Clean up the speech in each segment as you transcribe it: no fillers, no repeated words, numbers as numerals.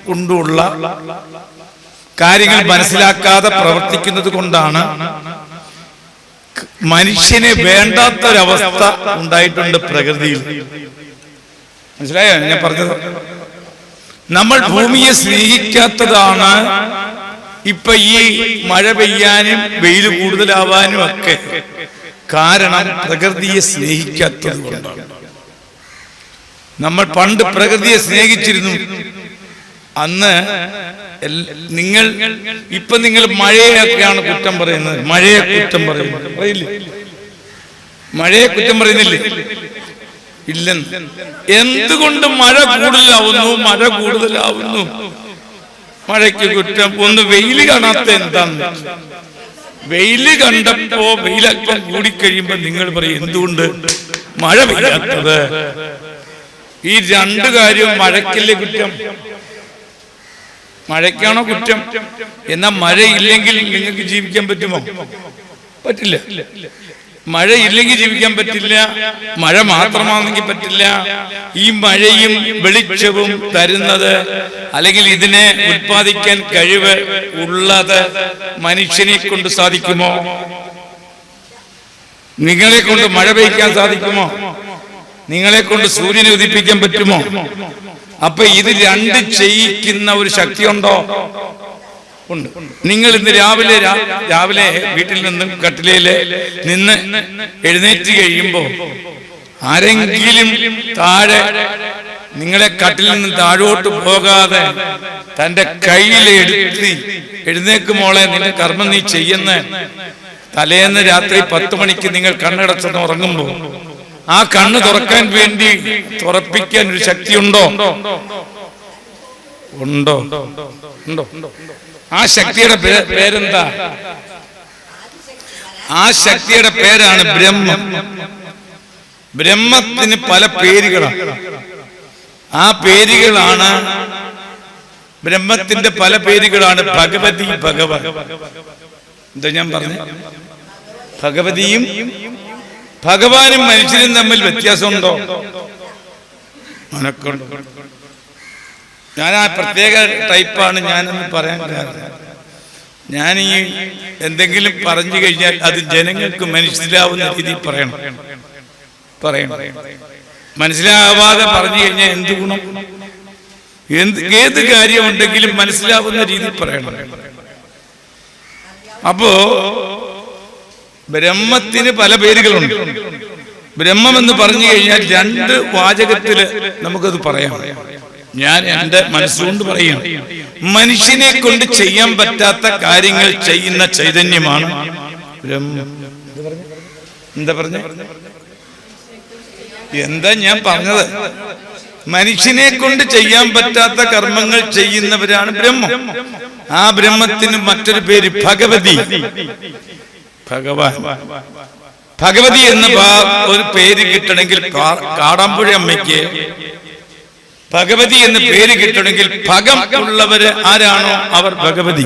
കൊണ്ടുള്ള കാര്യങ്ങൾ മനസ്സിലാക്കാതെ പ്രവർത്തിക്കുന്നത് കൊണ്ടാണ് മനുഷ്യന് വേണ്ടാത്തൊരവസ്ഥ ഉണ്ടായിട്ടുണ്ട് പ്രകൃതിയിൽ. മനസ്സിലായോ ഞാൻ പറഞ്ഞത്? നമ്മൾ ഭൂമിയെ സ്നേഹിക്കാത്തതാണ് ഇപ്പൊ ഈ മഴ പെയ്യാനും വെയിൽ കൂടുതലാവാനും ഒക്കെ കാരണം പ്രകൃതിയെ സ്നേഹിക്കാത്തത് കൊണ്ടാണ്. നമ്മൾ പണ്ട് പ്രകൃതിയെ സ്നേഹിച്ചിരുന്നു. അന്ന് നിങ്ങൾ മഴയൊക്കെയാണ് കുറ്റം പറയുന്നത്. മഴയെ കുറ്റം പറയില്ലേ? മഴയെ കുറ്റം പറയുന്നില്ലേ? ഇല്ലെന്ന്. എന്തുകൊണ്ട് മഴ കൂടുതലാവുന്നു? മഴയ്ക്ക് കുറ്റം ഒന്ന് വെയില് കാണാത്ത എന്താന്ന്. വെയില് കണ്ടപ്പോ വെയിലൽപ്പം കൂടിക്കഴിയുമ്പോ നിങ്ങൾ പറയും എന്തുകൊണ്ട് മഴ പെയ്യാത്തത്? ഈ രണ്ടു കാര്യവും മഴയ്ക്കല്ലേ കുറ്റം? മഴയ്ക്കാണോ കുറ്റം? എന്നാ മഴയില്ലെങ്കിൽ നിങ്ങൾക്ക് ജീവിക്കാൻ പറ്റുമോ? പറ്റില്ല. മഴയില്ലെങ്കിൽ ജീവിക്കാൻ പറ്റില്ല. മഴ മാത്രമാണെങ്കിൽ പറ്റില്ല. ഈ മഴയും വെളിച്ചവും തരുന്നത് അല്ലെങ്കിൽ ഇതിനെ ഉത്പാദിക്കാൻ കഴിവ് ഉള്ളത് മനുഷ്യനെ കൊണ്ട് സാധിക്കുമോ? നിങ്ങളെ കൊണ്ട് മഴ പെയ്ക്കാൻ സാധിക്കുമോ? നിങ്ങളെ കൊണ്ട് സൂര്യനെ ഉദിപ്പിക്കാൻ പറ്റുമോ? അപ്പൊ ഇത് രണ്ട് ചെയ്യിക്കുന്ന ഒരു ശക്തി ഉണ്ടോ? ഉണ്ട്. നിങ്ങൾ ഇന്ന് രാവിലെ വീട്ടിൽ നിന്നും കട്ടിലയില് നിന്ന് എഴുന്നേറ്റ് കഴിയുമ്പോ ആരെങ്കിലും താഴെ നിങ്ങളെ കട്ടിൽ നിന്ന് താഴോട്ട് പോകാതെ തന്റെ കയ്യിൽ എടുത്ത് എഴുന്നേക്കുമോളെ നിന്റെ കർമ്മം നീ ചെയ്യുന്ന തലേന്ന് രാത്രി 10 മണിക്ക് നിങ്ങൾ കണ്ണടച്ചെന്ന് ഉറങ്ങുമ്പോ ആ കണ്ണ് തുറക്കാൻ വേണ്ടി തുറപ്പിക്കാൻ ഒരു ശക്തി ഉണ്ടോ? ഉണ്ടോ? ആ ശക്തിയുടെ പേരെന്താ? ആ ശക്തിയുടെ പേരാണ് ബ്രഹ്മം. ബ്രഹ്മത്തിന് പല പേരുകളാണ്. ആ പേരുകളാണ് ബ്രഹ്മത്തിന്റെ പല പേരുകളാണ് ഭഗവതി, ഭഗവാൻ. എന്താ ഞാൻ പറഞ്ഞ? ഭഗവതിയും ഭഗവാനും മനുഷ്യനും തമ്മിൽ വ്യത്യാസമുണ്ടോ? മനക്കുണ്ട്. ഞാൻ ആ പ്രത്യേക ടൈപ്പാണ് ഞാനെന്ന് പറയാൻ കാരണം ഞാൻ ഈ എന്തെങ്കിലും പറഞ്ഞു കഴിഞ്ഞാൽ അത് ജനങ്ങൾക്ക് മനസ്സിലാവുന്ന രീതിയിൽ പറയണം. മനസ്സിലാവാതെ പറഞ്ഞു കഴിഞ്ഞാൽ എന്ത് ഗുണം? ഏത് കാര്യമുണ്ടെങ്കിലും മനസ്സിലാവുന്ന രീതിയിൽ പറയണം. അപ്പോ ബ്രഹ്മത്തിന് പല പേരുകളുണ്ട്. ബ്രഹ്മം എന്ന് പറഞ്ഞു കഴിഞ്ഞാൽ 2 വാചകത്തില് നമുക്കത് പറയാം. ഞാൻ എന്റെ മനസ്സുകൊണ്ട് പറയാം. മനുഷ്യനെ കൊണ്ട് ചെയ്യാൻ പറ്റാത്ത കാര്യങ്ങൾ ചെയ്യുന്ന ചൈതന്യമാണ് ബ്രഹ്മം. എന്താ പറഞ്ഞ? എന്താ ഞാൻ പറഞ്ഞത്? മനുഷ്യനെ കൊണ്ട് ചെയ്യാൻ പറ്റാത്ത കർമ്മങ്ങൾ ചെയ്യുന്നവരാണ് ബ്രഹ്മം. ആ ബ്രഹ്മത്തിന് മറ്റൊരു പേര് ഭഗവതി, ഭഗവാൻ. ഭഗവതി എന്ന ഒരു പേര് കിട്ടണമെങ്കിൽ കാടാമ്പുഴ അമ്മയ്ക്ക് ഭഗവതി എന്ന പേര് കിട്ടണമെങ്കിൽ ഭഗം ഉള്ളവര് ആരാണോ അവർ ഭഗവതി,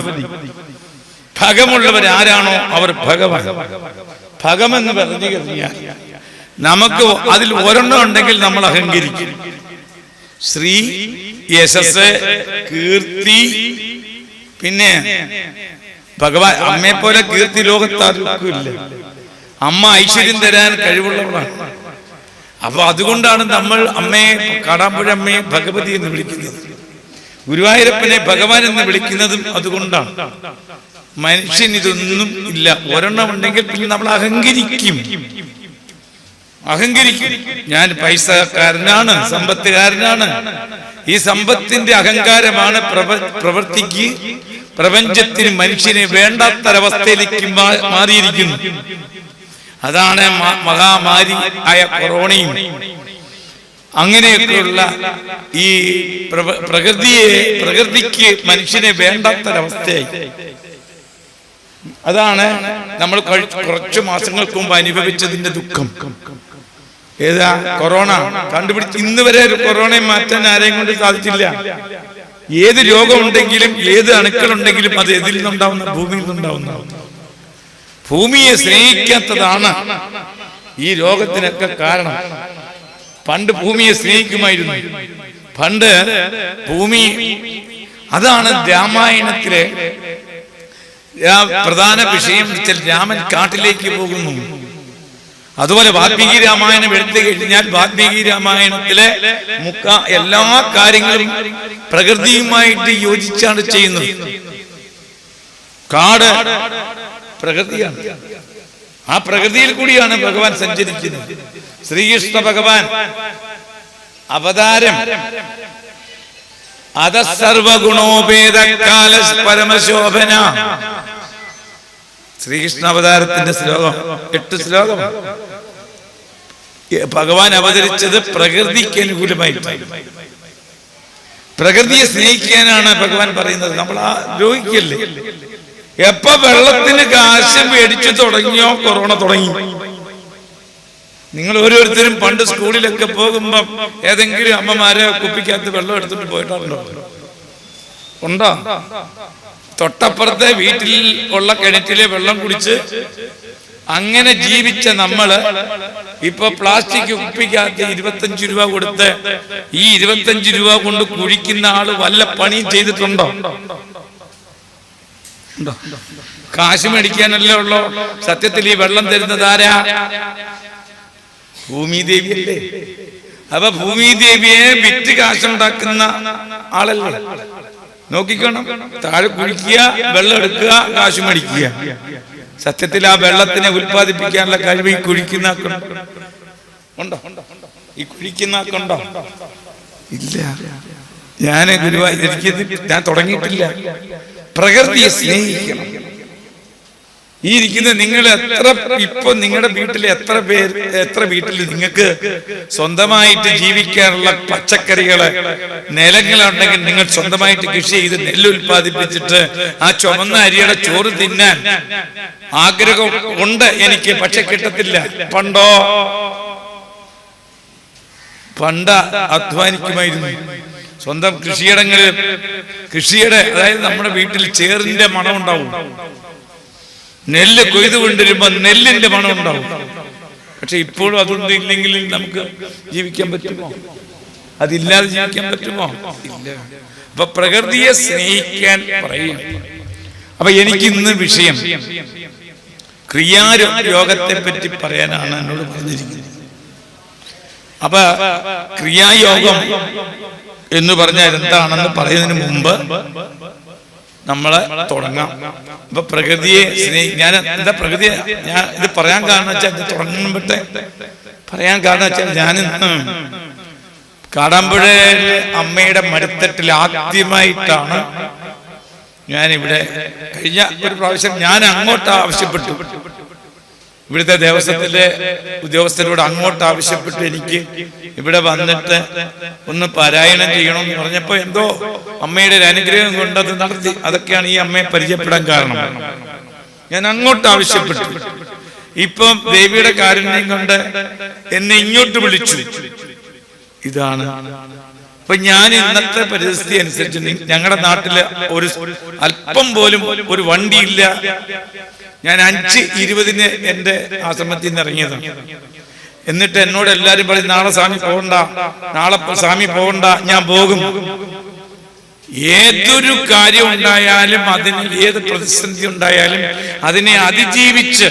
ഭഗമുള്ളവർ ആരാണോ അവർ ഭഗവാൻ. ഭഗമെന്ന് പറഞ്ഞു കഴിഞ്ഞാൽ നമുക്ക് അതിൽ ഒരെണ്ണം ഉണ്ടെങ്കിൽ നമ്മൾ അഹങ്കരിക്കും. ശ്രീ, യശസ്, കീർത്തി, പിന്നെ ഭഗവാൻ. അമ്മയെ പോലെ കീർത്തി ലോകത്താർക്കും ഇല്ല. അമ്മ ഐശ്വര്യം തരാൻ കഴിവുള്ളവളാണ്. അപ്പൊ അതുകൊണ്ടാണ് നമ്മൾ അമ്മയെ, കാടാമ്പുഴ അമ്മയെ ഭഗവതി എന്ന് വിളിക്കുന്നത്. ഗുരുവായൂരപ്പനെ ഭഗവാൻ എന്ന് വിളിക്കുന്നതും അതുകൊണ്ടാണ്. മനുഷ്യൻ ഇതൊന്നും ഇല്ല. ഒരെണ്ണം ഉണ്ടെങ്കിൽ പിന്നെ നമ്മൾ അഹങ്കരിക്കും. ഞാൻ പൈസക്കാരനാണ്, സമ്പത്തുകാരനാണ്. ഈ സമ്പത്തിന്റെ അഹങ്കാരമാണ് പ്രവൃത്തിക്ക്, പ്രപഞ്ചത്തിന്, മനുഷ്യനെ വേണ്ടാത്തൊരവസ്ഥയിലേക്ക് മാറിയിരിക്കുന്നു. അതാണ് മഹാമാരി ആയ കൊറോണയും അങ്ങനെയൊക്കെയുള്ള ഈ പ്രകൃതിക്ക് മനുഷ്യനെ വേണ്ടാത്തൊരവസ്ഥയായി. അതാണ് നമ്മൾ കുറച്ചു മാസങ്ങൾക്ക് മുമ്പ് അനുഭവിച്ചതിന്റെ ദുഃഖം. ഏതാ? കൊറോണ കണ്ടുപിടിച്ച് ഇന്ന് വരെ കൊറോണയെ മാറ്റാൻ ആരെയും കൊണ്ട് സാധിച്ചില്ല. ഏത് രോഗമുണ്ടെങ്കിലും ഏത് അണുക്കളുണ്ടെങ്കിലും അത് എതിൽ നിന്നുണ്ടാവുന്ന? ഭൂമിയിൽ നിന്നുണ്ടാവുന്ന. ഭൂമിയെ സ്നേഹിക്കാത്തതാണ് ഈ രോഗത്തിനൊക്കെ കാരണം. പണ്ട് ഭൂമിയെ സ്നേഹിക്കുമായിരുന്നു. പണ്ട് ഭൂമി അതാണ് രാമായണത്തിലെ പ്രധാന വിഷയം. രാമൻ കാട്ടിലേക്ക് പോകുന്നു. അതുപോലെ വാൽമീകി രാമായണം എടുത്തു കഴിഞ്ഞാൽ വാൽമീകി രാമായണത്തിലെ എല്ലാ കാര്യങ്ങളും പ്രകൃതിയുമായിട്ട് യോജിച്ചാണ് ചെയ്യുന്നത്. കാട് പ്രകൃതിയാണ്. ആ പ്രകൃതിയിൽ കൂടിയാണ് ഭഗവാൻ സഞ്ചരിക്കുന്നത്. ശ്രീകൃഷ്ണ ഭഗവാൻ അവതാരം അത സർവഗുണോപേതകാല പരമശോഭന. ശ്രീകൃഷ്ണ അവതാരത്തിന്റെ ശ്ലോകം 8 ശ്ലോകം. ഭഗവാൻ അവതരിച്ചത് പ്രകൃതിക്ക് അനുകൂലമായിട്ടാണ്. പ്രകൃതിയെ സ്നേഹിക്കാനാണ് ഭഗവാൻ പറയുന്നത്. നമ്മൾ ആ ദ്രോഹിക്കല്ലേ. എപ്പോ വെള്ളത്തിന് കാശ് മേടിച്ചു തുടങ്ങിയോ കൊറോണ തുടങ്ങി. നിങ്ങൾ ഓരോരുത്തരും പണ്ട് സ്കൂളിലൊക്കെ പോകുമ്പം ഏതെങ്കിലും അമ്മമാരെ കുപ്പിക്കകത്ത് വെള്ളം എടുത്തിട്ട് പോയിട്ടുണ്ടോ? ഉണ്ടോ? തൊട്ടപ്പുറത്തെ വീട്ടിൽ ഉള്ള കിണറ്റിലെ വെള്ളം കുടിച്ച് അങ്ങനെ ജീവിച്ച നമ്മള് ഇപ്പൊ പ്ലാസ്റ്റിക് കുപ്പിക്കകത്ത് 25 രൂപ കൊടുത്ത് ഈ 25 രൂപ കൊണ്ട് കുഴിക്കുന്ന ആള് വല്ല പണിയും ചെയ്തിട്ടുണ്ടോ? കാശ് മേടിക്കാനല്ലേ ഉള്ളോ? സത്യത്തിൽ ഈ വെള്ളം തരുന്നത് ആരാ? ഭൂമിദേവിയല്ലേ? അപ്പൊ ഭൂമിദേവിയെ വിറ്റ് കാശുണ്ടാക്കുന്ന ആളല്ലേ? നോക്കിക്കണം. താഴെ കുഴിക്കുക, വെള്ളം എടുക്കുക, കാശ് മേടിക്കുക. സത്യത്തിൽ ആ വെള്ളത്തിനെ ഉൽപ്പാദിപ്പിക്കാനുള്ള കഴിവ് ഈ കുഴിക്കുന്നുണ്ടോ? ഈ കുഴിക്കുന്നുണ്ടോ? ഇല്ല. ഞാൻ ഞാൻ തുടങ്ങിയിട്ടില്ല. പ്രകൃതിയെ സ്നേഹിക്കണം. ഈ ഇരിക്കുന്ന നിങ്ങൾ ഇപ്പൊ നിങ്ങളുടെ വീട്ടിൽ എത്ര വീട്ടിൽ നിങ്ങൾക്ക് സ്വന്തമായിട്ട് ജീവിക്കാനുള്ള പച്ചക്കറികള് നിലങ്ങളുണ്ടെങ്കിൽ നിങ്ങൾ സ്വന്തമായിട്ട് കൃഷി ചെയ്ത് നെല്ല് ഉൽപ്പാദിപ്പിച്ചിട്ട് ആ ചുമന്ന അരിയുടെ ചോറ് തിന്നാൻ ആഗ്രഹം ഉണ്ട് എനിക്ക്, പക്ഷെ കിട്ടത്തില്ല. പണ്ട് അധ്വാനിക്കുമായിരുന്നു. സ്വന്തം കൃഷിയിടങ്ങളിൽ അതായത് നമ്മുടെ വീട്ടിൽ ചേറിന്റെ മണം ഉണ്ടാവും. നെല്ല് കൊയ്തു കൊണ്ടിരുമ്പോ നെല്ലിന്റെ മണം ഉണ്ടാവും. പക്ഷെ ഇപ്പോഴും അതൊന്നും ഇല്ലെങ്കിൽ നമുക്ക് ജീവിക്കാൻ പറ്റുമോ? അതില്ലാതെ ജീവിക്കാൻ പറ്റുമോ? ഇല്ല. അപ്പൊ പ്രകൃതിയെ സ്നേഹിക്കാൻ പറയും. അപ്പൊ എനിക്ക് ഇന്ന് വിഷയം ക്രിയായോഗത്തെ പറ്റി പറയാനാണ് എന്നോട് പറഞ്ഞിരിക്കുന്നത്. അപ്പൊ ക്രിയായോഗം എന്ന് പറഞ്ഞാൽ എന്താണെന്ന് പറയുന്നതിന് മുമ്പ് നമ്മളെ തുടങ്ങാം. അപ്പൊ പ്രകൃതിയെ ഞാൻ ഇത് പറയാൻ കാരണം വെച്ചാൽ ഇത് തുടങ്ങുമ്പോഴത്തെ പറയാൻ കാരണം വെച്ചാൽ ഞാനിന്ന് കാടാമ്പുഴയിലെ അമ്മയുടെ മടിത്തട്ടിൽ ആദ്യമായിട്ടാണ് ഞാനിവിടെ. കഴിഞ്ഞ ഒരു പ്രാവശ്യം ഞാൻ അങ്ങോട്ട് ആവശ്യപ്പെട്ടു, ഇവിടുത്തെ ദേവസ്വത്തിലെ ഉദ്യോഗസ്ഥരോട് അങ്ങോട്ട് ആവശ്യപ്പെട്ടു എനിക്ക് ഇവിടെ വന്നിട്ട് ഒന്ന് പാരായണം ചെയ്യണമെന്ന് പറഞ്ഞപ്പോ എന്തോ അമ്മയുടെ ഒരു അനുഗ്രഹം കൊണ്ട് അത് നടത്തി. അതൊക്കെയാണ് ഈ അമ്മയെ പരിചയപ്പെടാൻ കാരണം. ഞാൻ അങ്ങോട്ട് ആവശ്യപ്പെട്ടു. ഇപ്പം ദേവിയുടെ കാരുണ്യം കൊണ്ട് എന്നെ ഇങ്ങോട്ട് വിളിച്ചു. ഇതാണ്. അപ്പൊ ഞാൻ ഇന്നത്തെ പരിസ്ഥിതി അനുസരിച്ച് ഞങ്ങളുടെ നാട്ടില് ഒരു അല്പം പോലും ഒരു വണ്ടിയില്ല. ഞാൻ 5:20 എന്റെ ആശ്രമത്തിൽ നിന്ന് ഇറങ്ങിയതാണ്. എന്നിട്ട് എന്നോട് എല്ലാരും പറയും നാളെ സ്വാമി പോകണ്ട, നാളെ സ്വാമി പോകണ്ട. ഞാൻ പോകും. ഏതൊരു കാര്യം ഉണ്ടായാലും അതിന് ഏത് പ്രതിസന്ധി ഉണ്ടായാലും അതിനെ അതിജീവിച്ച്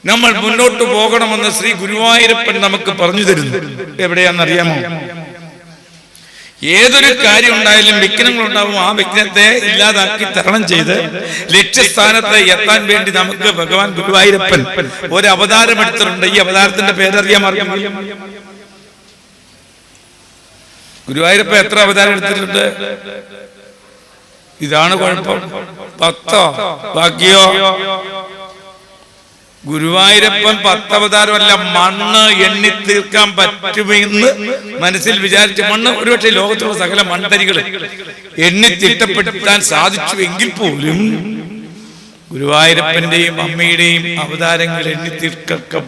നമ്മൾ മുന്നോട്ട് പോകണമെന്ന് ശ്രീ ഗുരുവായൂരപ്പൻ നമുക്ക് പറഞ്ഞു തരുന്നു. എവിടെയാണെന്നറിയാമോ? ഏതൊരു കാര്യം ഉണ്ടായാലും വിഘ്നങ്ങൾ ഉണ്ടാവും. ആ വിഘ്നത്തെ ഇല്ലാതാക്കി തരണം ചെയ്ത് ലക്ഷ്യസ്ഥാനത്ത് എത്താൻ വേണ്ടി നമുക്ക് ഭഗവാൻ ഗുരുവായൂരപ്പൻ ഒരു അവതാരം എടുത്തിട്ടുണ്ട്. ഈ അവതാരത്തിന്റെ പേരറിയാൻ അറിയാം? ഗുരുവായൂരപ്പൻ എത്ര അവതാരം എടുത്തിട്ടുണ്ട്? ഇതാണ് കുഴപ്പം. 10 ബാക്കിയോ? ഗുരുവായൂരപ്പൻ 10 അവതാരമല്ല, മണ്ണ് എണ്ണി തീർക്കാൻ പറ്റുമെന്ന് മനസ്സിൽ വിചാരിച്ച മണ്ണ് ഒരുപക്ഷെ ലോകത്തുള്ള സകല മൺതരികൾ എണ്ണി തിട്ടപ്പെടുത്താൻ സാധിച്ചുവെങ്കിൽ പോലും ഗുരുവായൂരപ്പന്റെയും അമ്മയുടെയും അവതാരങ്ങൾ എണ്ണി തീർക്കാൻ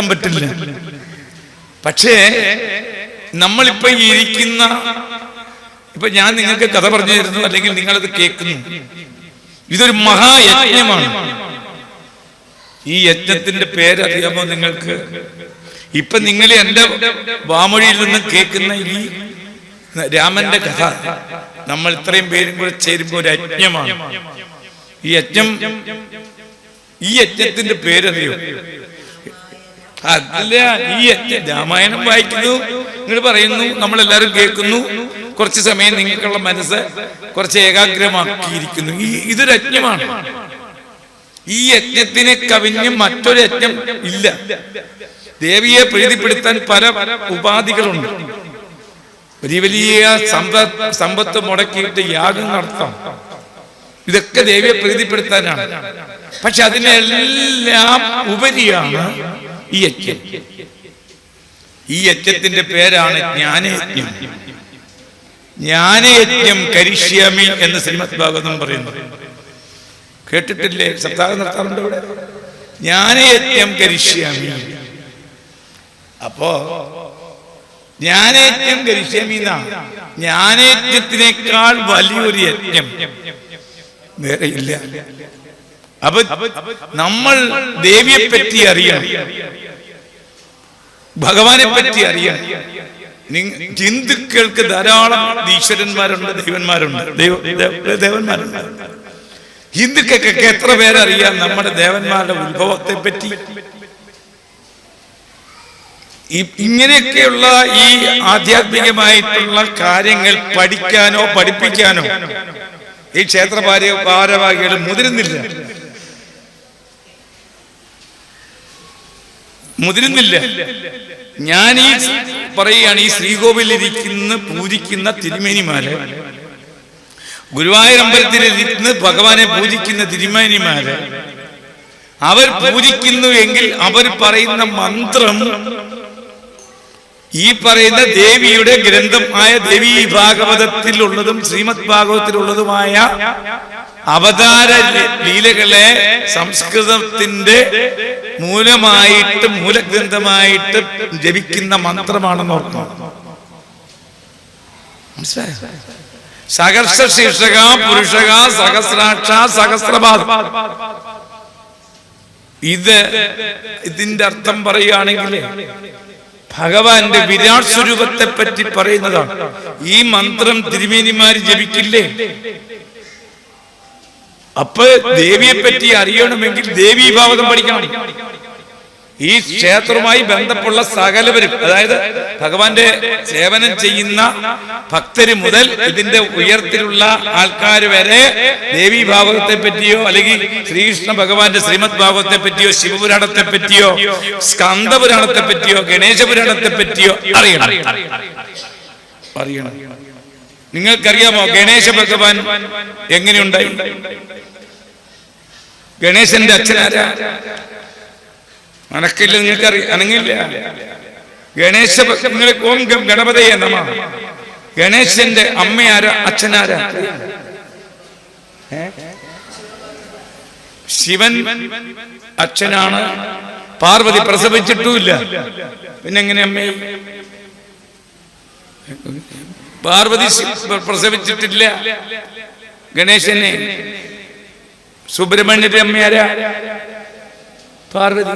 പറ്റില്ല. പക്ഷേ നമ്മളിപ്പോ ഇരിക്കുന്ന ഇപ്പൊ ഞാൻ നിങ്ങൾക്ക് കഥ പറഞ്ഞു തരുന്നു, അല്ലെങ്കിൽ നിങ്ങളത് കേൾക്കുന്നു. ഇതൊരു മഹായജ്ഞമാണ്. ഈ യജ്ഞത്തിന്റെ പേരറിയാമോ നിങ്ങൾക്ക്? ഇപ്പൊ നിങ്ങൾ എന്റെ വാമൊഴിയിൽ നിന്ന് കേൾക്കുന്ന ഈ രാമന്റെ കഥ നമ്മൾ ഇത്രയും പേരും കൂടെ ചേരുമ്പോൾ ഒരു യജ്ഞമാണ്. ഈ യജ്ഞത്തിന്റെ പേരറിയോ? അല്ല, ഈ യജ്ഞം രാമായണം വായിക്കുന്നു, നിങ്ങൾ പറയുന്നു, നമ്മളെല്ലാവരും കേൾക്കുന്നു, കുറച്ച് സമയം നിങ്ങൾക്കുള്ള മനസ്സ് കുറച്ച് ഏകാഗ്രമാക്കിയിരിക്കുന്നു. ഇതൊരു യജ്ഞമാണ്. ഈ യജ്ഞത്തിനെ കവിഞ്ഞ് മറ്റൊരു യജ്ഞം ഇല്ല. ദേവിയെ പ്രീതിപ്പെടുത്താൻ പല ഉപാധികളുണ്ട്. വലിയ വലിയ സമ്പത്ത് മുടക്കിയിട്ട് യാഗം നടത്താം. ഇതൊക്കെ ദേവിയെ പ്രീതിപ്പെടുത്താനാണ്. പക്ഷെ അതിനെല്ലാം ഉപരിയാണ് ഈ യജ്ഞം. ഈ യജ്ഞത്തിന്റെ പേരാണ് ജ്ഞാനയജ്ഞം. ജ്ഞാനയജ്ഞം കരിഷ്യാമി എന്ന് ശ്രീമദ് ഭാഗവതം പറയുന്നു. കേട്ടിട്ടില്ലേ? സപ്താഹം നടത്താറുണ്ട് ഇവിടെ. ജ്ഞാനയജ്ഞം കരിഷ്യാമി. അപ്പോ ജ്ഞാനയജ്ഞം കരിഷ്യാമി എന്നാണ്. ജ്ഞാനയജ്ഞത്തിനേക്കാൾ വലിയൊരു യജ്ഞം വേറെ ഇല്ല. അപ്പൊ നമ്മൾ ദേവിയെ പറ്റി അറിയണം, ഭഗവാനെ പറ്റി അറിയണം. ഹിന്ദുക്കൾക്ക് ധാരാളം ഈശ്വരന്മാരുണ്ട്, ദേവന്മാരുണ്ട്. ഹിന്ദുക്കൾക്ക് എത്ര പേരറിയാം നമ്മുടെ ദേവന്മാരുടെ ഉത്ഭവത്തെ പറ്റി? ഇങ്ങനെയൊക്കെയുള്ള ഈ ആധ്യാത്മികമായിട്ടുള്ള കാര്യങ്ങൾ പഠിക്കാനോ പഠിപ്പിക്കാനോ ഈ ക്ഷേത്ര ഭാരവാഹികൾ മുതിരുന്നില്ല. ഞാൻ ഈ പറയുകയാണ്, ഈ ശ്രീകോവിലിരിക്കുന്ന പൂജിക്കുന്ന തിരുമേനിമാര്, ഗുരുവായൂർ അമ്പലത്തിലിരിക്കുന്ന ഭഗവാനെ പൂജിക്കുന്ന തിരുമേനിമാര്, അവർ പൂജിക്കുന്നു എങ്കിൽ അവർ പറയുന്ന മന്ത്രം ഈ പറയുന്ന ദേവിയുടെ ഗ്രന്ഥം ആയ ദേവീ ഭാഗവതത്തിലുള്ളതും ശ്രീമദ് ഭാഗവതത്തിലുള്ളതുമായ അവതാര ലീലകളെ സംസ്കൃതത്തിന്റെ മൂലമായിട്ട് മൂലഗ്രന്ഥമായിട്ട് ജപിക്കുന്ന മന്ത്രമാണെന്ന് ഓർക്കണം. മനസ്സിലായോ? സഹസ്ര ശീർഷക പുരുഷക സഹസ്രാക്ഷ സഹസ്രപാദ. ഇതിന്റെ അർത്ഥം പറയുകയാണെങ്കിൽ ഭഗവാന്റെ വിരാട് സ്വരൂപത്തെ പറ്റി പറയുന്നതാണ്. ഈ മന്ത്രം തിരുമേനിമാര് ജപിക്കില്ലേ? അപ്പൊ ദേവിയെ പറ്റി അറിയണമെങ്കിൽ ദേവീ ഭാഗവതം പഠിക്കണം. ഈ ക്ഷേത്രവുമായി ബന്ധപ്പെട്ട സകലവരും, അതായത് ഭഗവാന്റെ സേവനം ചെയ്യുന്ന ഭക്തര് മുതൽ ഇതിന്റെ ഉയർത്തിലുള്ള ആൾക്കാർ വരെ ദേവീ ഭാഗവതത്തെ പറ്റിയോ അല്ലെങ്കിൽ ശ്രീകൃഷ്ണ ഭഗവാന്റെ ശ്രീമദ് ഭാഗവതത്തെ പറ്റിയോ ശിവപുരാണത്തെ പറ്റിയോ സ്കന്ദപുരാണത്തെ പറ്റിയോ ഗണേശപുരാണത്തെ പറ്റിയോ അറിയണം. നിങ്ങൾക്കറിയാമോ ഗണേശ ഭഗവാൻ എങ്ങനെയുണ്ടായി? ഗണേശന്റെ അച്ഛനാരാ? അനക്കില്ല, നിങ്ങൾക്കറിയാം, അനങ്ങില്ല. ഗണേശ നിങ്ങളെ ഓം ഗണപതയെ നമ. ഗണേശന്റെ അമ്മയാരാ? അച്ഛനാരാ? ശിവൻ അച്ഛനാണ്. പാർവതി പ്രസവിച്ചിട്ടുമില്ല, പിന്നെങ്ങനെ അമ്മയെ? പാർവതി പ്രസവിച്ചിട്ടില്ല ഗണേശനെ. സുബ്രഹ്മണ്യന്റെ അമ്മയാരാ? പാർവതി.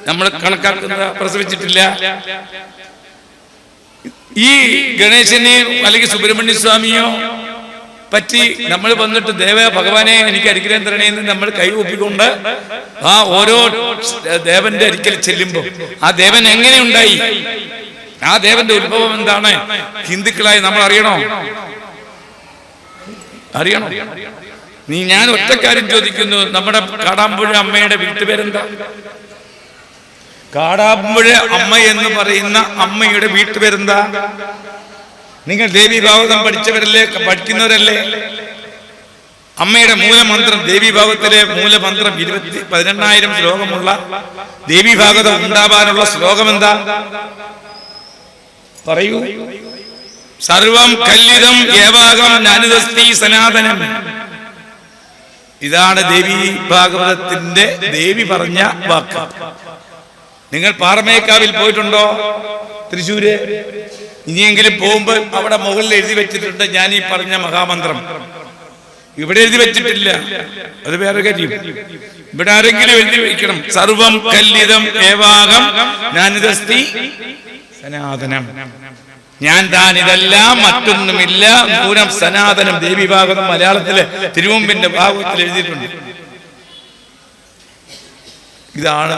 നമ്മൾ കണക്കാക്കുന്ന പ്രസവിച്ചിട്ടില്ല. ഈ ഗണേശനെയോ അല്ലെങ്കിൽ സുബ്രഹ്മണ്യ സ്വാമിയോ പറ്റി നമ്മൾ വന്നിട്ട് ഭഗവാനെ എനിക്ക് അനുഗ്രഹം തരണേ എന്ന് നമ്മൾ കൈകൂപ്പിക്കൊണ്ട് ആ ഓരോ ദേവന്റെ അരിക്കൽ ചെല്ലുമ്പോ ആ ദേവൻ എങ്ങനെയുണ്ടായി, ആ ദേവന്റെ ഉത്ഭവം എന്താണ് ഹിന്ദുക്കളായി നമ്മൾ അറിയണോ? ഞാൻ ഒറ്റക്കാര്യം ചോദിക്കുന്നു, നമ്മുടെ കാടാമ്പുഴ അമ്മയുടെ വീട്ടുപേരെന്താ? കാടാമ്പുഴ അമ്മ എന്ന് പറയുന്ന അമ്മയുടെ വീട്ടുപേരെന്താ? നിങ്ങൾ ദേവീ ഭാഗവതം പഠിച്ചവരല്ലേ, പഠിക്കുന്നവരല്ലേ? അമ്മയുടെ മൂലമന്ത്രം, ദേവീ ഭാഗവത്തിലെ മൂലമന്ത്രം 18,000 ശ്ലോകമുള്ള ദേവീ ഭാഗവതം ഉണ്ടാവാനുള്ള ശ്ലോകം എന്താ? പറയൂ. സർവം കല്ലിതം ഏവാകം നാനുദസ്തി സനാതനം. ഇതാണ് ദേവീ ഭാഗവതത്തിന്റെ ദേവി പറഞ്ഞ വാക്ക്. നിങ്ങൾ പാറമേക്കാവിൽ പോയിട്ടുണ്ടോ? തൃശ്ശൂര്? ഇനിയെങ്കിലും പോകുമ്പോൾ അവിടെ മുകളിൽ എഴുതി വെച്ചിട്ടുണ്ട് ഞാൻ ഈ പറഞ്ഞ മഹാമന്ത്രം. ഇവിടെ എഴുതി വെച്ചിട്ടില്ല, അത് വേറെ കാര്യം. ഇവിടെ ആരെങ്കിലും എഴുതി വെക്കണം. സർവം കല്ലിതം ഏവാകം ജ്ഞാനിതസ്തി സനാതനം. ഞാൻ താൻ ഇതെല്ലാം, മറ്റൊന്നുമില്ല, പൂരം സനാതനം. ദേവി ഭാഗവതം മലയാളത്തിലെ തിരുവമ്പിന്റെ ഭാഗവത്തിൽ എഴുതിയിട്ടുണ്ട്. ഇതാണ്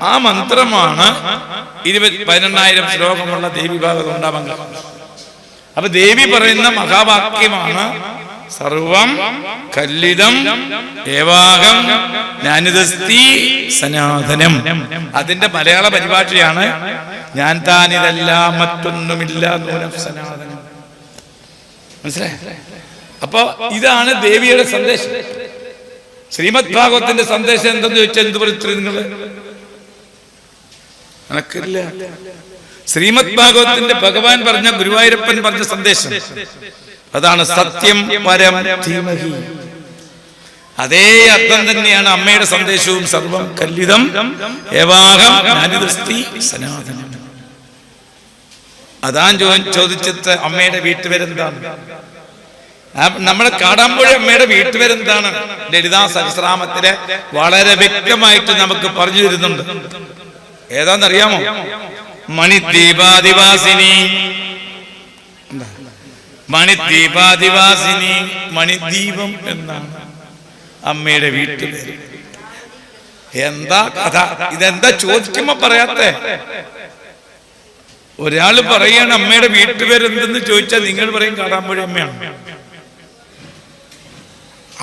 ആ മന്ത്രമാണ് 12,000 ശ്ലോകമുള്ള ദേവി ഭാഗവതം ഉണ്ടാവാൻ. അപ്പൊ ദേവി പറയുന്ന മഹാവാക്യമാണ് സർവം കല്ലിതം ഏവാകം ജ്ഞാനിതസ്തി സനാതനം. അതിന്റെ മലയാള പരിഭാഷയാണ് ഞാൻ താൻ ഇതെല്ലാം, മറ്റൊന്നുമില്ല, നൂനം സനാതനം. മനസ്സിലായി? അപ്പൊ ഇതാണ് ദേവിയുടെ സന്ദേശം. ശ്രീമദ് ഭാഗവത്തിന്റെ സന്ദേശം എന്തെന്ന് ചോദിച്ചാൽ എന്ത് പറയും നിങ്ങള്? എനക്കില്ല. ശ്രീമദ് ഭാഗവത്തിന്റെ ഭഗവാൻ പറഞ്ഞ, ഗുരുവായൂരപ്പൻ പറഞ്ഞ സന്ദേശം അതാണ് സത്യം പരം ധീമഹി. അതേ അർത്ഥം തന്നെയാണ് അമ്മയുടെ സന്ദേശവും. സർവം കല്ലിതം ഏവാകം ജ്ഞാനിതസ്തി സനാതനം. അതാൻ ചോദിച്ചിട്ട് അമ്മയുടെ വീട്ടുപേരെന്താണ്? നമ്മുടെ കാടാമ്പുഴ അമ്മയുടെ വീട്ടുപേരെന്താണ്? ലളിതാ സഹസ്രനാമത്തിലെ വളരെ വ്യക്തമായിട്ട് നമുക്ക് പറഞ്ഞു തരുന്നുണ്ട്. ഏതാന്നറിയാമോ? മണിദ്വീപാദിവാസിനി. മണിദ്വീപാദിവാസിനി, മണിദ്വീപം എന്നാണ് അമ്മയുടെ വീട്ടുപേര്. എന്താ കഥ? ഇതെന്താ ചോദിക്കുമ്പോ പറയാത്തെ? ഒരാള് പറയാണ് അമ്മയുടെ വീട്ടുപേര് എന്തെന്ന് ചോദിച്ചാൽ നിങ്ങൾ പറയും കാടാമ്പുഴ അമ്മയാണ്.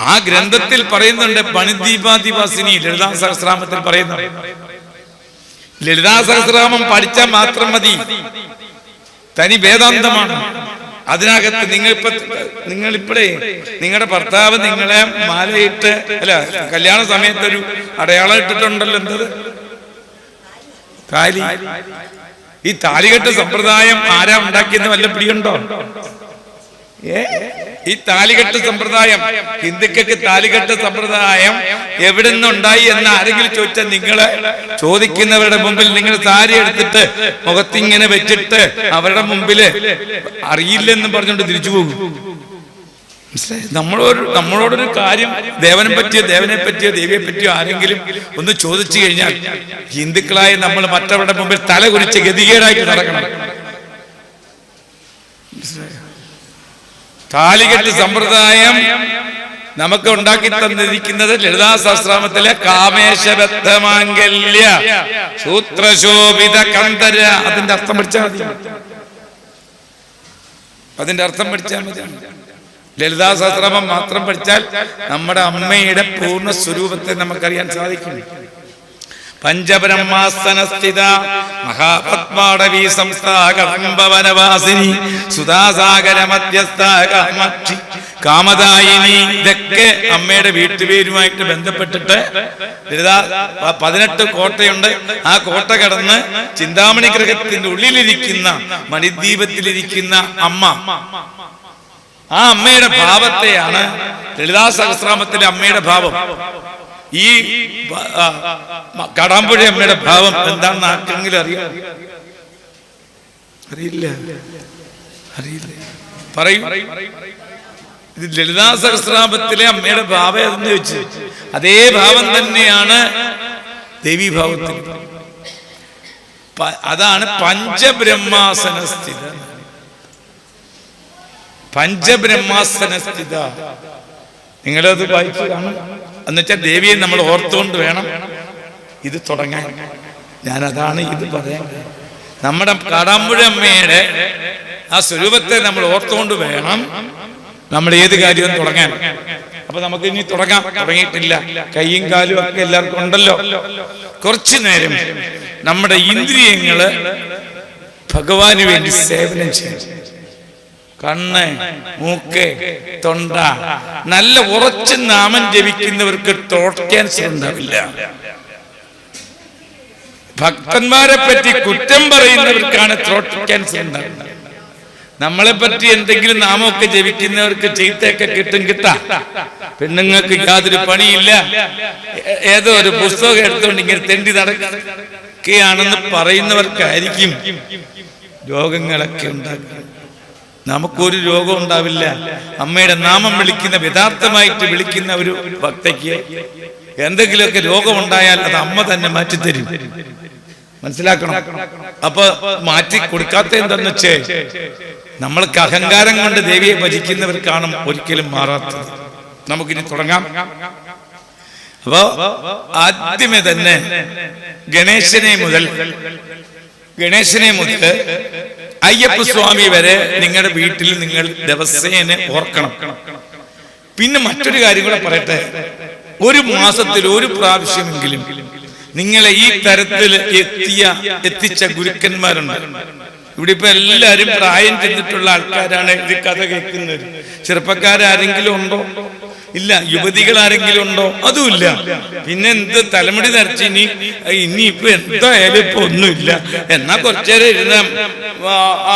ആ ഗ്രന്ഥത്തിൽ പറയുന്നുണ്ട് മണിദ്വീപാദിവാസിനി. ലളിതാ സഹസ്രനാമത്തിൽ പറയുന്നുണ്ട്. ലളിതാ സഹസ്രനാമം പഠിച്ചാൽ മാത്രം മതി, തനി വേദാന്തമാണ്. അതിനകത്ത് നിങ്ങളിപ്പോഴേ നിങ്ങളുടെ ഭർത്താവ് നിങ്ങളെ മാലയിട്ട്, അല്ല കല്യാണ സമയത്തൊരു അടയാളം ഇട്ടിട്ടുണ്ടല്ലോ, എന്തത്? താലി. ഈ താലികെട്ട് സമ്പ്രദായം ആരാ ഉണ്ടാക്കിയെന്ന് വല്ല പിടിയുണ്ടോ? ഈ താലികെട്ട് സമ്പ്രദായം, ഹിന്ദുക്കൾക്ക് താലികെട്ട് സമ്പ്രദായം എവിടെ നിന്നുണ്ടായി എന്ന് ആരെങ്കിലും ചോദിച്ചാൽ നിങ്ങളെ ചോദിക്കുന്നവരുടെ മുമ്പിൽ നിങ്ങൾ സാരി എടുത്തിട്ട് മുഖത്തിങ്ങനെ വെച്ചിട്ട് അവരുടെ മുമ്പില് അറിയില്ലെന്ന് പറഞ്ഞുകൊണ്ട് തിരിച്ചു പോകും. മനസ്സിലായി? നമ്മളോടൊരു കാര്യം, ദേവനെ പറ്റിയോ ദേവിയെ പറ്റിയോ ആരെങ്കിലും ഒന്ന് ചോദിച്ചു കഴിഞ്ഞാൽ ഹിന്ദുക്കളായി നമ്മൾ മറ്റവരുടെ മുമ്പിൽ തല കുരിച്ച് ഗതികേടായിട്ട് നടക്കണം. താലികെട്ട് സമ്പ്രദായം നമുക്ക് ഉണ്ടാക്കി തന്നിരിക്കുന്നത് ലളിതാ സഹസ്രനാമത്തിലെ കാമേശബദ്ധമാംഗല്യ സൂത്രശോഭിത കന്ധര. അതിന്റെ അർത്ഥം പഠിച്ചാൽ മതി. ലളിതാ സഹസ്രനാമം മാത്രം പഠിച്ചാൽ നമ്മുടെ അമ്മയുടെ പൂർണ്ണ സ്വരൂപത്തെ നമുക്കറിയാൻ സാധിക്കും. പഞ്ചബ്രഹ്മാസനസ്ഥിത മഹാപത്മാടവീ സംസ്ഥാകടംബവനവാസിനി സുധാസാഗര മധ്യസ്ഥ കാമാക്ഷി കാമദായിനി. ഇതൊക്കെ അമ്മയുടെ വീട്ടുപേരുമായിട്ട് ബന്ധപ്പെട്ടിട്ട് 18 കോട്ടയുണ്ട്. ആ കോട്ട കടന്ന് ചിന്താമണി ഗ്രഹത്തിന്റെ ഉള്ളിലിരിക്കുന്ന മണിദ്വീപത്തിലിരിക്കുന്ന അമ്മ, ആ അമ്മയുടെ ഭാവത്തെയാണ് ലളിതാ സഹസ്രനാമത്തിലെ അമ്മയുടെ ഭാവം. ഈ കാടാമ്പുഴ അമ്മയുടെ ഭാവം എന്താണെന്ന് ആർക്കെങ്കിലും അറിയില്ല? പറയൂ. ഇത് ലളിതാ സഹസ്രനാമത്തിലെ അമ്മയുടെ ഭാവം എന്ന് ചോദിച്ചു. അതേ ഭാവം തന്നെയാണ് ദേവീഭാവത്തിൽ. അതാണ് പഞ്ചബ്രഹ്മാസനസ്ഥിത. പഞ്ചബ്രഹ്മാസനസ്ഥിത നിങ്ങളത് വായിച്ചു കാണും. എന്നുവെച്ചാൽ ദേവിയെ നമ്മൾ ഓർത്തുകൊണ്ട് വേണം ഇത് തുടങ്ങാൻ. ഞാനതാണ് ഇത് പറയാൻ. നമ്മുടെ കാടാമ്പുഴ അമ്മയുടെ ആ സ്വരൂപത്തെ നമ്മൾ ഓർത്തുകൊണ്ട് വേണം നമ്മൾ ഏത് കാര്യവും തുടങ്ങാൻ. അപ്പൊ നമുക്ക് ഇനി തുടങ്ങാം. തുടങ്ങിയിട്ടില്ല. കൈയും കാലും ഒക്കെ എല്ലാവർക്കും ഉണ്ടല്ലോ. കുറച്ചു നേരം നമ്മുടെ ഇന്ദ്രിയങ്ങള് ഭഗവാന് വേണ്ടി സേവനം ചെയ്യും. കണ്ണ്, മൂക്ക്, തൊണ്ട, നല്ല ഉറച്ച നാമം ജപിക്കുന്നവർക്ക് ത്രോട്ട് ക്യാൻസർ ഉണ്ടാവില്ല. ഭക്തന്മാരെ പറ്റി കുറ്റം പറയുന്നവർക്കാണ് ത്രോട്ട് ക്യാൻസർ ഉണ്ടാവുന്നത്. നമ്മളെ പറ്റി എന്തെങ്കിലും നാമമൊക്കെ ജപിക്കുന്നവർക്ക് ചീത്തയൊക്കെ കിട്ടാം. പെണ്ണുങ്ങൾക്ക് യാതൊരു പണിയില്ല, ഏതോ ഒരു പുസ്തകം എടുത്തുകൊണ്ട് ഇങ്ങനെ തെണ്ടി നടക്കുകയാണെന്ന് പറയുന്നവർക്കായിരിക്കും രോഗങ്ങളൊക്കെ ഉണ്ടാക്കുക. നമുക്കൊരു രോഗം ഉണ്ടാവില്ല. അമ്മയുടെ നാമം വിളിക്കുന്ന, യഥാർത്ഥമായിട്ട് വിളിക്കുന്ന ഒരു ഭക്തയ്ക്ക് എന്തെങ്കിലുമൊക്കെ രോഗമുണ്ടായാൽ അത് അമ്മ തന്നെ മാറ്റിത്തരും. മനസ്സിലാക്കണം. അപ്പൊ മാറ്റി കൊടുക്കാത്ത എന്താന്ന് വെച്ചേ, നമ്മൾക്ക് അഹങ്കാരം കൊണ്ട് ദേവിയെ ഭജിക്കുന്നവർക്കാണ് ഒരിക്കലും മാറാത്തത്. നമുക്കിനി തുടങ്ങാം. അപ്പോ ആദ്യമേ തന്നെ ഗണേശനെ മുതൽ അയ്യപ്പസ്വാമി വരെ നിങ്ങളുടെ വീട്ടിൽ നിങ്ങൾ ദിവസേന ഓർക്കണം. പിന്നെ മറ്റൊരു കാര്യം കൂടെ പറയട്ടെ. ഒരു മാസത്തിൽ ഒരു പ്രാവശ്യമെങ്കിലും നിങ്ങളെ ഈ തരത്തിൽ എത്തിച്ച ഗുരുക്കന്മാരുണ്ട്. ഇവിടെ ഇപ്പൊ എല്ലാരും പ്രായം ചെന്നിട്ടുള്ള ആൾക്കാരാണ് ഇത് കഥ കേൾക്കുന്നത്. ചെറുപ്പക്കാരെങ്കിലും ഉണ്ടോ? ഇല്ല. യുവതികൾ ആരെങ്കിലും ഉണ്ടോ? അതുമില്ല. പിന്നെ എന്ത് തലമുടി നരച്ച് ഇനിയിപ്പൊ എന്തായാലും ഇപ്പൊ ഒന്നുമില്ല. എന്നാ കുറച്ചേരം ഇരുന്ന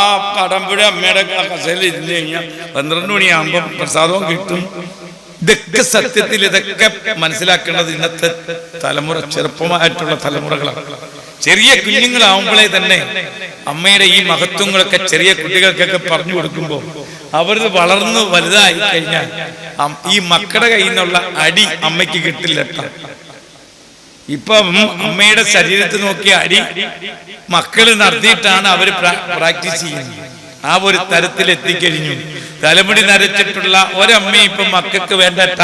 ആ കടമ്പുഴ അമ്മയുടെ കസേരയിൽ ഇരുന്ന് കഴിഞ്ഞാൽ 12 മണിയാകുമ്പോ പ്രസാദവും കിട്ടും. ഇതൊക്കെ സത്യത്തിൽ ഇതൊക്കെ മനസ്സിലാക്കേണ്ടത് ഇന്നത്തെ തലമുറ, ചെറുപ്പമായിട്ടുള്ള തലമുറകളാണ്. ചെറിയ കുഞ്ഞുങ്ങളാവുമ്പോഴേ തന്നെ അമ്മയുടെ ഈ മഹത്വങ്ങളൊക്കെ ചെറിയ കുട്ടികൾക്കൊക്കെ പറഞ്ഞു കൊടുക്കുമ്പോൾ അവർ വളർന്ന് വലുതായി കഴിഞ്ഞാൽ ഈ മക്കളുടെ കയ്യിൽ നിന്നുള്ള അടി അമ്മയ്ക്ക് കിട്ടില്ല. ഇപ്പം അമ്മയുടെ ശരീരത്തിൽ നോക്കിയ അടി മക്കള് നടത്തിയിട്ടാണ് അവർ പ്രാക്ടീസ് ചെയ്യുന്നത്. ആ ഒരു തരത്തിൽ എത്തിക്കഴിഞ്ഞു. തലമുടി നരച്ചിട്ടുള്ള ഒരമ്മ ഇപ്പൊ മക്കൾക്ക് വേണ്ടട്ട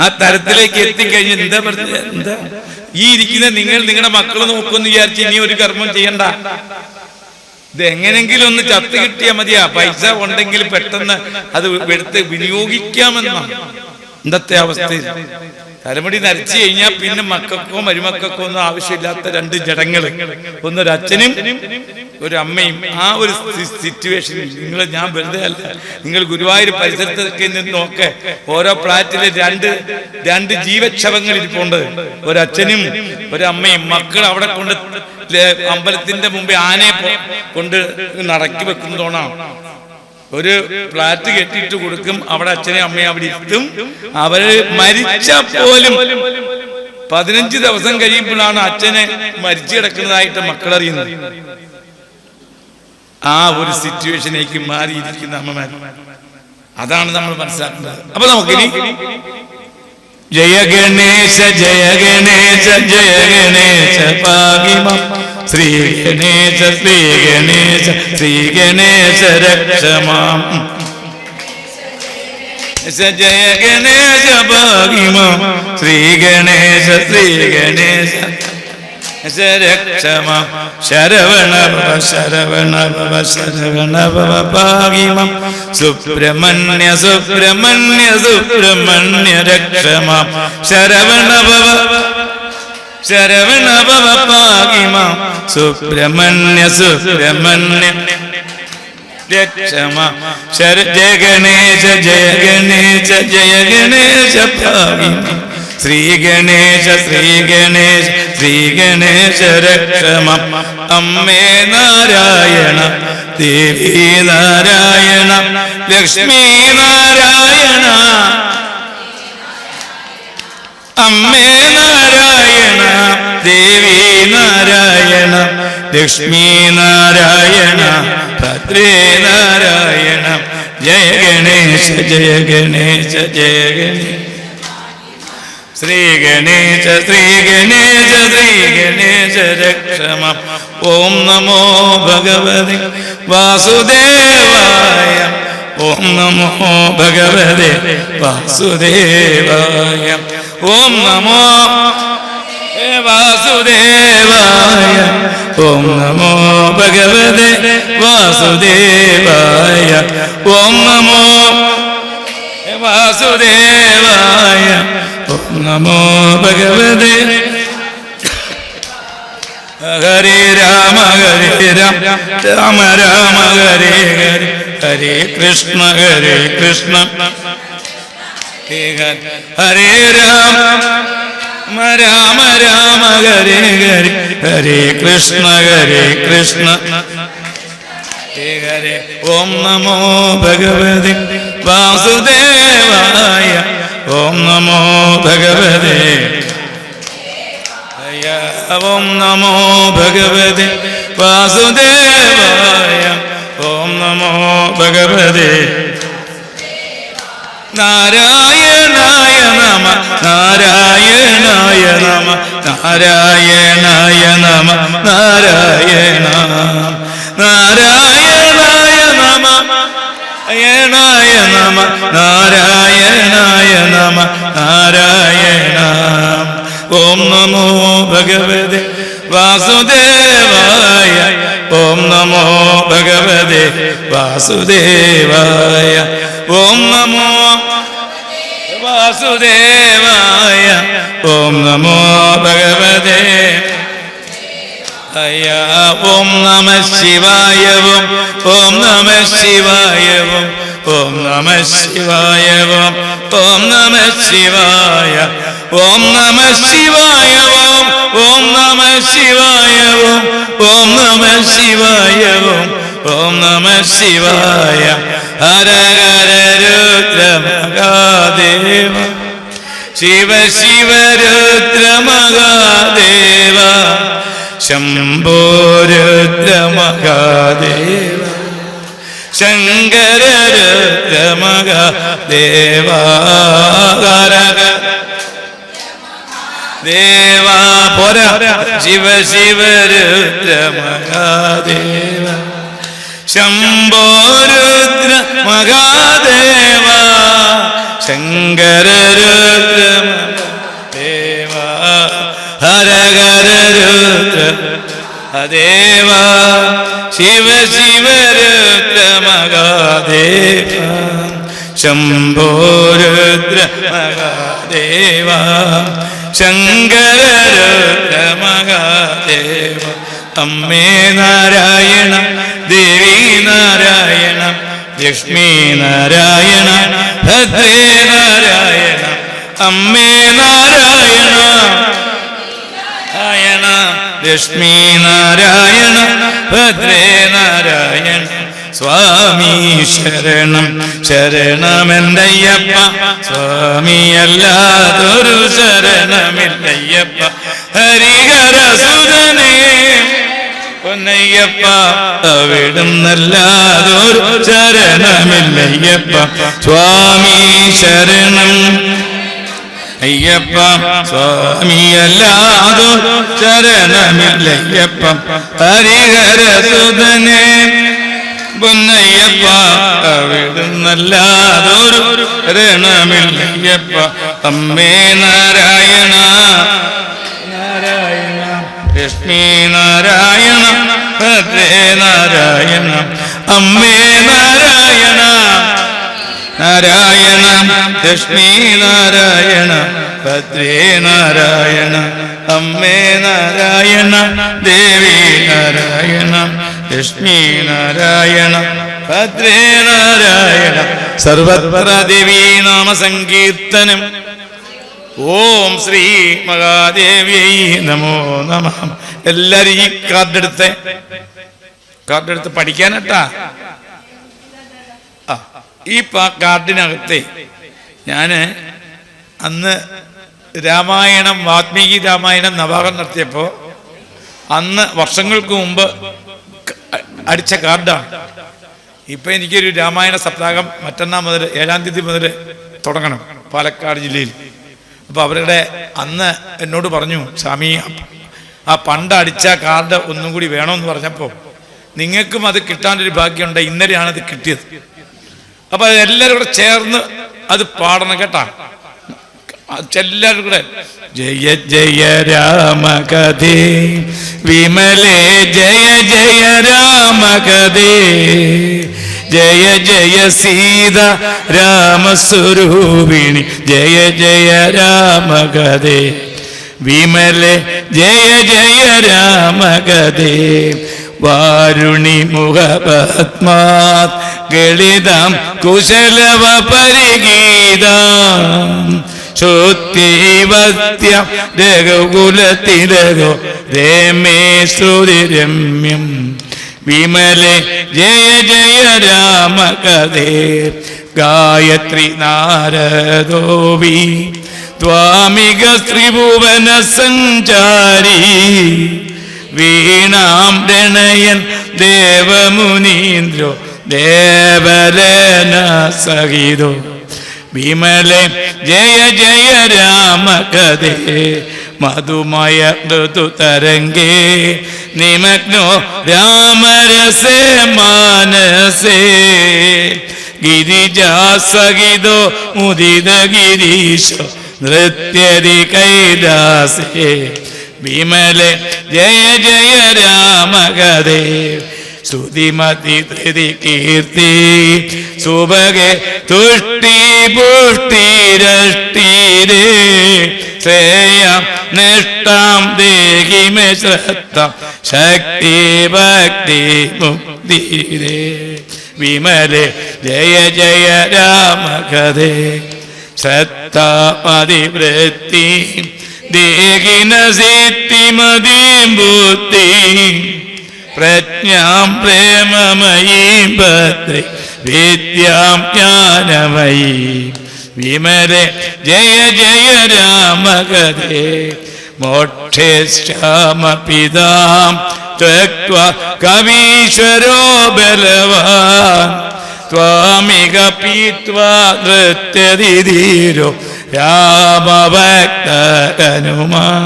ആ തരത്തിലേക്ക് എത്തിക്കഴിഞ്ഞു. എന്താ ഈ ഇരിക്കുന്ന നിങ്ങളുടെ മക്കള് നോക്കുമെന്ന് വിചാരിച്ച് ഇനി ഒരു കർമ്മം ചെയ്യണ്ട. ഇത് എങ്ങനെങ്കിലും ഒന്ന് ചത്ത് കിട്ടിയാൽ മതിയാ. പൈസ ഉണ്ടെങ്കിൽ പെട്ടെന്ന് അത് എടുത്ത് വിനിയോഗിക്കാമെന്നാണ് ഇന്നത്തെ അവസ്ഥയിൽ. തലമുടി നരച്ചു കഴിഞ്ഞാൽ പിന്നെ മക്കൾക്കോ മരുമക്കൾക്കോ ഒന്നും ആവശ്യമില്ലാത്ത 2 ജഡങ്ങള്, ഒന്നൊരച്ഛനും ഒരു അമ്മയും. ആ ഒരു സിറ്റുവേഷനിൽ ഞാൻ വെറുതെ അല്ല, നിങ്ങൾ ഗുരുവായൂർ പരിസരത്തൊക്കെ നിന്ന് നോക്കെ ഓരോ ഫ്ലാറ്റില് 2 ജീവച്ഛവങ്ങൾ ഇരിപ്പുണ്ട്. ഒരച്ഛനും ഒരമ്മയും. മക്കൾ അവിടെ കൊണ്ട് അമ്പലത്തിന്റെ മുമ്പേ ആനയെ കൊണ്ട് നടക്കി വെക്കുന്നതോണാണ്. ഒരു ഫ്ലാറ്റ് കെട്ടിയിട്ട് കൊടുക്കും. അവിടെ അച്ഛനെ അമ്മയും അവിടെ ഇരുത്തും. അവര് മരിച്ച പോലും 15 ദിവസം കഴിയുമ്പോഴാണ് അച്ഛനെ മരിച്ചു കിടക്കുന്നതായിട്ട് മക്കളറിയുന്നത്. ആ ഒരു സിറ്റുവേഷനിലേക്ക് മാറിയിരിക്കുന്ന അമ്മമാർ. അതാണ് നമ്മൾ മനസ്സിലാക്കേണ്ടത്. അപ്പൊ നമുക്കിനി ജയ ഗണേശ ജയ ഗണേശ ജയ ഗണേശ പാകിമം ശ്രീ ഗണേശ ശ്രീ ഗണേശ ശ്രീ ഗണേശ രക്ഷമാം ജയ ഗണേശ പാകിമം ശ്രീ ഗണേശ ശ്രീ ഗണേശ രക്ഷമാം ശരവണ ഭവ ശരവണ ഭവ ശരവണ ഭവ പാകിമം സുബ്രഹ്മണ്യ സുബ്രഹ്മണ്യ സുബ്രഹ്മണ്യ രക്ഷമാം ശരവണ ഭവ ശരവണ ഭവ പാകിമം സുബ്രഹ്മണ്യ സുബ്രഹ്മണ്യ രക്ഷമാം ജയ ഗണേശ ജയ ഗണേശ ജയ ഗണേശ പാകിമം ശ്രീ ഗണേശ ശ്രീ ഗണേശ ശ്രീ ഗണേശ രക്ഷമാം അമ്മേ നാരായണ ദേവി നാരായണ ലക്ഷ്മി നാരായണ അമ്മേ നാരായണ ദേവി നാരായണ ലക്ഷ്മി നാരായണ ഭദ്രേ നാരായണ ജയ ഗണേശ ജയ ഗണേശ ജയ ഗണേശ ശ്രീ ഗണേശ ശ്രീ ഗണേശ ശ്രീ ഗണേശ രക്ഷമാം ഓം നമോ ഭഗവതി വാസുദേവായ ഓം നമോ ഭഗവതി വാസുദേവായ ഓം നമോ വാസുദേവായ ഓം നമോ ഭഗവതി വാസുദേവായ ഓം നമോ വാസുദേവായ ഓം നമോ ഭഗവതി ഹരേ രാമ രാമ രാമ ഹരേ ഹരേ ഹരേ കൃഷ്ണ ഹരേ രാമ രാമ രാമ ഹരേ ഹരേ ഹരേ കൃഷ്ണ ഹരേ ഓം നമോ ഭഗവതി വാസുദേവായ ഓം നമോ ഭഗവതി ഓം നമോ ഭഗവതി വാസുദേവായ ഓം നമോ ഭഗവതേ നാരായണായ നമ നാരായണായ നമ നാരായണായ നമ നാരായണ നാരായണായ നമ നാരായണായ നമ നാരായണായ നമ നാരായണ. ഓം നമോ ഭഗവതേ വാസുദേവായ ഓം നമോ ഭഗവതേ വാസുദേവായ ഓം നമോ വാസുദേവായ ഓം നമോ ഭഗവതേ ഓം നമ ശിവായ ഓം നമ ശിവായ ഓം നമ ശിവായ ഓം നമ ശിവായ ഓം നമ ശിവായ ഓം നമ ശിവായ ഓം നമ ശിവായ ഓം നമ ശിവായ ഹര ഹര രുദ്ര മഹാദേവ ശിവ ശിവ രുദ്ര മഹാദേവ ശംഭോ രുദ്ര മഹാദേവ ശങ്കര രുദ്ര മഹാദേവ ദേവാ പോരാ ശിവ ശിവ രുദ്ര മഹാദേവ ശംഭോ രുദ്ര മഹാദേവ ശങ്കര രുദ്ര മഹാദേവ ഹര ഹര രുദ്ര ദേവ ശിവ ശിവ രുദ്ര മഹാദേവ ശംഭോ രുദ്ര മഹാദേവ ശങ്കര രുദ്ര മഹാദേവ അമ്മേ നാരായണ ദേവി നാരായണ ലക്ഷ്മി നാരായണ ഭദ്രേ നാരായണ അമ്മേ നാരായണ നാരായണ ലക്ഷ്മി നാരായണ ഭദ്രേ നാരായണ സ്വാമി ശരണം ശരണമെന്തയ്യപ്പ സ്വാമി അല്ലാതൊരു ശരണമില്ലയ്യപ്പ ഹരിഹര സുതനേ പൊന്നയ്യപ്പ അവിടുന്നല്ലാതൊരു ശരണമില്ലയ്യപ്പ സ്വാമി ശരണം അയ്യപ്പ സ്വാമി അല്ലാതൊരു ശരണമില്ലയ്യപ്പ ഹരിഹര സുതനേ പൊന്നയ്യപ്പ അവിടുന്നല്ലാതൊരു ശരണമില്ലയ്യപ്പ അമ്മേ നാരായണ നാരായണ ലക്ഷ്മി നാരായണ ഭദ്രേ നാരായണ അമ്മേ നാരായണ നാരായണ ലക്ഷ്മി നാരായണ ഭദ്രേ നാരായണ അമ്മേ നാരായണ ദേവി നാരായണ ലക്ഷ്മി നാരായണ ഭദ്രേ നാരായണ സർവത്ര ദേവീ നാമ സങ്കീർത്തനം. ഓം ശ്രീ മഹാദേവ്യൈ നമോ നമഃ. എല്ലാരും ഈ കാർഡെടുത്ത് പഠിക്കാനട്ടാ. ഈ കാർഡിനകത്തെ ഞാന് അന്ന് രാമായണം വാൽമീകി രാമായണം നവാഹം നടത്തിയപ്പോൾ അന്ന് വർഷങ്ങൾക്ക് മുമ്പ് അടിച്ച കാർഡാണ്. ഇപ്പം എനിക്കൊരു രാമായണ സപ്താഹം മറ്റന്നാൾ മുതൽ 7-ാം തീയതി മുതൽ തുടങ്ങണം പാലക്കാട് ജില്ലയിൽ. അപ്പോൾ അവരുടെ അന്ന് എന്നോട് പറഞ്ഞു, സ്വാമി ആ പണ്ട് അടിച്ച കാർഡ് ഒന്നും കൂടി വേണമെന്ന് പറഞ്ഞപ്പോൾ നിങ്ങൾക്കും അത് കിട്ടാനൊരു ഭാഗ്യമുണ്ട്. ഇന്നലെയാണ് അത് കിട്ടിയത്. അപ്പോൾ അതെല്ലാവരും കൂടെ ചേർന്ന് അത് പാടണം കേട്ടാ. എല്ലാവരും കൂടെ ജയ ജയ രാമകഥേ വിമലേ ജയ ജയ രാമകഥേ ജയ ജയ സീത രാമസ്വരൂപിണി ജയ ജയ രാമകഥേ വിമലേ ജയ ജയ രാമകഥേ വാരുണി മുഖപത്മാത് ഗളിതം കുശലവ പരിഗീതം ശ്രുതിവത്യം രഘുകുലതിലകോ രമേ ശ്രുതിരമ്യം വിമലേ ജയ ജയ രാമകഥേ ഗായത്രി നാരദോവി ത്വാമിക ത്രിഭുവന സഞ്ചാരി വീണാം രണയൻ ദേവമുനീന്ദ്രോ ദേവലേന സഹിതോ വിമലെ ജയ ജയ രാമകഥേ മധുമയ ഋതുതരംഗേ നിമഗ്നോ രാമരസേ മാനസേ ഗിരിജാസഹിതോ മുദിത ഗിരീശോ നൃത്യതി കൈലാസേ വിമലെ ജയ ജയ രാമകഥേ ശ്രുതിമതി ധൃതി കീർത്തി സുഭഗേ തുഷ്ടി പുഷ്ടി രഷ്ടിരേ ശ്രേയം നിഷ്ഠാം ദേഹി മേ ശ്രദ്ധ ശക്തി ഭക്തി മുക്തിരേ വിമലെ ജയ ജയ രാമകഥേ ശ്രദ്ധാപതിവൃത്തി ദേഹിന സിദ്ധിമതീം ബുദ്ധി പ്രജ്ഞാം പ്രേമമയീം ഭദ്രേ വിദ്യാം ജ്ഞാനമയീ വിമലെ ജയ ജയ രാമകഥേ മോക്ഷേശ്യാമപിതാം ത്യക്ത്വാ കവീശ്വരോ ബലവാൻ ത്വാമിക പീത്വാ നൃത്യതി ധീരോ രാമഭക്ത ഹനുമാൻ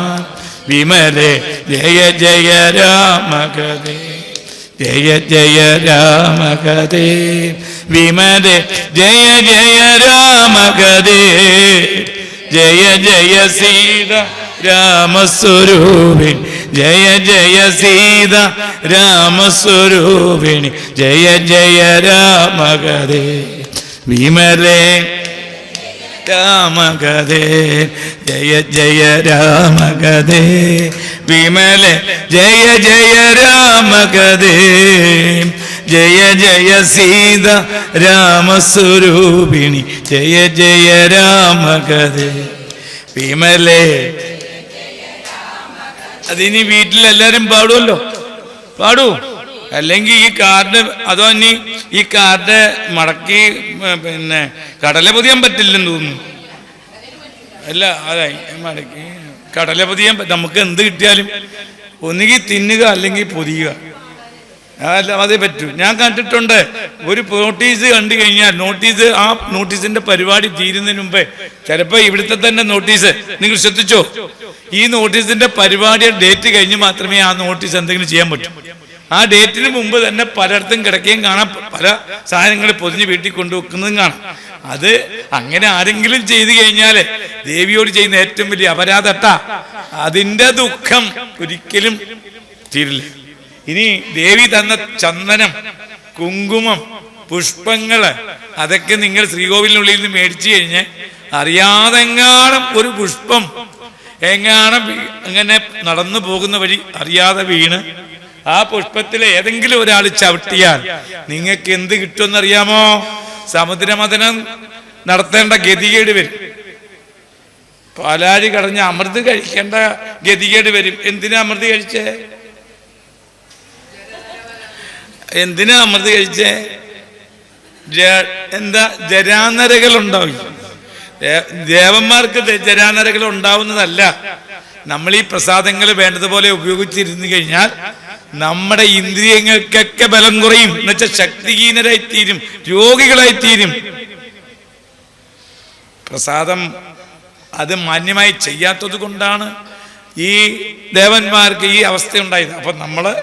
വിമലെ ജയ ജയ രാമകഥേ ജയ ജയ രാമകഥേ വിമലെ ജയ ജയ രാമകഥേ ജയ ജയ സീത രാമസ്വരൂപിണി ജയ ജയ സീത രാമസ്വരൂപിണി ജയ ജയ രാമകഥേ വിമലെ രാമകഥേ ജയ ജയ രാമകഥേ വിമലെ ജയ ജയ രാമകഥേ ജയ ജയ സീത രാമസ്വരൂപിണി ജയ ജയ രാമകഥേ വിമലെ. അതിനി വീട്ടിലെല്ലാരും പാടുമല്ലോ, പാടൂ. അല്ലെങ്കിൽ ഈ കാർഡ് അതോ ഇനി ഈ കാർഡ് മടക്കി പിന്നെ കടല പൊതിയാൻ പറ്റില്ലെന്ന് തോന്നുന്നു. അല്ല അതായി മടക്കി കടല പൊതിയാൻ നമുക്ക് എന്ത് കിട്ടിയാലും ഒന്നുകിൽ തിന്നുക അല്ലെങ്കിൽ പൊതിയുക, അല്ല അതേ പറ്റൂ. ഞാൻ കണ്ടിട്ടുണ്ട് ഒരു നോട്ടീസ് കണ്ടു കഴിഞ്ഞാൽ ആ നോട്ടീസിന്റെ പരിപാടി തീരുന്നതിന് മുമ്പേ ചിലപ്പോൾ ഇവിടുത്തെ തന്നെ നോട്ടീസ്, നിങ്ങൾ ശ്രദ്ധിച്ചോ, ഈ നോട്ടീസിന്റെ പരിപാടിയുടെ ഡേറ്റ് കഴിഞ്ഞ് മാത്രമേ ആ നോട്ടീസ് എന്തെങ്കിലും ചെയ്യാൻ പറ്റൂ. ആ ഡേറ്റിന് മുമ്പ് തന്നെ പലയിടത്തും കിടക്കുകയും കാണാം, പല സാധനങ്ങൾ പൊതിഞ്ഞ് വീട്ടിൽ കൊണ്ടുവെക്കുന്നതും കാണാം. അത് അങ്ങനെ ആരെങ്കിലും ചെയ്തു കഴിഞ്ഞാൽ ദേവിയോട് ചെയ്യുന്ന ഏറ്റവും വലിയ അപരാധട്ട, അതിൻ്റെ ദുഃഖം ഒരിക്കലും തീരില്ല. ഇനി ദേവി തന്ന ചന്ദനം, കുങ്കുമം, പുഷ്പങ്ങള് അതൊക്കെ നിങ്ങൾ ശ്രീകോവിലിനുള്ളിൽ നിന്ന് മേടിച്ചു കഴിഞ്ഞ് അറിയാതെങ്ങാനും ഒരു പുഷ്പം എങ്ങാനും അങ്ങനെ നടന്നു പോകുന്ന വഴി അറിയാതെ വീണ് ആ പുഷ്പത്തിലെ ഏതെങ്കിലും ഒരാൾ ചവിട്ടിയാൽ നിങ്ങൾക്ക് എന്ത് കിട്ടുമെന്നറിയാമോ? സമുദ്രമഥനം നടത്തേണ്ട ഗതികേട് വരും. പാലാഴി കടഞ്ഞ അമൃത് കഴിക്കേണ്ട ഗതികേട് വരും. എന്തിനാ അമൃത് കഴിച്ചേ? എന്തിനാ അമൃത് കഴിച്ചേ? എന്താ ജരാനരകൾ ഉണ്ടാവും. ദേവന്മാർക്ക് ജരാനരകൾ ഉണ്ടാവുന്നതല്ല. നമ്മൾ ഈ പ്രസാദങ്ങൾ വേണ്ടതുപോലെ ഉപയോഗിച്ചിരുന്നു കഴിഞ്ഞാൽ നമ്മുടെ ഇന്ദ്രിയങ്ങൾക്കൊക്കെ ബലം കുറയും, എന്നുവെച്ചാൽ ശക്തിഹീനരായിത്തീരും, രോഗികളായിത്തീരും. പ്രസാദം അത് മാന്യമായി ചെയ്യാത്തത് കൊണ്ടാണ് ഈ ദേവന്മാർക്ക് ഈ അവസ്ഥ ഉണ്ടായത്. അപ്പൊ നമ്മള്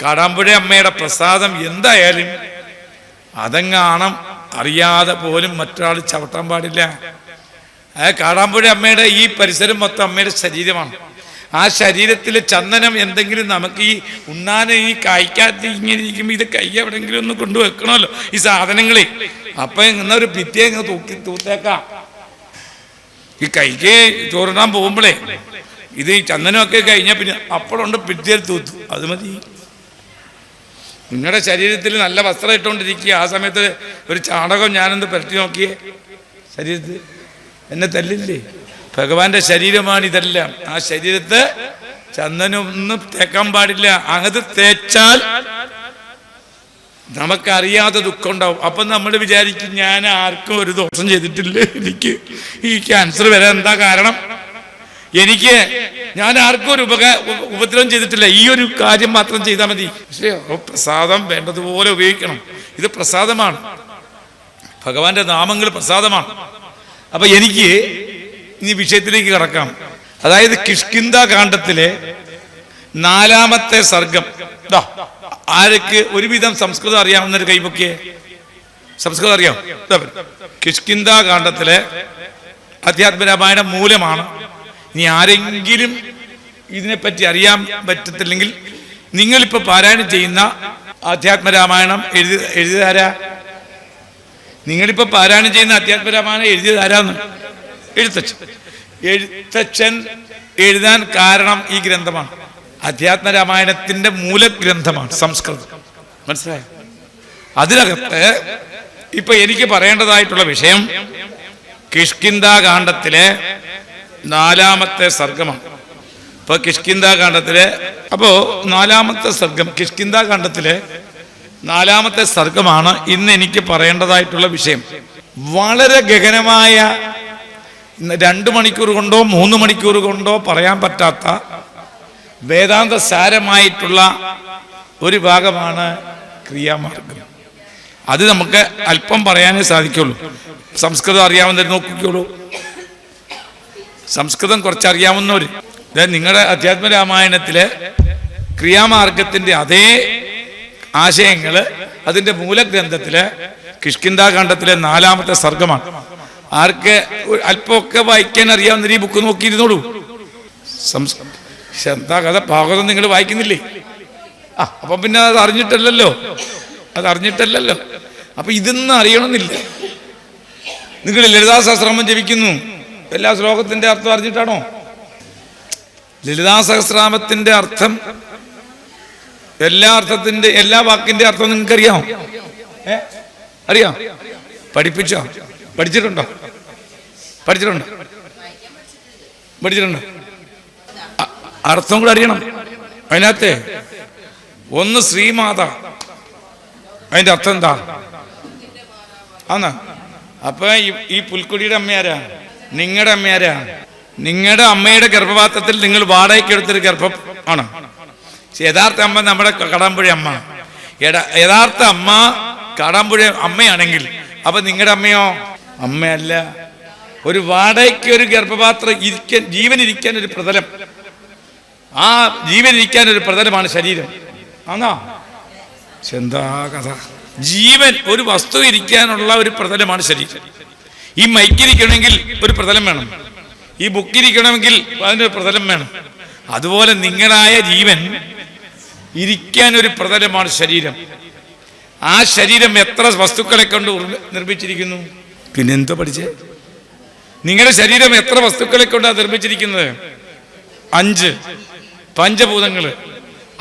കാടാമ്പുഴ അമ്മയുടെ പ്രസാദം എന്തായാലും അതെങ്ങാണം അറിയാതെ പോലും മറ്റൊരാൾ ചവിട്ടാൻ പാടില്ല. കാടാമ്പുഴ അമ്മയുടെ ഈ പരിസരം മൊത്തം അമ്മയുടെ ശരീരമാണ്. ആ ശരീരത്തിലെ ചന്ദനം എന്തെങ്കിലും നമുക്ക് ഈ ഉണ്ണാനെ ഈ കായ്ക്കാത്ത ഇങ്ങനെ ഇരിക്കുമ്പോൾ ഇത് കൈ എവിടെയെങ്കിലും ഒന്ന് കൊണ്ടുവെക്കണമല്ലോ ഈ സാധനങ്ങളെ. അപ്പൊ എന്നൊരു ഭിത്തിയെ തൂത്തേക്കാം. ഈ കൈക്ക് ചോറിടാൻ പോകുമ്പോഴേ ഇത് ഈ ചന്ദനമൊക്കെ കഴിഞ്ഞാൽ പിന്നെ അപ്പോഴുണ്ട് ഭിത്തിയിൽ തൂത്തു, അത് മതി. നിങ്ങളുടെ ശരീരത്തിൽ നല്ല വസ്ത്രം ഇട്ടുകൊണ്ടിരിക്കുക, ആ സമയത്ത് ഒരു ചാണകം ഞാനൊന്ന് പുരട്ടി നോക്കിയേ ശരീരത്തിൽ, എന്നെ തല്ലില്ലേ? ഭഗവാന്റെ ശരീരമാണ് ഇതെല്ലാം. ആ ശരീരത്ത് ചന്ദനൊന്നും തേക്കാൻ പാടില്ല. അത് തേച്ചാൽ നമുക്കറിയാതെ ദുഃഖം ഉണ്ടാവും. അപ്പൊ നമ്മൾ വിചാരിക്കും ഞാൻ ആർക്കും ഒരു ദോഷം ചെയ്തിട്ടില്ല, എനിക്ക് ഈ ക്യാൻസർ വരാൻ എന്താ കാരണം? ഞാൻ ആർക്കും ഒരു ഉപദ്രവം ചെയ്തിട്ടില്ല, ഈ ഒരു കാര്യം മാത്രം ചെയ്താൽ മതി. പ്രസാദം വേണ്ടതുപോലെ ഉപയോഗിക്കണം. ഇത് പ്രസാദമാണ്, ഭഗവാന്റെ നാമങ്ങൾ പ്രസാദമാണ്. അപ്പൊ എനിക്ക് ഇനി വിഷയത്തിലേക്ക് കടക്കാം. അതായത് കിഷ്കിന്ധാ കാണ്ഡത്തിലെ 4-ാമത്തെ സർഗം. ആരൊക്കെ ഒരുവിധം സംസ്കൃതം അറിയാവുന്നൊരു കൈപൊക്കിയെ? സംസ്കൃതം അറിയാം? കിഷ്കിന്ധാ കാണ്ഡത്തിലെ അധ്യാത്മരാമായണം മൂലമാണ്. ഇനി ആരെങ്കിലും ഇതിനെപ്പറ്റി അറിയാൻ പറ്റത്തില്ലെങ്കിൽ നിങ്ങളിപ്പോൾ പാരായണം ചെയ്യുന്ന അധ്യാത്മരാമായണം എഴുതിയതാരാ? നിങ്ങളിപ്പോൾ പാരായണം ചെയ്യുന്ന അധ്യാത്മരാമായണം എഴുതിയതാരാന്ന്? എഴുത്തച്ഛൻ എഴുതാൻ കാരണം ഈ ഗ്രന്ഥമാണ്. അധ്യാത്മരാമായണത്തിന്റെ മൂലഗ്രന്ഥമാണ് സംസ്കൃതം. മനസ്സിലായോ? അതിനകത്ത് ഇപ്പൊ എനിക്ക് പറയേണ്ടതായിട്ടുള്ള വിഷയം കിഷ്കിന്ധാ കാണ്ഡത്തിലെ 4-ാമത്തെ സർഗമാണ്. ഇപ്പൊ കിഷ്കിന്ധാ കാണ്ഡത്തിലെ 4-ാമത്തെ സർഗം, കിഷ്കിന്ധാ കാണ്ഡത്തിലെ 4-ാമത്തെ സർഗമാണ് ഇന്ന് എനിക്ക് പറയേണ്ടതായിട്ടുള്ള വിഷയം. വളരെ ഗഹനമായ 2 മണിക്കൂർ കൊണ്ടോ 3 മണിക്കൂർ കൊണ്ടോ പറയാൻ പറ്റാത്ത വേദാന്ത സാരമായിട്ടുള്ള ഒരു ഭാഗമാണ് ക്രിയാമാർഗം. അത് നമുക്ക് അല്പം പറയാനേ സാധിക്കുള്ളൂ. സംസ്കൃതം അറിയാവുന്നവർ നോക്കിക്കോളൂ. സംസ്കൃതം കുറച്ചറിയാവുന്നവർ നിങ്ങളുടെ അധ്യാത്മരാമായണത്തിലെ ക്രിയാമാർഗത്തിന്റെ അതേ ആശയങ്ങൾ അതിന്റെ മൂലഗ്രന്ഥത്തിലെ കിഷ്കിന്ധാ കാണ്ഡത്തിലെ 4-ാമത്തെ സർഗമാണ്. ആർക്ക് അല്പമൊക്കെ വായിക്കാൻ അറിയാവുന്ന ഈ ബുക്ക് നോക്കിയിരുന്നോളൂ. എന്താ കഥ? ഭാഗവതം നിങ്ങൾ വായിക്കുന്നില്ലേ? അപ്പൊ പിന്നെ അത് അറിഞ്ഞിട്ടല്ലല്ലോ. അപ്പൊ ഇതൊന്നും അറിയണമെന്നില്ല. നിങ്ങൾ ലളിതാ സഹസ്രനാമം ജപിക്കുന്നു, എല്ലാ ശ്ലോകത്തിന്റെ അർത്ഥം അറിഞ്ഞിട്ടാണോ? ലളിതാ സഹസ്രനാമത്തിന്റെ അർത്ഥം, എല്ലാ വാക്കിന്റെ അർത്ഥം നിങ്ങൾക്ക് അറിയാമോ? അറിയാം? പഠിപ്പിച്ചോ? പഠിച്ചിട്ടുണ്ടോ? അർത്ഥം കൂടെ അറിയണം. അതിനകത്തെ ഒന്ന് ശ്രീമാത, അതിന്റെ അർത്ഥം എന്താ? അപ്പൊ ഈ പുൽക്കൊടിയുടെ അമ്മയാരാ? നിങ്ങളുടെ അമ്മയാരാ? നിങ്ങളുടെ അമ്മയുടെ ഗർഭപാത്രത്തിൽ നിങ്ങൾ വാടകയ്ക്ക് എടുത്തൊരു ഗർഭം ആണ്. യഥാർത്ഥ അമ്മ നമ്മുടെ കടാമ്പുഴ അമ്മ. യഥാർത്ഥ അമ്മ കടാമ്പുഴ അമ്മയാണെങ്കിൽ അപ്പൊ നിങ്ങളുടെ അമ്മയോ? അമ്മയല്ല. ഒരു വാടകയ്ക്ക് ഒരു ഗർഭപാത്രം ഇരിക്കാൻ, ജീവനിരിക്കാൻ ഒരു പ്രതലം, ആ ജീവനിരിക്കാൻ ഒരു പ്രതലമാണ് ശരീരം. എന്താ കഥ? ജീവൻ, ഒരു വസ്തു ഇരിക്കാനുള്ള ഒരു പ്രതലമാണ് ശരീരം. ഈ മൈക്കിരിക്കണമെങ്കിൽ ഒരു പ്രതലം വേണം, ഈ ബുക്കിരിക്കണമെങ്കിൽ അതിനൊരു പ്രതലം വേണം. അതുപോലെ നിങ്ങളായ ജീവൻ ഇരിക്കാൻ ഒരു പ്രതലമാണ് ശരീരം. ആ ശരീരം എത്ര വസ്തുക്കളെ കൊണ്ട് നിർമ്മിച്ചിരിക്കുന്നു? പിന്നെന്തോ പഠിച്ചേ? നിങ്ങളുടെ ശരീരം എത്ര വസ്തുക്കളെ കൊണ്ടാണ് നിർമ്മിച്ചിരിക്കുന്നത്? 5 പഞ്ചഭൂതങ്ങള്.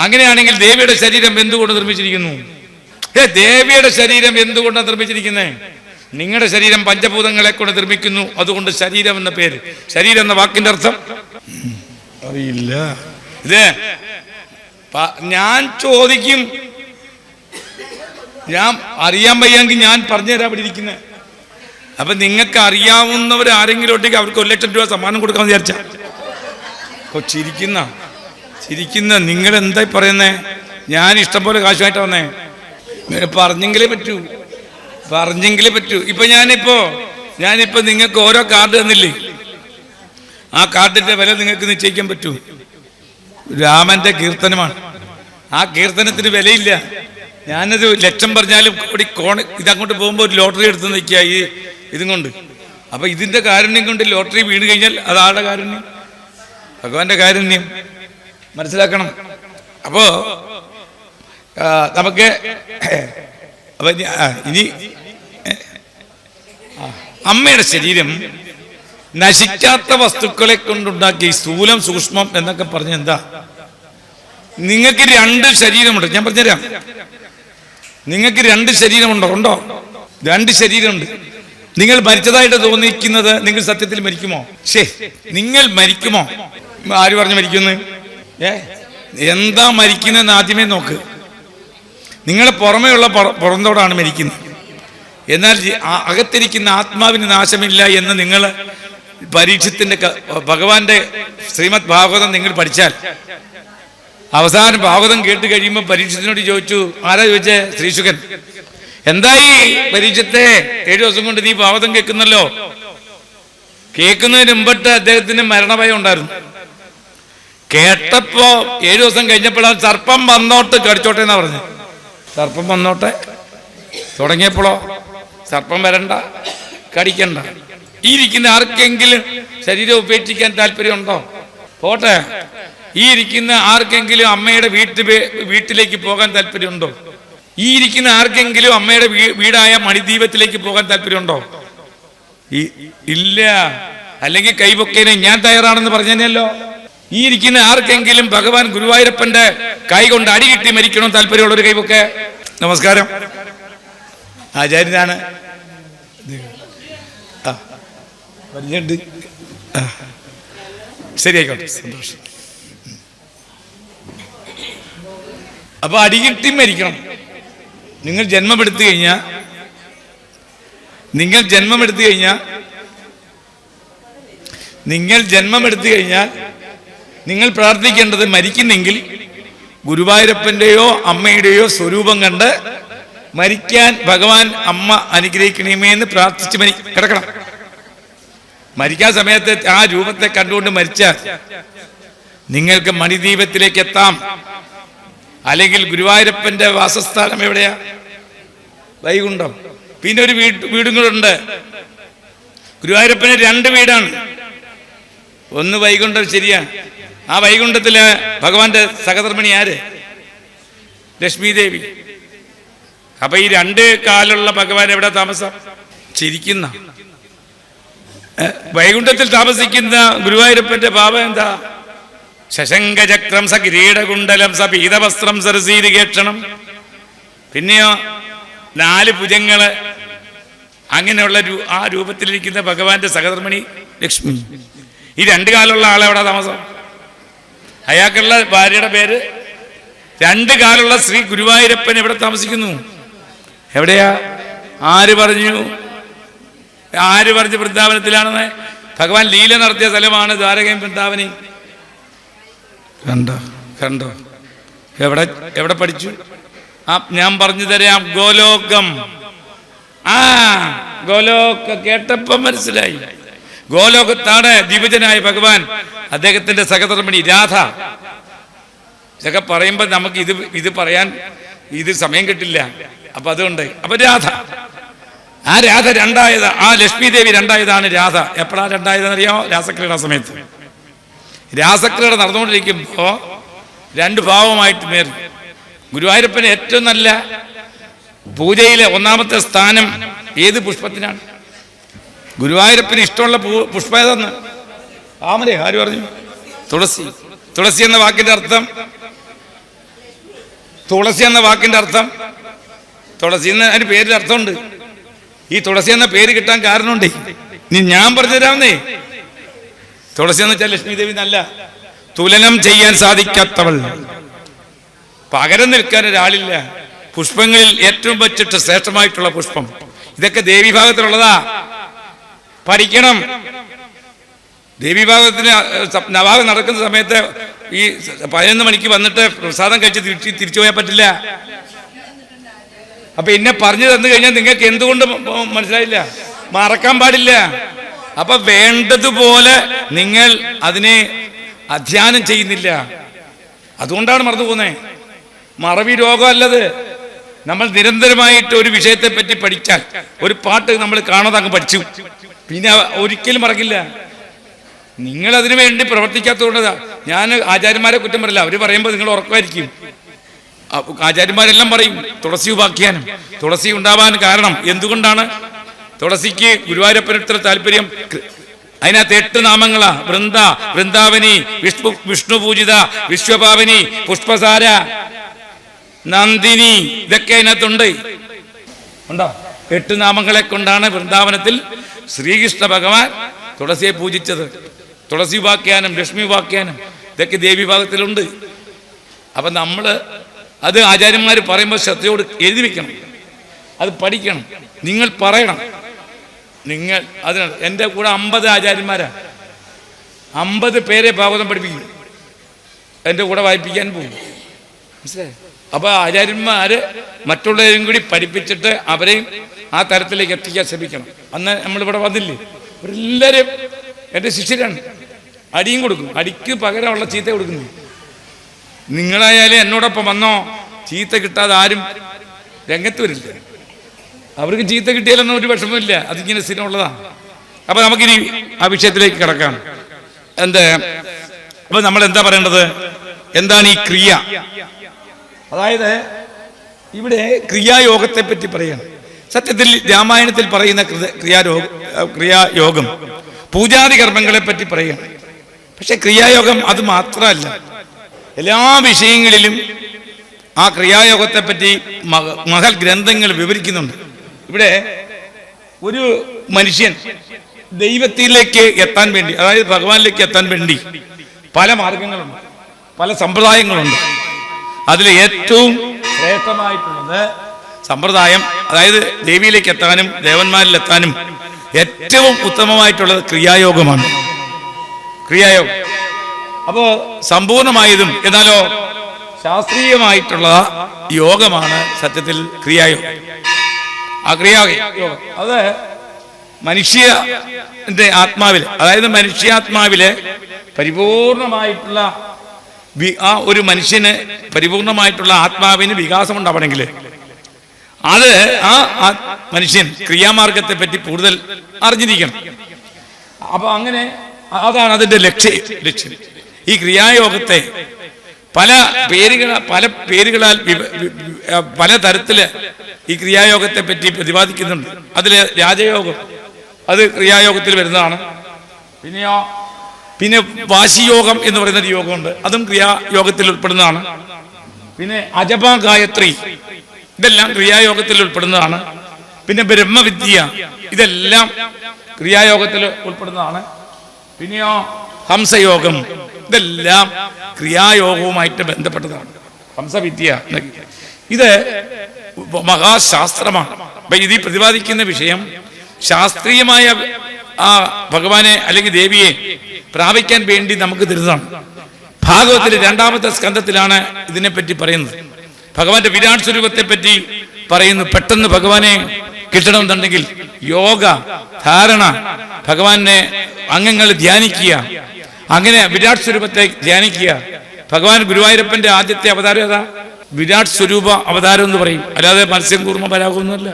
അങ്ങനെയാണെങ്കിൽ ദേവിയുടെ ശരീരം എന്തുകൊണ്ട് നിർമ്മിച്ചിരിക്കുന്നു? ദേവിയുടെ ശരീരം എന്തുകൊണ്ടാണ് നിർമ്മിച്ചിരിക്കുന്നത്? നിങ്ങളുടെ ശരീരം പഞ്ചഭൂതങ്ങളെ കൊണ്ട് നിർമ്മിക്കുന്നു. അതുകൊണ്ട് ശരീരം എന്ന പേര്. ശരീരം എന്ന വാക്കിന്റെ അർത്ഥം അറിയില്ല. ഞാൻ ചോദിക്കും, ഞാൻ അറിയാൻ വയ്യെങ്കിൽ ഞാൻ പറഞ്ഞുതരാൻ ഇവിടെ ഇരിക്കുന്നത്. അപ്പൊ നിങ്ങൾക്ക് അറിയാവുന്നവർ ആരെങ്കിലും ഉണ്ടെങ്കിൽ അവർക്ക് 1 ലക്ഷം രൂപ സമ്മാനം കൊടുക്കാമെന്ന് വിചാരിച്ച. ചിരിക്കുന്ന നിങ്ങൾ എന്തായി പറയുന്നേ? ഞാൻ ഇഷ്ടംപോലെ കാശുമായിട്ട് വന്നേ. പറഞ്ഞെങ്കിലേ പറ്റൂ. ഇപ്പൊ ഞാനിപ്പോ നിങ്ങൾക്ക് ഓരോ കാർഡ് തന്നില്ലേ? ആ കാർഡിന്റെ വില നിങ്ങൾക്ക് നിശ്ചയിക്കാൻ പറ്റൂ? രാമന്റെ കീർത്തനമാണ്. ആ കീർത്തനത്തിന് വിലയില്ല. ഞാനത് 1 ലക്ഷം പറഞ്ഞാലും ഇതങ്ങോട്ട് പോകുമ്പോൾ ഒരു ലോട്ടറി എടുത്ത് നിൽക്കുക ഇതും കൊണ്ട്. അപ്പൊ ഇതിന്റെ കാരുണ്യം കൊണ്ട് ലോട്ടറി വീണ് കഴിഞ്ഞാൽ അത് ആളുടെ കാരുണ്യം, ഭഗവാന്റെ കാരുണ്യം മനസ്സിലാക്കണം. അപ്പോ നമുക്ക് ഇനി അമ്മയുടെ ശരീരം നശിക്കാത്ത വസ്തുക്കളെ കൊണ്ടുണ്ടാക്കി സ്ഥൂലം സൂക്ഷ്മം എന്നൊക്കെ പറഞ്ഞ എന്താ? നിങ്ങൾക്ക് 2 ശരീരമുണ്ട്. ഞാൻ പറഞ്ഞുതരാം. നിങ്ങൾക്ക് 2 ശരീരമുണ്ടോ? 2 ശരീരമുണ്ട്. നിങ്ങൾ മരിച്ചതായിട്ട് തോന്നിക്കുന്നത് നിങ്ങൾ സത്യത്തിൽ മരിക്കുമോ? നിങ്ങൾ മരിക്കുമോ? ആര് പറഞ്ഞു മരിക്കുന്നു? എന്താ മരിക്കുന്നതെന്ന് ആദ്യമേ നോക്ക്. നിങ്ങളെ പുറമേയുള്ള പുറന്തോടാണ് മരിക്കുന്നത്. എന്നാൽ അകത്തിരിക്കുന്ന ആത്മാവിന് നാശമില്ല എന്ന് നിങ്ങൾ പരീക്ഷത്തിന്റെ ഭഗവാന്റെ ശ്രീമദ് ഭാഗവതം നിങ്ങൾ പഠിച്ചാൽ, അവസാനം ഭാഗവതം കേട്ട് കഴിയുമ്പോൾ പരീക്ഷത്തിനോട് ചോദിച്ചു, ആരാ ചോദിച്ചേ? ശ്രീശുകൻ. എന്തായി പരീക്ഷത്തെ? 7 ദിവസം കൊണ്ട് നീ ഭാഗവതം കേൾക്കുന്നല്ലോ. കേൾക്കുന്നതിന് മുമ്പിട്ട് അദ്ദേഹത്തിന് മരണഭയം ഉണ്ടായിരുന്നു. കേട്ടപ്പോ 7 ദിവസം കഴിഞ്ഞപ്പോഴാണ് സർപ്പം വന്നോട്ട് കടിച്ചോട്ടെ എന്നാ പറഞ്ഞു. സർപ്പം വന്നോട്ടെ തുടങ്ങിയപ്പോഴോ സർപ്പം വരണ്ട, കടിക്കണ്ട. ഈ ഇരിക്കുന്ന ആർക്കെങ്കിലും ശരീരം ഉപേക്ഷിക്കാൻ താല്പര്യമുണ്ടോ? പോട്ടെ. ഈ ഇരിക്കുന്ന ആർക്കെങ്കിലും അമ്മയുടെ വീട്ടിലേക്ക് പോകാൻ താല്പര്യമുണ്ടോ? ഈ ഇരിക്കുന്ന ആർക്കെങ്കിലും അമ്മയുടെ വീടായ മണിദ്വീപത്തിലേക്ക് പോകാൻ താല്പര്യമുണ്ടോ? ഇല്ല. അല്ലെങ്കിൽ കൈപൊക്കേനെ ഞാൻ തയ്യാറാണെന്ന് പറഞ്ഞല്ലോ. ഈ ഇരിക്കുന്ന ആർക്കെങ്കിലും ഭഗവാൻ ഗുരുവായൂരപ്പന്റെ കൈ കൊണ്ട് അടി കിട്ടി മരിക്കണം താല്പര്യമുള്ള ഒരു കൈപൊക്കെ? നമസ്കാരം. ആചാര്യനാണ്. പറഞ്ഞിട്ടുണ്ട്. ശരിയായിക്കോട്ടെ, സന്തോഷം. അപ്പൊ അടികിട്ടി മരിക്കണം. നിങ്ങൾ ജന്മമെടുത്തു കഴിഞ്ഞാൽ നിങ്ങൾ പ്രാർത്ഥിക്കേണ്ടത് മരിക്കുന്നെങ്കിൽ ഗുരുവായൂരപ്പന്റെയോ അമ്മയുടെയോ സ്വരൂപം കണ്ട് മരിക്കാൻ ഭഗവാൻ അമ്മ അനുഗ്രഹിക്കണമേ എന്ന് പ്രാർത്ഥിച്ച് കിടക്കണം. മരിക്കാൻ സമയത്ത് ആ രൂപത്തെ കണ്ടുകൊണ്ട് മരിച്ചാൽ നിങ്ങൾക്ക് മണിദ്വീപത്തിലേക്ക് എത്താം. അല്ലെങ്കിൽ ഗുരുവായൂരപ്പന്റെ വാസസ്ഥാനം എവിടെയാ? വൈകുണ്ഠം. പിന്നെ ഒരു വീടും കൂടെ ഉണ്ട്. ഗുരുവായൂരപ്പന് 2 വീടാണ്. ഒന്ന് വൈകുണ്ഠം, ശരിയാണ്. ആ വൈകുണ്ഠത്തില് ഭഗവാന്റെ സഹധർമ്മിണി ആര്? ലക്ഷ്മി ദേവി. അപ്പൊ ഈ 2 കാലുള്ള ഭഗവാൻ എവിടെ താമസം? ചിരിക്കുന്ന വൈകുണ്ഠത്തിൽ താമസിക്കുന്ന ഗുരുവായൂരപ്പന്റെ ഭാവം എന്താ? ശശങ്കചക്രം സ കിരീടകുണ്ടലം സ പീതവസ്ത്രം സരസീരികേക്ഷണം. പിന്നെയോ 4 ഭുജങ്ങള്. അങ്ങനെയുള്ള ആ രൂപത്തിലിരിക്കുന്ന ഭഗവാന്റെ സഹധർമ്മിണി ലക്ഷ്മി. ഈ 2 കാലുള്ള ആളെവിടെ താമസം? അയാൾക്കുള്ള ഭാര്യയുടെ പേര് 2 കാലുള്ള ശ്രീ ഗുരുവായൂരപ്പൻ എവിടെ താമസിക്കുന്നു? എവിടെയാ? ആര് പറഞ്ഞു വൃന്ദാവനത്തിലാണെന്ന്? ഭഗവാൻ ലീല നടത്തിയ സ്ഥലമാണ് ദ്വാരകയും വൃന്ദാവനയും. കണ്ടോ? എവിടെ പഠിച്ചു? ഞാൻ പറഞ്ഞു തരാം. ഗോലോകം. ഗോലോക കേട്ടപ്പം മനസ്സിലായി. ഗോലോകത്താണ് ദ്വിഭുജനായ ഭഗവാൻ. അദ്ദേഹത്തിന്റെ സഹധർമ്മിണി രാധ. ഇതൊക്കെ പറയുമ്പോ നമുക്ക് ഇത് പറയാൻ സമയം കിട്ടില്ല. അപ്പൊ അതുകൊണ്ട് രാധ, ആ രാധ 2 ആ ലക്ഷ്മി ദേവി 2 രാധ. എപ്പോഴാണ് 2 അറിയാമോ? രാസക്രീഡ സമയത്ത്. രാസക്രീഡ നടന്നുകൊണ്ടിരിക്കുമ്പോ 2 ഭാവമായിട്ട് മേറി. ഗുരുവായൂരപ്പന് ഏറ്റവും നല്ല പൂജയിലെ 1ാമത്തെ സ്ഥാനം ഏത് പുഷ്പത്തിനാണ്? ഗുരുവായൂരപ്പന് ഇഷ്ടമുള്ള പുഷ്പം ഏതെന്ന്? താമര. ആര് പറഞ്ഞു? തുളസി. തുളസി എന്ന വാക്കിന്റെ അർത്ഥം തുളസി എന്ന അതിന് പേരിൽ അർത്ഥമുണ്ട്. ഈ തുളസി എന്ന പേര് കിട്ടാൻ കാരണമുണ്ട്. ഇനി ഞാൻ പറഞ്ഞു തരാമെന്നേ. തുളസി എന്ന് വെച്ചാൽ ലക്ഷ്മി ദേവി നല്ല തുലനം ചെയ്യാൻ സാധിക്കാത്തവൾ, പകരം നിൽക്കാൻ ഒരാളില്ല. പുഷ്പങ്ങളിൽ ഏറ്റവും വെച്ചിട്ട് ശ്രേഷ്ഠമായിട്ടുള്ള പുഷ്പം. ഇതൊക്കെ ദേവീഭാഗത്തിലുള്ളതാ, പഠിക്കണം. ദേവീഭാഗത്തിന് നവാഹം നടക്കുന്ന സമയത്ത് ഈ 11 മണിക്ക് വന്നിട്ട് പ്രസാദം കഴിച്ച് തിരിച്ചു പോയാൽ പറ്റില്ല. അപ്പൊ എന്നെ പറഞ്ഞു തന്നു കഴിഞ്ഞാൽ നിങ്ങൾക്ക് എന്തുകൊണ്ട് മനസ്സിലായില്ല? മറക്കാൻ പാടില്ല. അപ്പൊ വേണ്ടതുപോലെ നിങ്ങൾ അതിനെ അധ്യയനം ചെയ്യുന്നില്ല. അതുകൊണ്ടാണ് മറന്നു പോകുന്നത്. മറവി രോഗമല്ലത്. നമ്മൾ നിരന്തരമായിട്ട് ഒരു വിഷയത്തെ പറ്റി പഠിച്ചാൽ, ഒരു പാട്ട് നമ്മൾ കാണാതെ അങ്ങ് പഠിച്ചു, പിന്നെ ഒരിക്കലും മറക്കില്ല. നിങ്ങൾ അതിനു വേണ്ടി പ്രവർത്തിക്കാത്തതുകൊണ്ടതാ. ഞാൻ ആചാര്യന്മാരെ കുറ്റം പറയില്ല. അവർ പറയുമ്പോൾ നിങ്ങൾ ഉറക്കമായിരിക്കും. ആചാര്യന്മാരെല്ലാം പറയും തുളസി ഉപാഖ്യാനം. തുളസി ഉണ്ടാവാൻ കാരണം എന്തുകൊണ്ടാണ്? തുളസിക്ക് ഗുരുവായൂരപ്പന് ഇത്ര താല്പര്യം. അതിനകത്ത് 8 നാമങ്ങളാ. വൃന്ദാവനി, വിഷ്ണു പൂജിത, വിശ്വപാവനി, പുഷ്പസാര, നന്ദിനി. ഇതൊക്കെ അതിനകത്തുണ്ട്. ഉണ്ടോ? 8 നാമങ്ങളെ കൊണ്ടാണ് വൃന്ദാവനത്തിൽ ശ്രീകൃഷ്ണ ഭഗവാൻ തുളസിയെ പൂജിച്ചത്. തുളസി ഉപാഖ്യാനം, ലക്ഷ്മി ഉപാഖ്യാനം, ഇതൊക്കെ ദേവീഭാഗത്തിലുണ്ട്. അപ്പൊ അത് ആചാര്യന്മാർ പറയുമ്പോൾ ശ്രദ്ധയോട് എഴുതി വെക്കണം, അത് പഠിക്കണം, നിങ്ങൾ പറയണം. നിങ്ങൾ അതിനാണ് എൻ്റെ കൂടെ 50 ആചാര്യന്മാരാ. 50 പേരെ ഭാഗവതം പഠിപ്പിക്കും. എൻ്റെ കൂടെ വായിപ്പിക്കാൻ പോകും. മനസ്സിലായി? അപ്പൊ ആചാര്യന്മാര് മറ്റുള്ളവരും കൂടി പഠിപ്പിച്ചിട്ട് അവരെയും ആ തരത്തിലേക്ക് എത്തിക്കാൻ ശ്രമിക്കണം. അന്ന് നമ്മളിവിടെ വന്നില്ലേ, എല്ലാവരും എൻ്റെ ശിഷ്യരാണ്. അടിയും കൊടുക്കും, അടിക്ക് പകരമുള്ള ചീത്ത കൊടുക്കുന്നു. നിങ്ങളായാലും എന്നോടൊപ്പം വന്നോ, ചീത്ത കിട്ടാതെ ആരും രംഗത്ത് വരില്ല. അവർക്ക് ചീത്ത കിട്ടിയാലൊന്നും ഒരു വിഷമമില്ല, അതിങ്ങനെ സ്ഥിരമുള്ളതാണ്. അപ്പൊ നമുക്കിനി ആ വിഷയത്തിലേക്ക് കിടക്കാം. അപ്പൊ നമ്മൾ എന്താ പറയേണ്ടത്? എന്താണ് ഈ ക്രിയ? അതായത് ഇവിടെ ക്രിയായോഗത്തെ പറ്റി പറയണം. സത്യത്തിൽ രാമായണത്തിൽ പറയുന്ന ക്രിയായോഗം പൂജാതി കർമ്മങ്ങളെ പറ്റി പറയണം. പക്ഷെ ക്രിയായോഗം അത് മാത്രമല്ല, എല്ലാ വിഷയങ്ങളിലും ആ ക്രിയായോഗത്തെ പറ്റി മഹൽ ഗ്രന്ഥങ്ങൾ വിവരിക്കുന്നുണ്ട്. ഇവിടെ ഒരു മനുഷ്യൻ ദൈവത്തിലേക്ക് എത്താൻ വേണ്ടി, അതായത് ഭഗവാനിലേക്ക് എത്താൻ വേണ്ടി പല മാർഗങ്ങളുണ്ട്, പല സമ്പ്രദായങ്ങളുണ്ട്. അതിൽ ഏറ്റവും ശ്രേഷ്ഠമായിട്ടുള്ളത് സമ്പ്രദായം, അതായത് ദേവിയിലേക്ക് എത്താനും ദേവന്മാരിലെത്താനും ഏറ്റവും ഉത്തമമായിട്ടുള്ളത് ക്രിയായോഗമാണ്. ക്രിയായോഗം അപ്പോ സമ്പൂർണമായതും എന്നാലോ ശാസ്ത്രീയമായിട്ടുള്ള യോഗമാണ് സത്യത്തിൽ ക്രിയായോഗം. ആ ക്രിയായോഗം അത് മനുഷ്യന്റെ ആത്മാവില്, അതായത് മനുഷ്യാത്മാവില് പരിപൂർണമായിട്ടുള്ള ആ ഒരു മനുഷ്യന് പരിപൂർണമായിട്ടുള്ള ആത്മാവിന് വികാസം ഉണ്ടാവണമെങ്കിൽ അത് ആ മനുഷ്യൻ ക്രിയാമാർഗത്തെ പറ്റി കൂടുതൽ അറിഞ്ഞിരിക്കണം. അപ്പൊ അങ്ങനെ അതാണ് അതിന്റെ ലക്ഷ്യം. ഈ ക്രിയായോഗത്തെ പല പേരുകളാൽ പല തരത്തില് ഈ ക്രിയായോഗത്തെ പറ്റി പ്രതിപാദിക്കുന്നുണ്ട്. അതില് രാജയോഗം അത് ക്രിയായോഗത്തിൽ വരുന്നതാണ്. പിന്നെ വാശിയോഗം എന്ന് പറയുന്ന ഒരു യോഗമുണ്ട്, അതും ക്രിയായോഗത്തിൽ ഉൾപ്പെടുന്നതാണ്. പിന്നെ അജപ ഗായത്രി ഇതെല്ലാം ക്രിയായോഗത്തിൽ ഉൾപ്പെടുന്നതാണ്. പിന്നെ ബ്രഹ്മവിദ്യ ഇതെല്ലാം ക്രിയായോഗത്തിൽ ഉൾപ്പെടുന്നതാണ്. പിന്നെയോ ഹംസയോഗം ഇതെല്ലാം ക്രിയായോഗവുമായിട്ട് ബന്ധപ്പെട്ടതാണ്. ഹംസവിദ്യ ഇത് മഹാശാസ്ത്രമാണ്. അപ്പൊ ഇതിൽ പ്രതിപാദിക്കുന്ന വിഷയം ശാസ്ത്രീയമായ ആ ഭഗവാനെ അല്ലെങ്കിൽ ദേവിയെ പ്രാപിക്കാൻ വേണ്ടി നമുക്ക് തരുന്നതാണ്. ഭാഗവത്തിലെ 2-ാമത്തെ സ്കന്ധത്തിലാണ് ഇതിനെപ്പറ്റി പറയുന്നത്. ഭഗവാന്റെ വിരാട് സ്വരൂപത്തെ പറ്റി പറയുന്നു. പെട്ടെന്ന് ഭഗവാനെ കിട്ടണമെന്നുണ്ടെങ്കിൽ യോഗ ധാരണ, ഭഗവാനെ അംഗങ്ങൾ ധ്യാനിക്കുക, അങ്ങനെ വിരാട് സ്വരൂപത്തെ ധ്യാനിക്കുക. ഭഗവാൻ ഗുരുവായൂരപ്പന്റെ ആദ്യത്തെ അവതാരം ഏതാ? വിരാട് സ്വരൂപ അവതാരം എന്ന് പറയും, അല്ലാതെ മത്സ്യം കൂർമ്മ പരാഗമൊന്നുമല്ല.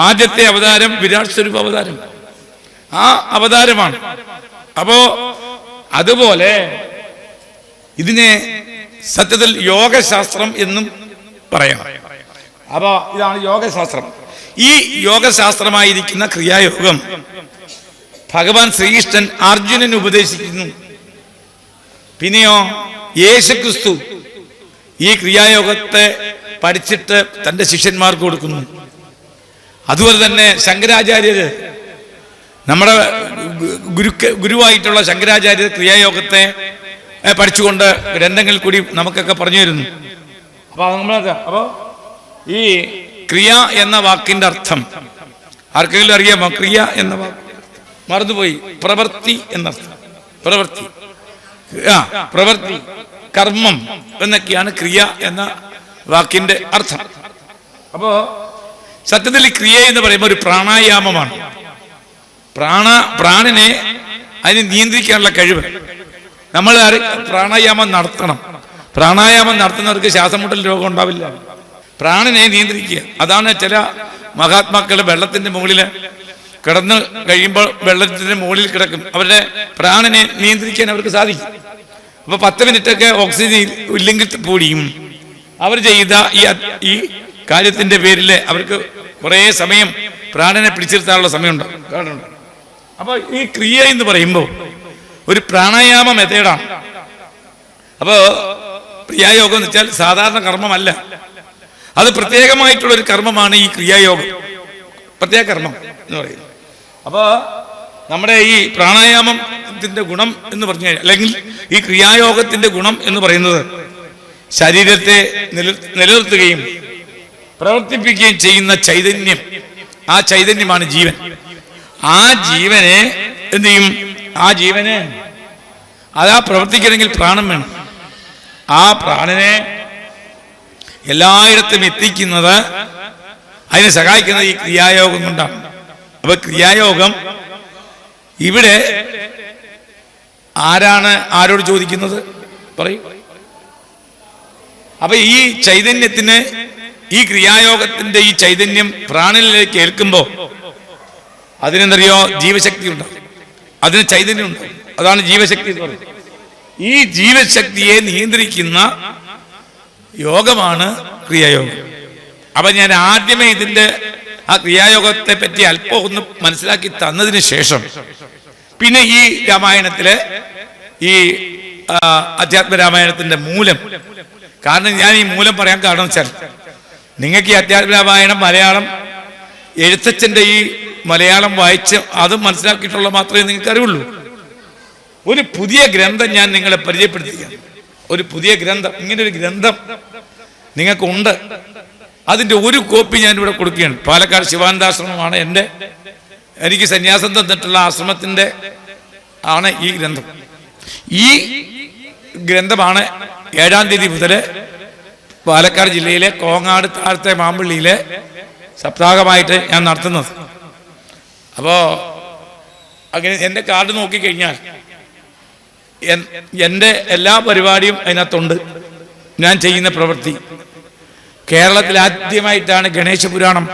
ആദ്യത്തെ അവതാരം വിരാട് സ്വരൂപ അവതാരം, ആ അവതാരമാണ്. അപ്പോ അതുപോലെ ഇതിനെ സത്യത്തിൽ യോഗശാസ്ത്രം എന്നും പറയാം. അപ്പൊ ഇതാണ് യോഗശാസ്ത്രം. ഈ യോഗശാസ്ത്രമായിരിക്കുന്ന ക്രിയായോഗം ഭഗവാൻ ശ്രീകൃഷ്ണൻ അർജുനന് ഉപദേശിക്കുന്നു. പിന്നെയോ യേശുക്രിസ്തു ഈ ക്രിയായോഗത്തെ പഠിച്ചിട്ട് തന്റെ ശിഷ്യന്മാർക്ക് കൊടുക്കുന്നു. അതുപോലെ തന്നെ ശങ്കരാചാര്യര്, നമ്മുടെ ഗുരുവായിട്ടുള്ള ശങ്കരാചാര്യർ ക്രിയായോഗത്തെ പഠിച്ചുകൊണ്ട് ഗ്രന്ഥങ്ങളിൽ കൂടി നമുക്കൊക്കെ പറഞ്ഞു തരുന്നു. അപ്പൊ ഈ ക്രിയ എന്ന വാക്കിന്റെ അർത്ഥം ആർക്കെങ്കിലും അറിയാമോ? ക്രിയ എന്ന വാക്ക് മറന്നുപോയി. പ്രവൃത്തി എന്നർത്ഥം. പ്രവൃത്തി, കർമ്മം എന്നൊക്കെയാണ് ക്രിയ എന്ന വാക്കിന്റെ അർത്ഥം. അപ്പോ സത്യത്തിൽ ക്രിയ എന്ന് പറയുമ്പോൾ ഒരു പ്രാണായാമമാണ്. പ്രാണനെ അതിനെ നിയന്ത്രിക്കാനുള്ള കഴിവ് നമ്മൾ പ്രാണായാമം നടത്തണം. പ്രാണായാമം നടത്തുന്നവർക്ക് ശ്വാസമുട്ടൽ രോഗം ഉണ്ടാവില്ല. പ്രാണനെ നിയന്ത്രിക്കുക, അതാണ് ചില മഹാത്മാക്കൾ വെള്ളത്തിന്റെ മുകളിൽ കിടന്ന് കഴിയുമ്പോൾ വെള്ളത്തിന്റെ മുകളിൽ കിടക്കും. അവരുടെ പ്രാണനെ നിയന്ത്രിക്കാൻ അവർക്ക് സാധിക്കും. അപ്പൊ 10 മിനിറ്റൊക്കെ ഓക്സിജൻ ഇല്ലെങ്കിൽ കൂടിയും അവർ ചെയ്ത ഈ കാര്യത്തിന്റെ പേരിൽ അവർക്ക് കുറെ സമയം പ്രാണനെ പിടിച്ചിരുത്താനുള്ള സമയമുണ്ട്. അപ്പൊ ഈ ക്രിയ എന്ന് പറയുമ്പോൾ ഒരു പ്രാണായാമ മെത്തേഡാണ്. അപ്പോ ക്രിയായോഗം എന്ന് വെച്ചാൽ സാധാരണ കർമ്മമല്ല, അത് പ്രത്യേകമായിട്ടുള്ള ഒരു കർമ്മമാണ് ഈ ക്രിയായോഗം, പ്രത്യേക കർമ്മം എന്ന് പറയുന്നത്. അപ്പോ നമ്മുടെ ഈ പ്രാണായാമത്തിന്റെ ഗുണം എന്ന് പറഞ്ഞു കഴിഞ്ഞാൽ, അല്ലെങ്കിൽ ഈ ക്രിയായോഗത്തിന്റെ ഗുണം എന്ന് പറയുന്നത് ശരീരത്തെ നിലനിർത്തുകയും പ്രവർത്തിപ്പിക്കുകയും ചെയ്യുന്ന ചൈതന്യം, ആ ചൈതന്യമാണ് ജീവൻ. ആ ജീവനെ എന്ത് ചെയ്യും? ആ ജീവനെ അതാ പ്രവർത്തിക്കണമെങ്കിൽ പ്രാണൻ വേണം. ആ പ്രാണനെ എല്ലായിടത്തും എത്തിക്കുന്നത്, അതിനെ സഹായിക്കുന്നത് ഈ ക്രിയായോഗം കൊണ്ടാണ്. അപ്പൊ ക്രിയായോഗം ഇവിടെ ആരാണ് ആരോട് ചോദിക്കുന്നത്? പറയൂ. അപ്പൊ ഈ ചൈതന്യത്തിന്, ഈ ക്രിയായോഗത്തിന്റെ ഈ ചൈതന്യം പ്രാണനിലേക്ക് ഏൽക്കുമ്പോൾ അതിനെന്തറിയോ? ജീവശക്തി ഉണ്ട്, അതിന് ചൈതന്യം ഉണ്ട്. അതാണ് ജീവശക്തി എന്ന് പറയുന്നത്. ഈ ജീവശക്തിയെ നിയന്ത്രിക്കുന്ന യോഗമാണ് ക്രിയായോഗം. അപ്പൊ ഞാൻ ആദ്യമേ ഇതിന്റെ ആ ക്രിയായോഗത്തെ പറ്റി അല്പം ഒന്ന് മനസ്സിലാക്കി തന്നതിന് ശേഷം പിന്നെ ഈ രാമായണത്തിലെ ഈ അധ്യാത്മ രാമായണത്തിന്റെ മൂലം, കാരണം ഞാൻ ഈ മൂലം പറയാൻ കാരണം വെച്ചാൽ നിങ്ങൾക്ക് ഈ അധ്യാത്മ രാമായണം മലയാളം എഴുത്തച്ഛന്റെ ഈ മലയാളം വായിച്ച് അത് മനസ്സിലാക്കിയിട്ടുള്ള മാത്രമേ നിങ്ങൾക്ക് അറിവുള്ളൂ. ഒരു പുതിയ ഗ്രന്ഥം ഞാൻ നിങ്ങളെ പരിചയപ്പെടുത്തുക. ഒരു പുതിയ ഗ്രന്ഥം, ഇങ്ങനൊരു ഗ്രന്ഥം നിങ്ങൾക്കുണ്ട്. അതിൻ്റെ ഒരു കോപ്പി ഞാൻ ഇവിടെ കൊടുക്കുകയാണ്. പാലക്കാട് ശിവാനന്ദാശ്രമമാണ് എനിക്ക് സന്യാസം തന്നിട്ടുള്ള ആശ്രമത്തിൻ്റെ ആണ് ഈ ഗ്രന്ഥം. ഈ ഗ്രന്ഥമാണ് 7-ാം തീയതി മുതൽ പാലക്കാട് ജില്ലയിലെ കോങ്ങാട് താഴത്തെ മാമ്പള്ളിയിലെ സപ്താഹമായിട്ട് ഞാൻ നടത്തുന്നത്. അപ്പോൾ അങ്ങനെ എൻ്റെ കാർഡ് നോക്കിക്കഴിഞ്ഞാൽ എൻ്റെ എല്ലാ പരിപാടിയും അതിനകത്തുണ്ട്. ഞാൻ ചെയ്യുന്ന പ്രവൃത്തി കേരളത്തിൽ ആദ്യമായിട്ടാണ് ഗണേശ പുരാണം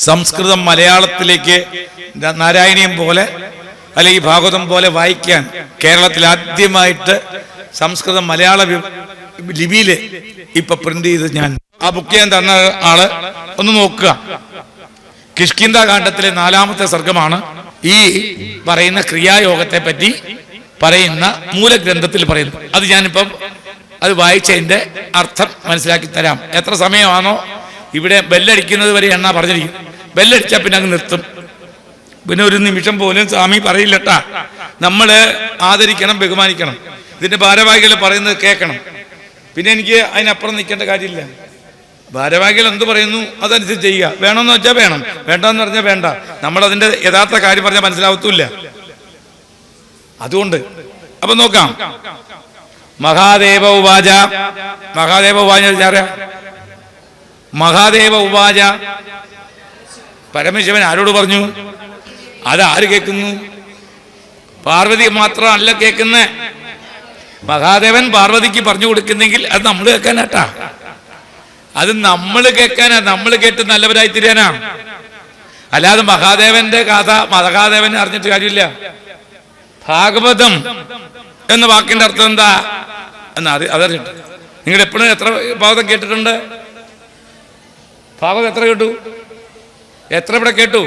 സംസ്കൃതം മലയാളത്തിലേക്ക് നാരായണീയം പോലെ അല്ലെങ്കിൽ ഭാഗവതം പോലെ വായിക്കാൻ കേരളത്തിൽ ആദ്യമായിട്ട് സംസ്കൃതം മലയാള ലിപിയിൽ ഇപ്പൊ പ്രിന്റ് ചെയ്ത് ഞാൻ ആ ബുക്ക് ചെയ്യാൻ തന്ന ആള് ഒന്ന് നോക്കുക. കിഷ്കിന്ദ കാണ്ഡത്തിലെ 4-ാമത്തെ സർഗമാണ് ഈ പറയുന്ന ക്രിയായോഗത്തെ പറ്റി പറയുന്ന മൂലഗ്രന്ഥത്തിൽ പറയുന്നു. അത് ഞാനിപ്പം അത് വായിച്ചതിന്റെ അർത്ഥം മനസ്സിലാക്കി തരാം. എത്ര സമയമാണോ ഇവിടെ ബെല്ലടിക്കുന്നത് വരെ എണ്ണ പറഞ്ഞിരിക്കും. ബെല്ലടിച്ചാൽ പിന്നെ അങ്ങ് നിർത്തും. പിന്നെ ഒരു നിമിഷം പോലും സ്വാമി പറയില്ലട്ടാ. നമ്മള് ആദരിക്കണം, ബഹുമാനിക്കണം. ഇതിന്റെ ഭാരവാഹികൾ പറയുന്നത് കേൾക്കണം. പിന്നെ എനിക്ക് അതിനപ്പുറം നിൽക്കേണ്ട കാര്യമില്ല. ഭാരവാഹികൾ എന്ത് പറയുന്നു അതനുസരിച്ച് ചെയ്യുക. വേണമെന്ന് വെച്ചാൽ വേണം, വേണ്ടെന്ന് പറഞ്ഞാൽ വേണ്ട. നമ്മളതിന്റെ യഥാർത്ഥ കാര്യം പറഞ്ഞാൽ മനസ്സിലാവത്തില്ല. അതുകൊണ്ട് അപ്പൊ നോക്കാം. മഹാദേവ ഉവാച. മഹാദേവ ഉവാച മഹാദേവ ഉവാച. പരമശിവൻ ആരോട് പറഞ്ഞു? അതാര് കേൾക്കുന്നു? പാർവതി മാത്രമല്ല കേൾക്കുന്നേ. മഹാദേവൻ പാർവതിക്ക് പറഞ്ഞു കൊടുക്കുന്നെങ്കിൽ അത് നമ്മൾ കേൾക്കാനാട്ടാ. അത് നമ്മൾ കേൾക്കാനാ, നമ്മൾ കേട്ട് നല്ലവരായി തീരാനാ. അല്ലാതെ മഹാദേവന്റെ കഥ മഹാദേവൻ അറിഞ്ഞിട്ട് കാര്യമില്ല. ഭാഗവതം എന്ന വാക്കിന്റെ അർത്ഥം എന്താ എന്ന് അതറിഞ്ഞിട്ട് നിങ്ങൾ എപ്പോഴും എത്ര ഭാഗവതം കേട്ടിട്ടുണ്ട്? ഭാഗവതം എത്ര കേട്ടു? എത്ര ഇവിടെ കേട്ടു?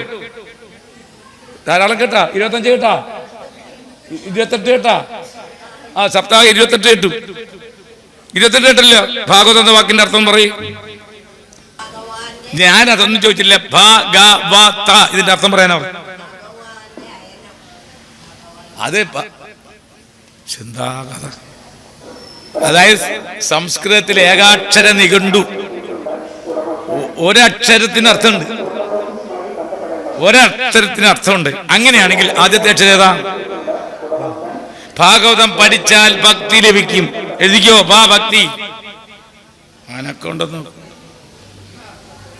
ധാരാളം കേട്ടാ? 25 കേട്ടാ? 28 കേട്ടാ? ആ സപ്താഹം 28 കേട്ടു. 28 കേട്ടല്ലോ. ഭാഗവതം എന്ന വാക്കിന്റെ അർത്ഥം പറയും. ഞാൻ അതൊന്നും ചോദിച്ചില്ല. ഭാഗവത ഇതിന്റെ അർത്ഥം പറയാനോ? അത് ചിന്താകഥ. അതായത് സംസ്കൃതത്തിൽ ഏകാക്ഷര നിഘണ്ടു. ഒരക്ഷരത്തിന് അർത്ഥമുണ്ട്, ഒരക്ഷരത്തിന് അർത്ഥമുണ്ട്. അങ്ങനെയാണെങ്കിൽ ആദ്യത്തെ അക്ഷരം ഏതാ? ഭാഗവതം പഠിച്ചാൽ ഭക്തി ലഭിക്കും. എഴുതിക്കോ, ഭക്തി. ആനക്കൊണ്ടെന്ന്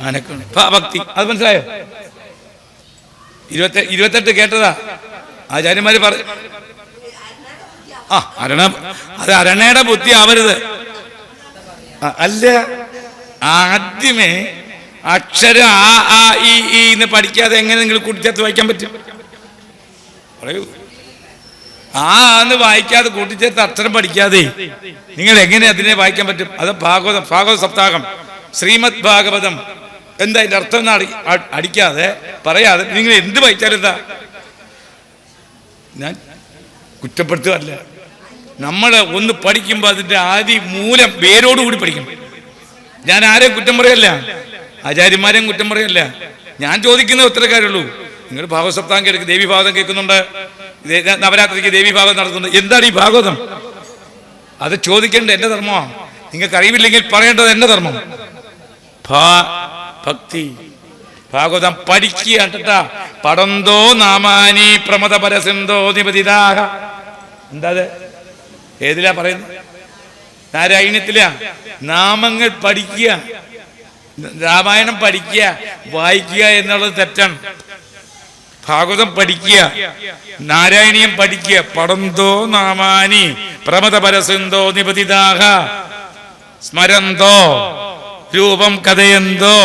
ആനക്കൊണ്ട് ഭക്തി. അത് മനസ്സിലായോ? 28 കേട്ടതാ ആചാര്യന്മാര് പറ. അത് അരണയുടെ ബുദ്ധി ആവരുത്. അല്ല, ആദ്യമേ അക്ഷരം ആ ഈ പഠിക്കാതെ എങ്ങനെ നിങ്ങൾ കൂട്ടിച്ചേർത്ത് വായിക്കാൻ പറ്റും? പറയൂ. എന്ന് വായിക്കാതെ കൂട്ടിച്ചേർത്ത് അക്ഷരം പഠിക്കാതെ നിങ്ങൾ എങ്ങനെ അതിനെ വായിക്കാൻ പറ്റും? അത് ഭാഗവത സപ്താഹം, ശ്രീമദ് ഭാഗവതം എന്താ അതിന്റെ അർത്ഥം എന്ന് അടിക്കാതെ പറയാതെ നിങ്ങൾ എന്ത് വായിച്ചാലും എന്താ? ഞാൻ കുറ്റപ്പെടുത്തുകയല്ല. നമ്മൾ ഒന്ന് പഠിക്കുമ്പോൾ അതിന്റെ ആദി മൂലം വേരോടുകൂടി പഠിക്കണം. ഞാൻ ആരെയും കുറ്റം പറയല്ല, ആചാര്യന്മാരെയും കുറ്റം പറയല്ല. ഞാൻ ചോദിക്കുന്ന ഉത്തരക്കാരുള്ളൂ. നിങ്ങൾ ഭാഗവത സപ്താഹം കേൾക്കും, ദേവി ഭാഗവതം കേൾക്കുന്നുണ്ട്, നവരാത്രിക്ക് ദേവി ഭാഗവതം നടത്തുന്നുണ്ട്. എന്താണ് ഈ ഭാഗവതം? അത് ചോദിക്കേണ്ടത് എന്റെ ധർമ്മമാണ്. നിങ്ങൾക്ക് അറിവില്ലെങ്കിൽ പറയേണ്ടത് എന്റെ ധർമ്മം. ഭക്തി. ഭാഗവതം പഠിക്കുക. പടന്തോ നാമാനി പ്രമദ പരസിന്ധോ നിപതിതാഹ. എന്താ ഏതിലാ പറയുന്നത്? നാരായണീയത്തില നാമങ്ങൾ പഠിക്കുക, രാമായണം പഠിക്കുക, വായിക്കുക എന്നുള്ളത് തെറ്റാണ്. ഭാഗവതം പഠിക്കുക, നാരായണീയം പഠിക്കുക. പടന്തോ നാമാനി പ്രമദ പരസിന്തോ നിപതിതാഹ സ്മരന്തോ രൂപം കഥയന്തോ.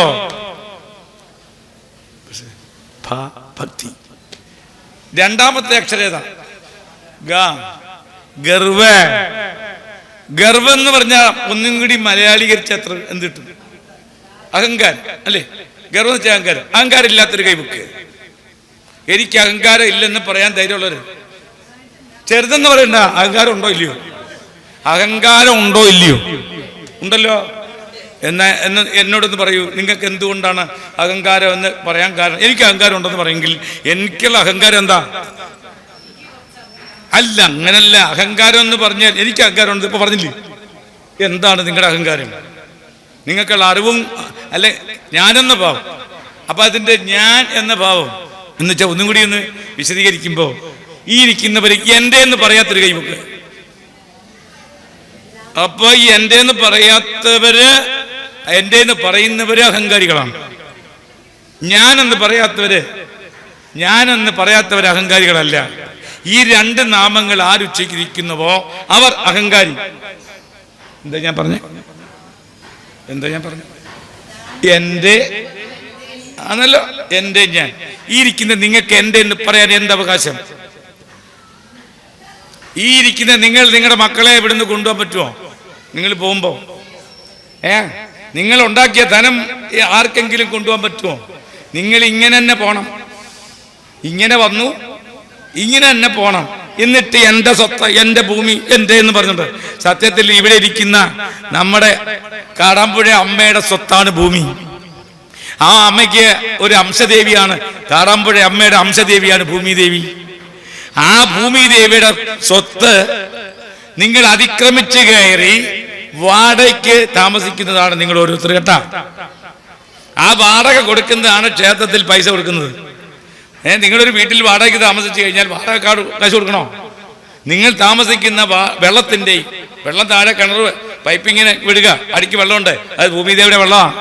ഭക്തി. രണ്ടാമത്തെ അക്ഷരേത ഗർവ. ഗർവം എന്ന് പറഞ്ഞാൽ ഒന്നും കൂടി മലയാളീകരിച്ച അത്ര എന്ത് കിട്ടും? അഹങ്കാരം അല്ലേ? ഗർവം എന്ന് വെച്ചാൽ അഹങ്കാരം. അഹങ്കാരം ഇല്ലാത്തൊരു കൈബുക്ക്. എനിക്ക് അഹങ്കാരം ഇല്ലെന്ന് പറയാൻ ധൈര്യമുള്ളവര്. ചെറുതെന്ന് പറയണ്ട, അഹങ്കാരം ഉണ്ടോ ഇല്ലയോ? അഹങ്കാരം ഉണ്ടോ ഇല്ലയോ? ഉണ്ടല്ലോ. എന്നോടൊന്ന് പറയൂ, നിങ്ങൾക്ക് എന്തുകൊണ്ടാണ് അഹങ്കാരം എന്ന് പറയാൻ കാരണം? എനിക്ക് അഹങ്കാരം ഉണ്ടെന്ന് പറയുമെങ്കിൽ എനിക്കുള്ള അഹങ്കാരം എന്താ? അല്ല, അങ്ങനല്ല. അഹങ്കാരം എന്ന് പറഞ്ഞാൽ എനിക്ക് അഹങ്കാരം ഉണ്ട്. ഇപ്പൊ പറഞ്ഞില്ലേ, എന്താണ് നിങ്ങളുടെ അഹങ്കാരം? നിങ്ങൾക്കുള്ള അറിവും അല്ലെ ഞാനെന്ന ഭാവം. അപ്പൊ അതിന്റെ ഞാൻ എന്ന ഭാവം എന്ന് വെച്ചാൽ ഒന്നും കൂടി ഒന്ന് വിശദീകരിക്കുമ്പോ, ഈ ഇരിക്കുന്നവര് എന്റെ എന്ന് പറയാത്തൊരു കൈമുക്ക്. അപ്പൊ ഈ എന്റെ എന്ന് പറയാത്തവര്, എന്റെ എന്ന് പറയുന്നവര് അഹങ്കാരികളാണ്. ഞാനെന്ന് പറയാത്തവര് അഹങ്കാരികളല്ല. ഈ രണ്ട് നാമങ്ങൾ ആരുച്ചരിക്കുന്നുവോ അവർ അഹങ്കാരി. എന്താ ഞാൻ പറഞ്ഞു? എന്റെ ആണല്ലോ, എന്റെ ഞാൻ. ഈ ഇരിക്കുന്ന നിങ്ങൾക്ക് എന്റെ എന്ന് പറയാൻ എന്ത് അവകാശം? ഈ ഇരിക്കുന്ന നിങ്ങൾ നിങ്ങളുടെ മക്കളെ ഇവിടുന്ന് കൊണ്ടുപോകാൻ പറ്റുമോ? നിങ്ങൾ പോകുമ്പോ നിങ്ങൾ ഉണ്ടാക്കിയ ധനം ആർക്കെങ്കിലും കൊണ്ടുപോകാൻ പറ്റുമോ? നിങ്ങൾ ഇങ്ങനെ തന്നെ പോണം. ഇങ്ങനെ വന്നു, ഇങ്ങനെ തന്നെ പോണം. എന്നിട്ട് എന്റെ സ്വത്ത്, എന്റെ ഭൂമി, എന്റെ എന്ന് പറഞ്ഞിട്ട്, സത്യത്തിൽ ഇവിടെ ഇരിക്കുന്ന നമ്മുടെ കാടാമ്പുഴ അമ്മയുടെ സ്വത്താണ് ഭൂമി. ആ അമ്മയ്ക്ക് ഒരു അംശദേവിയാണ്, കാടാമ്പുഴ അമ്മയുടെ അംശദേവിയാണ് ഭൂമിദേവി. ആ ഭൂമിദേവിയുടെ സ്വത്ത് നിങ്ങൾ അതിക്രമിച്ച് കയറി വാടകയ്ക്ക് താമസിക്കുന്നതാണ് നിങ്ങൾ ഓരോരുത്തർ, കേട്ടാ. ആ വാടക കൊടുക്കുന്നതാണ് ക്ഷേത്രത്തിൽ പൈസ കൊടുക്കുന്നത്. നിങ്ങളൊരു വീട്ടിൽ വാടകയ്ക്ക് താമസിച്ചു കഴിഞ്ഞാൽ വാടക കാശ് കൊടുക്കണോ? നിങ്ങൾ താമസിക്കുന്ന വെള്ളത്തിന്റെയും, വെള്ളം താഴെ കിണർ പൈപ്പിങ്ങിന് വിടുക, അടിക്ക് വെള്ളമുണ്ട്, അത് ഭൂമിദേവിയുടെ വെള്ളമാണ്.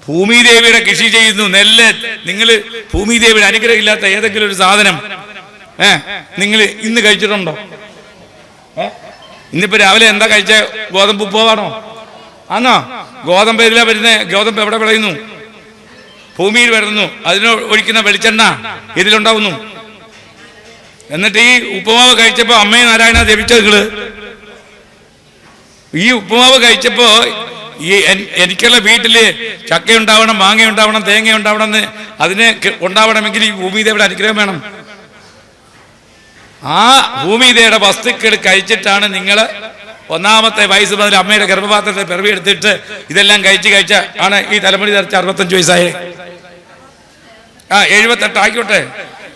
ഭൂമിദേവിയുടെ കൃഷി ചെയ്യുന്നു, നെല്ല്. നിങ്ങൾ ഭൂമിദേവിയുടെ അനുഗ്രഹം ഇല്ലാത്ത ഏതെങ്കിലും ഒരു സാധനം നിങ്ങൾ ഇന്ന് കഴിച്ചിട്ടുണ്ടോ? ഇന്നിപ്പോ രാവിലെ എന്താ കഴിച്ച? ഗോതമ്പ് ഉപ്പുമാവാണോ? ആണോ? ഗോതമ്പ് ഇതിലാ വരുന്നത്. ഗോതമ്പ് എവിടെ വിളയുന്നു? ഭൂമിയിൽ വരുന്നു. അതിന് ഒഴിക്കുന്ന വെളിച്ചെണ്ണ ഇതിലുണ്ടാവുന്നു. എന്നിട്ട് ഈ ഉപ്പുമാവ് കഴിച്ചപ്പോ അമ്മയെ നാരായണ ജപിച്ച നിങ്ങള്. ഈ ഉപ്പുമാവ് കഴിച്ചപ്പോ ഈ എനിക്കുള്ള വീട്ടില് ചക്ക ഉണ്ടാവണം, മാങ്ങ ഉണ്ടാവണം, തേങ്ങ ഉണ്ടാവണം എന്ന് അതിനെ ഉണ്ടാവണമെങ്കിൽ ഈ ഭൂമിദേവിയുടെ അനുഗ്രഹം വേണം. ആ ഭൂമിദേവിയുടെ വസ്തുക്കൾ കഴിച്ചിട്ടാണ് നിങ്ങൾ ഒന്നാമത്തെ വയസ്സ് മുതൽ അമ്മയുടെ ഗർഭപാത്രത്തെ പിറവിയെടുത്തിട്ട് ഇതെല്ലാം കഴിച്ച ആണ് ഈ തലമുടി ധരിച്ച 65 വയസ്സായി. 78 ആയിക്കോട്ടെ.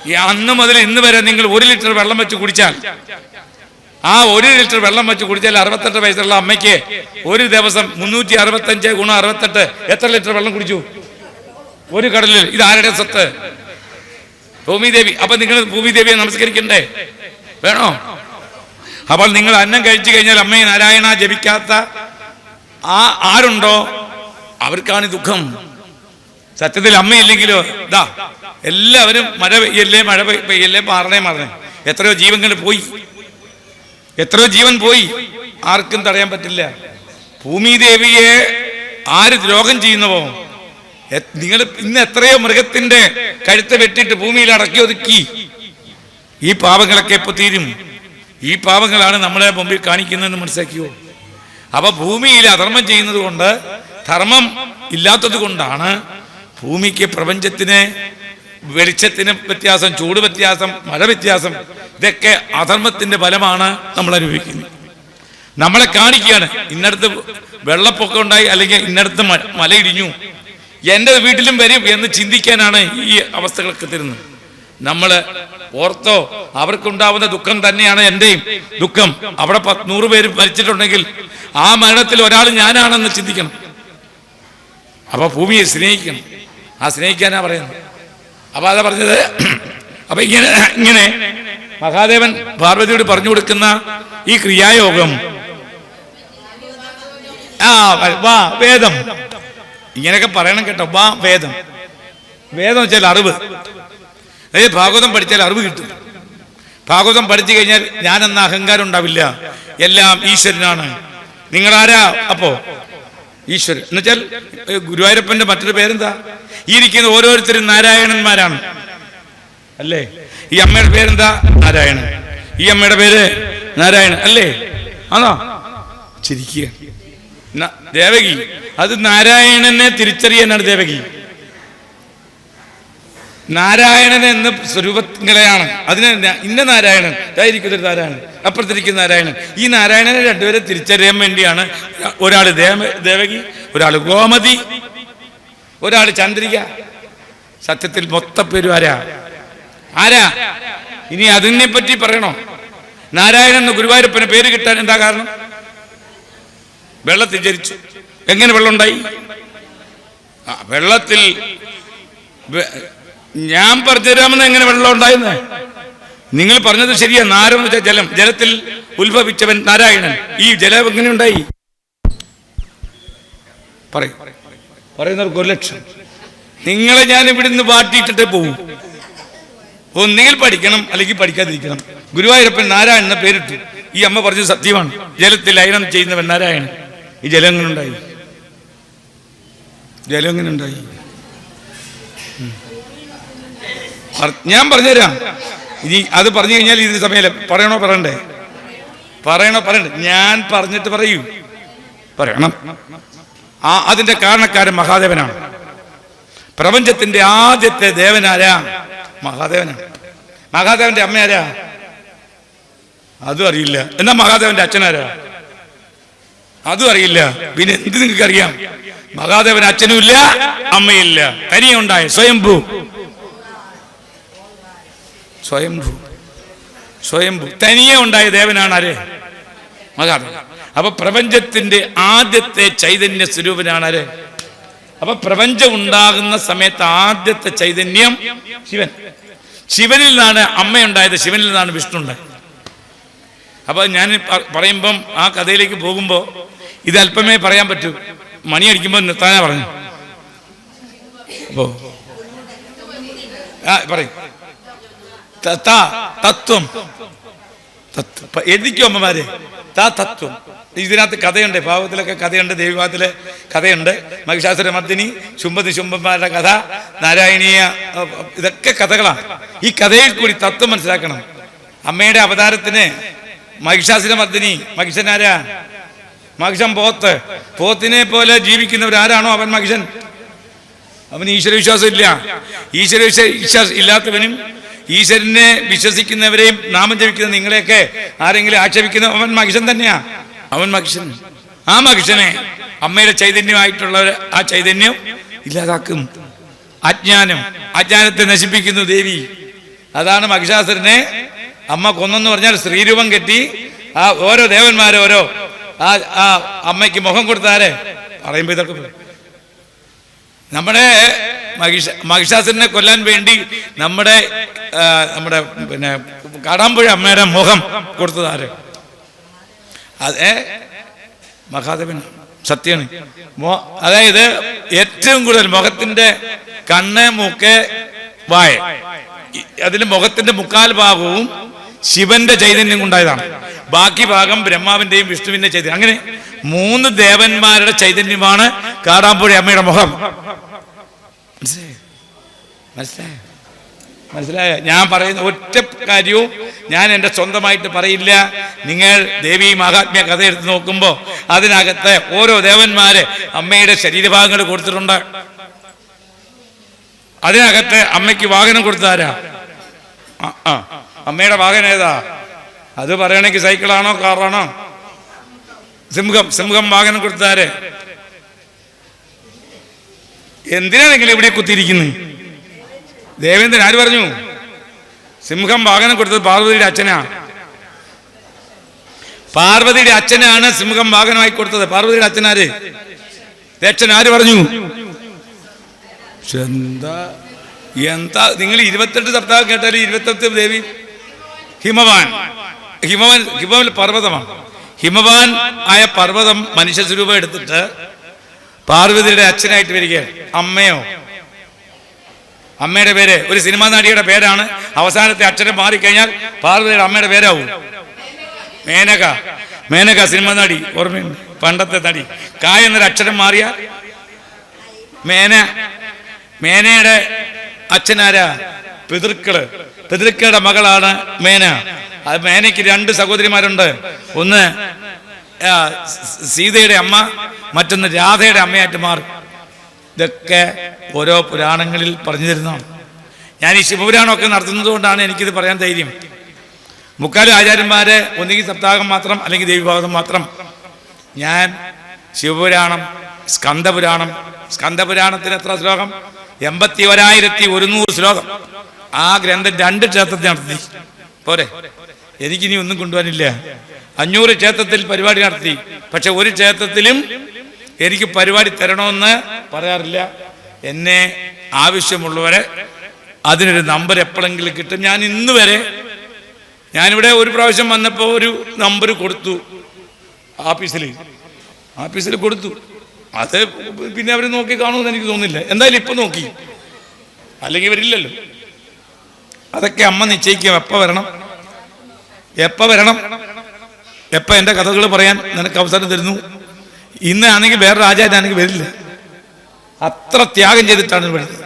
ഈ അന്ന് മുതൽ ഇന്ന് വരെ നിങ്ങൾ 1 ലിറ്റർ വെള്ളം വെച്ച് കുടിച്ചാൽ, ആ 1 ലിറ്റർ വെള്ളം വെച്ച് കുടിച്ചാൽ 68 വയസ്സുള്ള അമ്മയ്ക്ക് ഒരു ദിവസം 365 × 68 എത്ര ലിറ്റർ വെള്ളം കുടിച്ചു? ഒരു കടലിൽ. ഇതാരുടെ സ്വത്ത്? ഭൂമിദേവി. അപ്പൊ നിങ്ങൾ ഭൂമിദേവിയെ നമസ്കരിക്കണ്ടേ? വേണോ? അപ്പോൾ നിങ്ങൾ അന്നം കഴിച്ചു കഴിഞ്ഞാൽ അമ്മയെ നാരായണ ജപിക്കാത്ത ആരുണ്ടോ അവർക്കാണ് ദുഃഖം. സത്യത്തിൽ അമ്മയില്ലെങ്കിലോ ഇതാ എല്ലാവരും മഴ പെയ്യല്ലേ മാറണേ. എത്രയോ ജീവങ്ങൾ പോയി, എത്രയോ ജീവൻ പോയി. ആർക്കും തടയാൻ പറ്റില്ല. ഭൂമിദേവിയെ ആര് ദ്രോഹം ചെയ്യുന്നവോ, നിങ്ങൾ ഇന്ന് എത്രയോ മൃഗത്തിന്റെ കഴുത്ത് വെട്ടിട്ട് ഭൂമിയിൽ അടക്കി ഒതുക്കി. ഈ പാപങ്ങളൊക്കെ എപ്പോ തീരും? ഈ പാപങ്ങളാണ് നമ്മളെ മുമ്പിൽ കാണിക്കുന്നതെന്ന് മനസ്സിലാക്കിയോ? അപ്പൊ ഭൂമിയിൽ അധർമ്മം ചെയ്യുന്നത് കൊണ്ട്, ധർമ്മം ഇല്ലാത്തത് കൊണ്ടാണ് ഭൂമിക്ക്, പ്രപഞ്ചത്തിന് വെളിച്ചത്തിന് വ്യത്യാസം, ചൂട് വ്യത്യാസം, മഴ വ്യത്യാസം, ഇതൊക്കെ അധർമ്മത്തിന്റെ ഫലമാണ് നമ്മൾ അനുഭവിക്കുന്നത്. നമ്മളെ കാണിക്കുകയാണ്. ഇന്നടത്ത് വെള്ളപ്പൊക്കം ഉണ്ടായി, അല്ലെങ്കിൽ ഇന്നടത്ത് മലയിടിഞ്ഞു, എൻ്റെ വീട്ടിലും വരും എന്ന് ചിന്തിക്കാനാണ് ഈ അവസ്ഥകളൊക്കെ തരുന്നത്. നമ്മൾ ഓർത്തോ, അവർക്കുണ്ടാവുന്ന ദുഃഖം തന്നെയാണ് എൻ്റെയും ദുഃഖം. അവിടെ 100 പേര് മരിച്ചിട്ടുണ്ടെങ്കിൽ ആ മരണത്തിൽ ഒരാൾ ഞാനാണെന്ന് ചിന്തിക്കണം. അപ്പൊ ഭൂമിയെ സ്നേഹിക്കണം. ആ സ്നേഹിക്കാനാ പറയുന്നത്. അപ്പൊ അതാ പറഞ്ഞത്. അപ്പൊ ഇങ്ങനെ മഹാദേവൻ പാർവതിയോട് പറഞ്ഞു കൊടുക്കുന്ന ഈ ക്രിയായോഗം വാ വേദം, ഇങ്ങനെയൊക്കെ പറയണം കേട്ടോ. വാ വേദം. വേദം വെച്ചാൽ അറിവ്. അതായത് ഭാഗവതം പഠിച്ചാൽ അറിവ് കിട്ടും. ഭാഗവതം പഠിച്ചു കഴിഞ്ഞാൽ ഞാനെന്ന അഹങ്കാരം ഉണ്ടാവില്ല. എല്ലാം ഈശ്വരനാണ്. നിങ്ങളാരാ? അപ്പോ ഈശ്വരൻ എന്നുവെച്ചാൽ ഗുരുവായൂരപ്പന്റെ മറ്റൊരു പേരെന്താ? ഈ ഇരിക്കുന്ന ഓരോരുത്തരും നാരായണന്മാരാണ് അല്ലേ? ഈ അമ്മയുടെ പേരെന്താ? നാരായണൻ. ഈ അമ്മയുടെ പേര് നാരായണൻ അല്ലേ? ആണോ? ചിരിക്കുക. ദേവകി, അത് നാരായണനെ തിരിച്ചറിയാനാണ് ദേവകി. നാരായണൻ എന്ന സ്വരൂപങ്ങളെയാണ്. അതിന് ഇന്ന നാരായണൻ, ഇതായിരിക്കുന്നൊരു നാരായണൻ, അപ്പുറത്തിരിക്കുന്ന നാരായണൻ. ഈ നാരായണനെ രണ്ടുപേരെ തിരിച്ചറിയാൻ വേണ്ടിയാണ് ഒരാൾ ദേവകി, ഒരാൾ ഗോമതി, ഒരാൾ ചന്ദ്രിക. സത്യത്തിൽ മൊത്തം പേരും ആരാ? ഇനി അതിനെ പറ്റി പറയണോ? നാരായണൻ എന്ന് ഗുരുവായൂരപ്പന് പേര് കിട്ടാൻ എന്താ കാരണം? വെള്ളത്തിൽ ജനിച്ചു. എങ്ങനെ വെള്ളം ഉണ്ടായി? വെള്ളത്തിൽ ഞാൻ പറഞ്ഞുതരാമെന്ന് എങ്ങനെ വെള്ളം ഉണ്ടായെന്ന് നിങ്ങൾ പറഞ്ഞത് ശരിയാ. നാരം വെച്ചാൽ ജലം, ജലത്തിൽ ഉത്ഭവിച്ചവൻ നാരായണൻ. ഈ ജലം എങ്ങനെ ഉണ്ടായി? പറയുന്നവർക്ക് 1 ലക്ഷം. നിങ്ങളെ ഞാൻ ഇവിടുന്ന് വാട്ടിയിട്ടിട്ടേ പോകും. ഒന്നുകിൽ പഠിക്കണം അല്ലെങ്കിൽ പഠിക്കാതിരിക്കണം. ഗുരുവായൂരപ്പൻ നാരായണൻ എന്ന പേരിട്ടു. ഈ അമ്മ പറഞ്ഞത് സത്യമാണ്. ജലത്തിൽ ലയനം ചെയ്യുന്നവൻ നാരായണൻ. ഈ ജലം എങ്ങനെ ഉണ്ടായി? ജലം എങ്ങനെ ഉണ്ടായി? ഞാൻ പറഞ്ഞുതരാം. ഇനി അത് പറഞ്ഞു കഴിഞ്ഞാൽ ഇതിന് സമയമല്ല. പറയണ്ടേ? ഞാൻ പറഞ്ഞിട്ട് പറയണം. അതിന്റെ കാരണക്കാരൻ മഹാദേവനാണ്. പ്രപഞ്ചത്തിന്റെ ആദ്യത്തെ ദേവനാരാ? മഹാദേവനാണ്. മഹാദേവന്റെ അമ്മ ആരാ? അതും അറിയില്ല. എന്നാ മഹാദേവന്റെ അച്ഛനാരാ? അതും അറിയില്ല. പിന്നെ എന്ത് നിങ്ങൾക്ക് അറിയാം? മഹാദേവൻ അച്ഛനും ഇല്ല, അമ്മയില്ല. തനിയെ ഉണ്ടായ സ്വയംഭൂ തനിയെ ഉണ്ടായ ദേവനാണ് ആര്? മഹാദേവൻ. അപ്പൊ പ്രപഞ്ചത്തിന്റെ ആദ്യത്തെ ചൈതന്യ സ്വരൂപനാണ് ആര്? അപ്പൊ പ്രപഞ്ചം ഉണ്ടാകുന്ന സമയത്ത് ആദ്യത്തെ ചൈതന്യം ശിവനിൽ നിന്നാണ് അമ്മയുണ്ടായത്. ശിവനിൽ നിന്നാണ് വിഷ്ണു ഉണ്ടായത്. അപ്പൊ ഞാൻ പറയുമ്പം ആ കഥയിലേക്ക് പോകുമ്പോ ഇത് അല്പമേ പറയാൻ പറ്റൂ. മണി അടിക്കുമ്പോൾ നിർത്താനാ പറഞ്ഞു. അപ്പോ പറയും തത്വം. എഴുതിക്കോ അമ്മമാരെ. തത്വം. ഇതിനകത്ത് കഥയുണ്ട്. ഭാഗവത്തിലൊക്കെ കഥയുണ്ട്, ദേവിഭാഗത്തിലെ കഥയുണ്ട്. മഹിഷാസുരമർദ്ദിനി, ശുംഭനിശുംഭന്മാരുടെ കഥ, നാരായണീയ, ഇതൊക്കെ കഥകളാണ്. ഈ കഥയിൽ കൂടി തത്വം മനസ്സിലാക്കണം. അമ്മയുടെ അവതാരത്തിന് മഹിഷാസുരമർദ്ദിനി, മഹിഷനാരാ? മഹിഷൻ പോത്തിനെ പോലെ ജീവിക്കുന്നവരാരാണോ അവൻ മഹിഷൻ. അവന് ഈശ്വരവിശ്വാസം ഇല്ല. ഈശ്വരവിശ്വാസം ഇല്ലാത്തവനും ഈശ്വരനെ വിശ്വസിക്കുന്നവരെയും നാമം ജപിക്കുന്ന നിങ്ങളെയൊക്കെ ആരെങ്കിലും ആക്ഷേപിക്കുന്ന അവൻ മഹിഷൻ തന്നെയാ. അവൻ മഹിഷൻ. ആ മഹിഷനെ അമ്മയുടെ ചൈതന്യമായിട്ടുള്ളവർ ആ ചൈതന്യം ഇല്ലാതാക്കും. അജ്ഞാനത്തെ നശിപ്പിക്കുന്നു ദേവി. അതാണ് മഹിഷാസുരനെ അമ്മ കൊന്നെന്ന് പറഞ്ഞാൽ ശ്രീരൂപം കെട്ടി ആ ഓരോ ദേവന്മാരോരോ ആ അമ്മയ്ക്ക് മുഖം കൊടുത്താരെ പറയുമ്പോ ഇതൊക്കെ നമ്മുടെ മഹിഷാസുരനെ കൊല്ലാൻ വേണ്ടി നമ്മുടെ പിന്നെ കാടാമ്പുഴ അമ്മയുടെ മുഖം കൊടുത്തതാര്? അതെ, മഹാദേവൻ. സത്യമാണ്. അതായത് ഏറ്റവും കൂടുതൽ മുഖത്തിന്റെ കണ്ണ്, മൂക്ക്, വായ, അതിന് മുഖത്തിന്റെ 3/4 ഭാഗവും ശിവന്റെ ചൈതന്യം കൊണ്ടായതാണ്. ബാക്കി ഭാഗം ബ്രഹ്മാവിന്റെയും വിഷ്ണുവിന്റെ ചൈതന്യം. അങ്ങനെ 3 ദേവന്മാരുടെ ചൈതന്യമാണ് കാടാമ്പുഴ അമ്മയുടെ മുഖം. മനസ്സിലായ? ഞാൻ പറയുന്ന ഒറ്റ കാര്യവും ഞാൻ എൻ്റെ സ്വന്തമായിട്ട് പറയില്ല. നിങ്ങൾ ദേവി മഹാത്മ്യ കഥ എടുത്ത് നോക്കുമ്പോൾ അതിനകത്ത് ഓരോ ദേവന്മാര് അമ്മയുടെ ശരീരഭാഗങ്ങൾ കൊടുത്തിട്ടുണ്ട്. അതിനകത്ത് അമ്മയ്ക്ക് വാഹനം കൊടുത്താരാ? അമ്മയുടെ വാഹനം ഏതാ? അത് പറയണെങ്കിൽ സൈക്കിളാണോ കാറാണോ? സിംഹം വാഹനം കൊടുത്താര്? എന്തിനാ നിങ്ങൾ ഇവിടെ കുത്തിയിരിക്കുന്നത്? ദേവേന്ദ്രൻ ആര് പറഞ്ഞു? സിംഹം വാഹനം കൊടുത്തത് പാർവതിയുടെ അച്ഛനാ. പാർവതിയുടെ അച്ഛനാണ് സിംഹം വാഹനമായി കൊടുത്തത്. പാർവതിയുടെ അച്ഛനാര്? അച്ഛൻ ആര് പറഞ്ഞു? എന്താ നിങ്ങൾ 28 സപ്താഹം കേട്ടാലും 28 ദേവി ഹിമവാൻ പർവ്വതമാണ്. ഹിമവാൻ ആയ പർവ്വതം മനുഷ്യ സ്വരൂപം എടുത്തിട്ട് പാർവതിയുടെ അച്ഛനായിട്ട് വരികയാണ്. അമ്മയുടെ പേര് ഒരു സിനിമാ നടിയുടെ പേരാണ്. അവസാനത്തെ അക്ഷരം മാറിക്കഴിഞ്ഞാൽ പാർവതിയുടെ അമ്മയുടെ പേരാവും മേനക സിനിമാ നടി. ഓർമ്മയുണ്ട്? പണ്ടത്തെ നടി. കായ എന്നൊരു അക്ഷരം മാറിയ മേനയുടെ അച്ഛനാരാ? പിതൃക്കളുടെ മകളാണ് മേന. അത് മേനയ്ക്ക് 2 സഹോദരിമാരുണ്ട്. ഒന്ന് സീതയുടെ അമ്മ, മറ്റൊന്ന് രാധയുടെ അമ്മയായിട്ട് മാറി. ഇതൊക്കെ ഓരോ പുരാണങ്ങളിൽ പറഞ്ഞു തരുന്നതാണ്. ഞാൻ ഈ ശിവപുരാണമൊക്കെ നടത്തുന്നത് കൊണ്ടാണ് എനിക്കിത് പറയാൻ ധൈര്യം. മുക്കാലും ആചാര്യന്മാരെ ഒന്നുകിൽ സപ്താഹം മാത്രം അല്ലെങ്കിൽ ദേവീഭാഗവതം മാത്രം. ഞാൻ ശിവപുരാണം, സ്കന്ദപുരാണത്തിന് എത്ര ശ്ലോകം? 81,100 ശ്ലോകം. ആ ഗ്രന്ഥം 2 ക്ഷേത്രത്തിൽ നടത്തി. പോരെ, എനിക്കിനി ഒന്നും കൊണ്ടുപോകാനില്ല. 500 ക്ഷേത്രത്തിൽ പരിപാടി നടത്തി. പക്ഷെ ഒരു ക്ഷേത്രത്തിലും എനിക്ക് പരിപാടി തരണമെന്ന് പറയാറില്ല. എന്നെ ആവശ്യമുള്ളവരെ അതിനൊരു നമ്പർ എപ്പോഴെങ്കിലും കിട്ടും. ഞാൻ ഇന്ന് വരെ, ഞാനിവിടെ ഒരു പ്രാവശ്യം വന്നപ്പോൾ ഒരു നമ്പർ കൊടുത്തു, ആഫീസിൽ കൊടുത്തു. അത് പിന്നെ അവർ നോക്കി കാണുമെന്ന് എനിക്ക് തോന്നുന്നില്ല. എന്തായാലും ഇപ്പം നോക്കി, അല്ലെങ്കിൽ ഇവരില്ലല്ലോ. അതൊക്കെ അമ്മ നിശ്ചയിക്കും. എപ്പോൾ വരണം, എപ്പോൾ എൻ്റെ കഥകൾ പറയാൻ നിനക്ക് അവസരം തരുന്നു. ഇന്നാണെങ്കിൽ വേറൊരു ആചാര്യനാണെങ്കിൽ വരില്ല. അത്ര ത്യാഗം ചെയ്തിട്ടാണ് വരുന്നത്.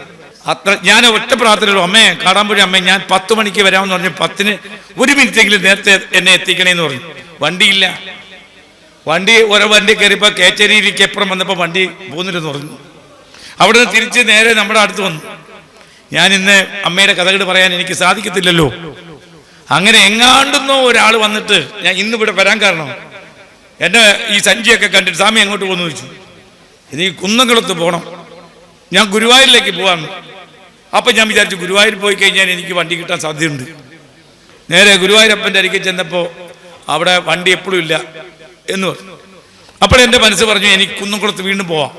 അത്ര ഞാൻ ഒറ്റ പ്രാർത്ഥനയുള്ളൂ, അമ്മേ കാടാമ്പുഴ അമ്മേ, ഞാൻ 10 മണിക്ക് വരാമെന്ന് പറഞ്ഞു. 10-ന് 1 മിനിറ്റെങ്കിലും നേരത്തെ എന്നെ എത്തിക്കണേന്ന് പറഞ്ഞു. വണ്ടിയില്ല. ഓരോ വണ്ടി കയറിയപ്പോൾ കേച്ചേരിയിലേക്ക് എപ്പുറം വന്നപ്പോൾ വണ്ടി പോകുന്നില്ലെന്ന് പറഞ്ഞു. അവിടെ നിന്ന് തിരിച്ച് നേരെ നമ്മുടെ അടുത്ത് വന്നു. ഞാൻ ഇന്ന് അമ്മയുടെ കഥകൾ പറയാൻ എനിക്ക് സാധിക്കത്തില്ലല്ലോ. അങ്ങനെ എങ്ങാണ്ടുന്നോ ഒരാൾ വന്നിട്ട്, ഞാൻ ഇന്നിവിടെ വരാൻ കാരണം എന്നെ ഈ സഞ്ചിയൊക്കെ കണ്ടിട്ട് സ്വാമി എങ്ങോട്ട് പോകുന്നു ചോദിച്ചു. എനിക്ക് കുന്നംകുളത്ത് പോകണം, ഞാൻ ഗുരുവായൂരിലേക്ക് പോകാമെന്ന്. അപ്പം ഞാൻ വിചാരിച്ചു ഗുരുവായൂർ പോയി കഴിഞ്ഞാൽ എനിക്ക് വണ്ടി കിട്ടാൻ സാധ്യതയുണ്ട്. നേരെ ഗുരുവായൂരപ്പൻ്റെ അരികെ ചെന്നപ്പോൾ അവിടെ വണ്ടി എപ്പോഴും ഇല്ല എന്ന് പറഞ്ഞു. അപ്പോഴെൻ്റെ മനസ്സ് പറഞ്ഞു എനിക്ക് കുന്നംകുളത്ത് വീണ്ടും പോവാം.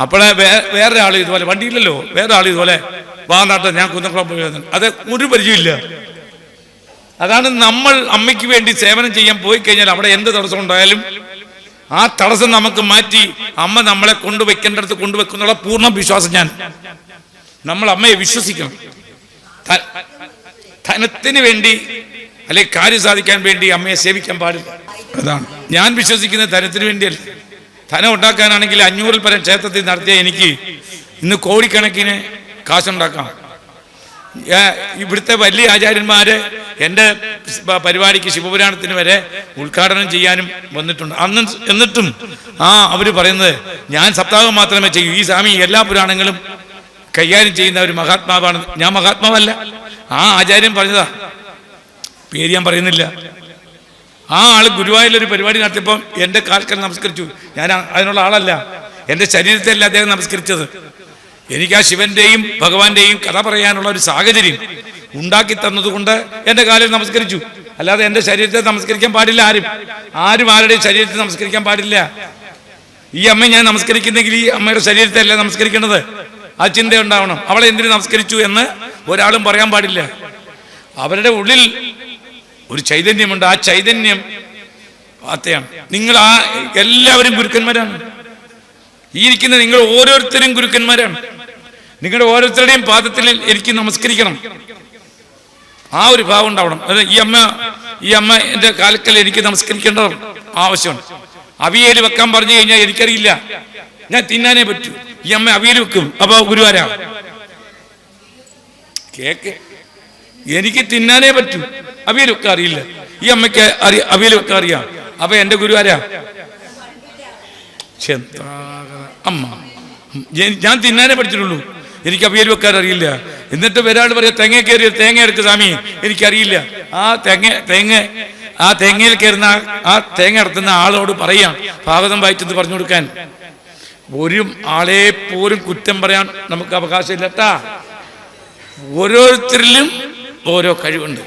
അപ്പോഴേ വേറൊരാൾ ഇതുപോലെ, വണ്ടിയില്ലല്ലോ, വേറൊരാൾ ഇതുപോലെ വാങ്ങാട്ടെ ഞാൻ കുന്നംകുളം പോയി വന്നു. അത് ഒരു പരിചയമില്ല. അതാണ് നമ്മൾ അമ്മയ്ക്ക് വേണ്ടി സേവനം ചെയ്യാൻ പോയി കഴിഞ്ഞാൽ അവിടെ എന്ത് തടസ്സം ഉണ്ടായാലും ആ തടസ്സം നമുക്ക് മാറ്റി അമ്മ നമ്മളെ കൊണ്ടുവയ്ക്കേണ്ടടുത്ത് കൊണ്ടുവെക്കുന്നുള്ള പൂർണ്ണ വിശ്വാസം. നമ്മൾ അമ്മയെ വിശ്വസിക്കണം. ധനത്തിന് വേണ്ടി അല്ലെങ്കിൽ കാര്യം സാധിക്കാൻ വേണ്ടി അമ്മയെ സേവിക്കാൻ പാടില്ല. അതാണ് ഞാൻ വിശ്വസിക്കുന്നത്. ധനത്തിന് വേണ്ടിയല്ല. ധനം ഉണ്ടാക്കാനാണെങ്കിൽ 500-ൽ പരം ക്ഷേത്രത്തിൽ നടത്തിയ എനിക്ക് ഇന്ന് കോടിക്കണക്കിന് കാശുണ്ടാക്കാം. ഇവിടുത്തെ വലിയ ആചാര്യന്മാര് എൻ്റെ പരിപാടിക്ക് ശിവപുരാണത്തിന് വരെ ഉദ്ഘാടനം ചെയ്യാനും വന്നിട്ടുണ്ട്. എന്നിട്ടും അവർ പറയുന്നത് ഞാൻ സപ്താഹം മാത്രമേ ചെയ്യൂ. ഈ സ്വാമി എല്ലാ പുരാണങ്ങളും കൈകാര്യം ചെയ്യുന്ന ഒരു മഹാത്മാവാണ്. ഞാൻ മഹാത്മാവല്ല. ആ ആചാര്യൻ പറഞ്ഞതാ, പേര് ഞാൻ പറയുന്നില്ല. ആ ആള് ഗുരുവായൂരിലൊരു പരിപാടി നടത്തിയപ്പോൾ എൻ്റെ കാൽക്കൽ നമസ്കരിച്ചു. ഞാൻ അതിനുള്ള ആളല്ല. എൻ്റെ ശരീരത്തെയല്ല അദ്ദേഹം നമസ്കരിച്ചത്. എനിക്ക് ആ ശിവന്റെയും ഭഗവാന്റെയും കഥ പറയാനുള്ള ഒരു സാഹചര്യം ഉണ്ടാക്കി തന്നതുകൊണ്ട് എൻ്റെ കാലിൽ നമസ്കരിച്ചു. അല്ലാതെ എൻ്റെ ശരീരത്തെ നമസ്കരിക്കാൻ പാടില്ല. ആരും ആരുടെയും ശരീരത്തെ നമസ്കരിക്കാൻ പാടില്ല. ഈ അമ്മ ഞാൻ നമസ്കരിക്കുന്നെങ്കിൽ ഈ അമ്മയുടെ ശരീരത്തെ അല്ല നമസ്കരിക്കേണ്ടത്. ആ ചിന്ത ഉണ്ടാവണം. അവളെ എന്തിനു നമസ്കരിച്ചു എന്ന് ഒരാളും പറയാൻ പാടില്ല. അവരുടെ ഉള്ളിൽ ഒരു ചൈതന്യമുണ്ട്. ആ ചൈതന്യം അത്തയാണ്. നിങ്ങൾ എല്ലാവരും ഗുരുക്കന്മാരാണ്. ഈ ഇരിക്കുന്ന നിങ്ങൾ ഓരോരുത്തരും ഗുരുക്കന്മാരാണ്. നിങ്ങളുടെ ഓരോരുത്തരുടെയും പാദത്തിൽ എനിക്ക് നമസ്കരിക്കണം. ആ ഒരു ഭാവം ഉണ്ടാവണം. അത് ഈ അമ്മ എൻ്റെ കാൽക്കൽ എനിക്ക് നമസ്കരിക്കേണ്ടത് ആവശ്യമാണ്. അവിയൽ വെക്കാൻ പറഞ്ഞു കഴിഞ്ഞാൽ എനിക്കറിയില്ല, ഞാൻ തിന്നാനേ പറ്റൂ. ഈ അമ്മ അവിയൽ വെക്കും. അപ്പൊ ഗുരുവാരാ? കേക്ക് എനിക്ക് തിന്നാനേ പറ്റൂ, അവിയൽ വെക്കാൻ അറിയില്ല. ഈ അമ്മയ്ക്ക് അവിയൽ വെക്കാൻ അറിയാം. അപ്പൊ എൻ്റെ ഗുരുവാരാ? അമ്മ. ഞാൻ തിന്നാനേ പഠിച്ചിട്ടുള്ളൂ, എനിക്ക് അവിയൽ വെക്കാൻ അറിയില്ല. എന്നിട്ട് ഒരാൾ പറയാ തെങ്ങ കയറിയ തേങ്ങ എടുക്ക് സ്വാമി, എനിക്കറിയില്ല. ആ തേങ്ങയിൽ കയറുന്ന ആ തേങ്ങ എടുത്തുന്ന ആളോട് പറയാം ഭാഗവതം വായിച്ചത് പറഞ്ഞു കൊടുക്കാൻ. ഒരു ആളെ പോലും കുറ്റം പറയാൻ നമുക്ക് അവകാശമില്ല കേട്ടാ. ഓരോരുത്തരിലും ഓരോ കഴിവുണ്ട്.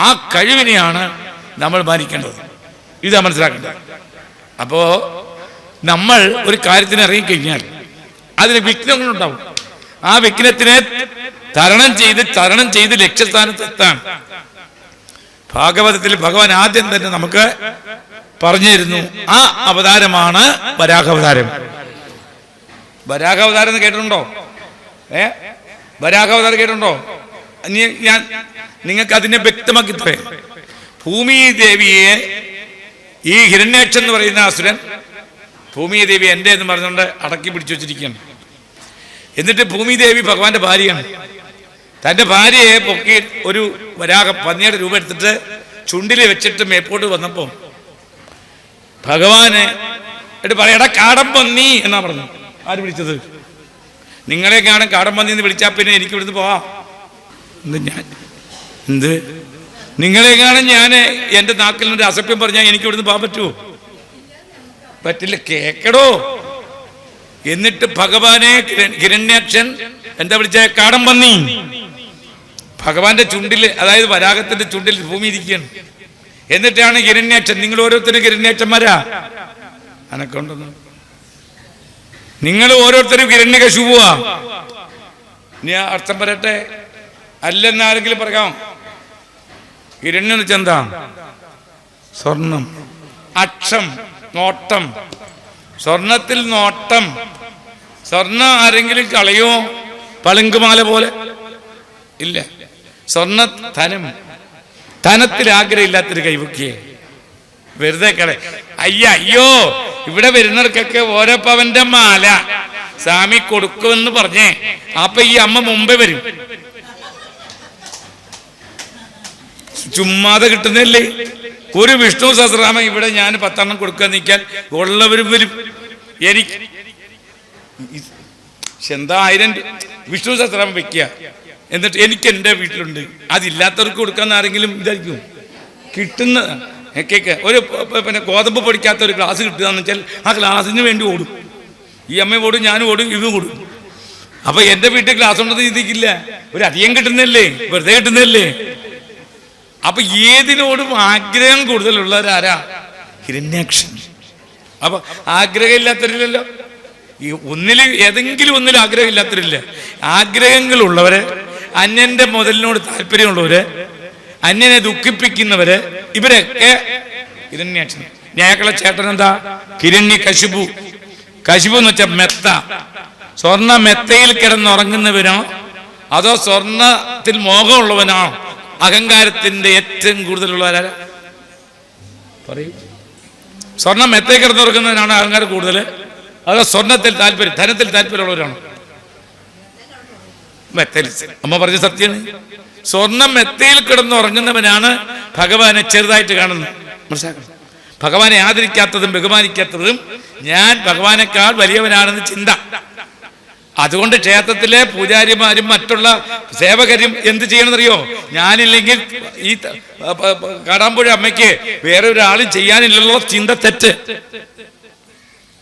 ആ കഴിവിനെയാണ് നമ്മൾ മാനിക്കേണ്ടത്. ഇതാ മനസ്സിലാക്കേണ്ടത്. അപ്പോ നമ്മൾ ഒരു കാര്യത്തിന് ഇറങ്ങിക്കഴിഞ്ഞാൽ അതിന് വിഘ്നങ്ങളുണ്ടാവും. ആ വിഘ്നത്തിനെ തരണം ചെയ്ത് ലക്ഷ്യസ്ഥാനത്തെത്താൻ ഭാഗവതത്തിൽ ഭഗവാൻ ആദ്യം തന്നെ നമുക്ക് പറഞ്ഞിരുന്നു. ആ അവതാരമാണ് വരാഹാവതാരം. വരാഹാവതാരം എന്ന് കേട്ടിട്ടുണ്ടോ? വരാഹാവതാരം കേട്ടിട്ടുണ്ടോ? ഞാൻ നിങ്ങൾക്ക് അതിനെ വ്യക്തമാക്കി പറയാം. ഭൂമി ദേവിയെ ഈ ഹിരണ്യാക്ഷൻ എന്ന് പറയുന്ന അസുരൻ ഭൂമി ദേവി എൻ്റെ എന്ന് പറഞ്ഞുകൊണ്ട് അടക്കി പിടിച്ചു വെച്ചിരിക്കുകയാണ്. എന്നിട്ട് ഭൂമി ദേവി ഭഗവാന്റെ ഭാര്യയാണ്. തൻ്റെ ഭാര്യയെ പൊക്കി ഒരു പന്നിയുടെ രൂപം എടുത്തിട്ട് ചുണ്ടിൽ വെച്ചിട്ട് മേപ്പോട്ട് വന്നപ്പോൾ ഭഗവാന് എന്നിട്ട് പറയടാ കാടം പന്നി എന്നാ പറഞ്ഞു. ആര് വിളിച്ചത്? നിങ്ങളെ കാണാൻ കാടം പന്നി എന്ന് വിളിച്ചാൽ പിന്നെ എനിക്ക് ഇവിടുന്ന് പോവാം. നിങ്ങളെ കാണാൻ ഞാൻ എൻ്റെ നാക്കിൽ നിന്നൊരു അസഭ്യം പറഞ്ഞാൽ എനിക്ക് ഇവിടുന്ന് പോകാൻ പറ്റുമോ? പറ്റില്ല, കേക്കടോ. എന്നിട്ട് ഭഗവാനെ ഹിരണ്യാക്ഷൻ എന്താ വിളിച്ച? കാടം പന്നി. ഭഗവാന്റെ ചുണ്ടിൽ, അതായത് വരാഹത്തിന്റെ ചുണ്ടിൽ ഭൂമി ഇരിക്കുകയാണ്. എന്നിട്ടാണ് ഹിരണ്യാക്ഷൻ. നിങ്ങൾ ഓരോരുത്തരും ഹിരണ്യാക്ഷന്മാരാ അനക്കൊണ്ടെന്ന്. നിങ്ങൾ ഓരോരുത്തരും ഹിരണ്യകശിപുവാ. ഇനി അർത്ഥം പറയട്ടെ, അല്ലെന്നാരെങ്കിലും പറയാം. ഹിരണ്യം എന്ന് വെച്ചാൽ എന്താ? സ്വർണം. അക്ഷം, നോട്ടം. സ്വർണത്തിൽ നോട്ടം. സ്വർണം ആരെങ്കിലും കളയോ? പളുങ്കുമാല പോലെ ഇല്ല. സ്വർണ്ണ ധനം. ധനത്തിൽ ആഗ്രഹമില്ലാത്തൊരു കൈവക്കിയേ വെറുതെ അയ്യോ ഇവിടെ വരുന്നവർക്കൊക്കെ ഓരോ പവന്റെ മാല സ്വാമി കൊടുക്കുമെന്ന് പറഞ്ഞേ. അപ്പൊ ഈ അമ്മ മുമ്പേ വരും. ചുമ്മാതെ കിട്ടുന്നില്ലേ? ഒരു വിഷ്ണു സഹസ്രനാമം ഇവിടെ ഞാൻ 10 എണ്ണം കൊടുക്കാൻ നിൽക്കാൻ ഉള്ളവരും വരും. എനിക്ക് എന്താ 1000 വിഷ്ണു സഹസ്രനാമം വെക്കുക. എന്നിട്ട് എനിക്ക് എൻ്റെ വീട്ടിലുണ്ട്, അതില്ലാത്തവർക്ക് കൊടുക്കാന്ന് ആരെങ്കിലും ഇതായിരിക്കും കിട്ടുന്ന കേക്ക്. ഒരു പിന്നെ ഗോതമ്പ് പൊടിക്കാത്ത ഒരു ഗ്ലാസ് കിട്ടുകയെന്ന് വെച്ചാൽ ആ ഗ്ലാസിന് വേണ്ടി ഓടും. ഈ അമ്മ ഓടും, ഞാനും ഓടും, ഇതും ഓടും. അപ്പൊ എൻ്റെ വീട്ടിൽ ഗ്ലാസ് ഉണ്ടെന്ന് ചിന്തിക്കില്ല. ഒരു അധികം കിട്ടുന്നില്ലേ, വെറുതെ കിട്ടുന്നില്ലേ? അപ്പൊ ഏതിനോടും ആഗ്രഹം കൂടുതലുള്ളവരാരാ? ഹിരണ്യാക്ഷൻ. അപ്പൊ ആഗ്രഹം ഇല്ലാത്തവരില്ലല്ലോ. ഈ ഏതെങ്കിലും ഒന്നിൽ ആഗ്രഹം ഇല്ലാത്തവരില്ല. ആഗ്രഹങ്ങളുള്ളവര്, അന്യന്റെ മുതലിനോട് താല്പര്യമുള്ളവര്, അന്യനെ ദുഃഖിപ്പിക്കുന്നവര്, ഇവരൊക്കെ ഹിരണ്യാക്ഷൻ. ഞങ്ങളെ ചേട്ടൻ എന്താ? ഹിരണ്യകശിപു. കശിപു എന്ന് വെച്ചാൽ മെത്ത. സ്വർണ്ണ മെത്തയിൽ കിടന്നുറങ്ങുന്നവനോ അതോ സ്വർണത്തിൽ മോഹമുള്ളവനോ? അഹങ്കാരത്തിന്റെ ഏറ്റവും കൂടുതലുള്ളവരാ പറയൂ. സ്വർണം മെത്തയിൽ കിടന്നുറങ്ങുന്നവനാണ് അഹങ്കാരം കൂടുതൽ, അതോ സ്വർണത്തിൽ താല്പര്യം, ധനത്തിൽ താല്പര്യമുള്ളവരാണ്? മെത്തയിൽ. അമ്മ പറഞ്ഞ സത്യമാണ്. സ്വർണം മെത്തയിൽ കിടന്നുറങ്ങുന്നവനാണ് ഭഗവാനെ ചെറുതായിട്ട് കാണുന്നത്. മനസ്സിലാക്കണം? ഭഗവാനെ ആദരിക്കാത്തതും ബഹുമാനിക്കാത്തതും ഞാൻ ഭഗവാനേക്കാൾ വലിയവനാണെന്ന് ചിന്ത. അതുകൊണ്ട് ക്ഷേത്രത്തിലെ പൂജാരിമാരും മറ്റുള്ള സേവകരും എന്ത് ചെയ്യണമെന്നറിയോ? ഞാനില്ലെങ്കിൽ ഈ കാടാമ്പുഴ അമ്മയ്ക്ക് വേറെ ഒരാളും ചെയ്യാനില്ലല്ലോ ചിന്ത തെറ്റ്.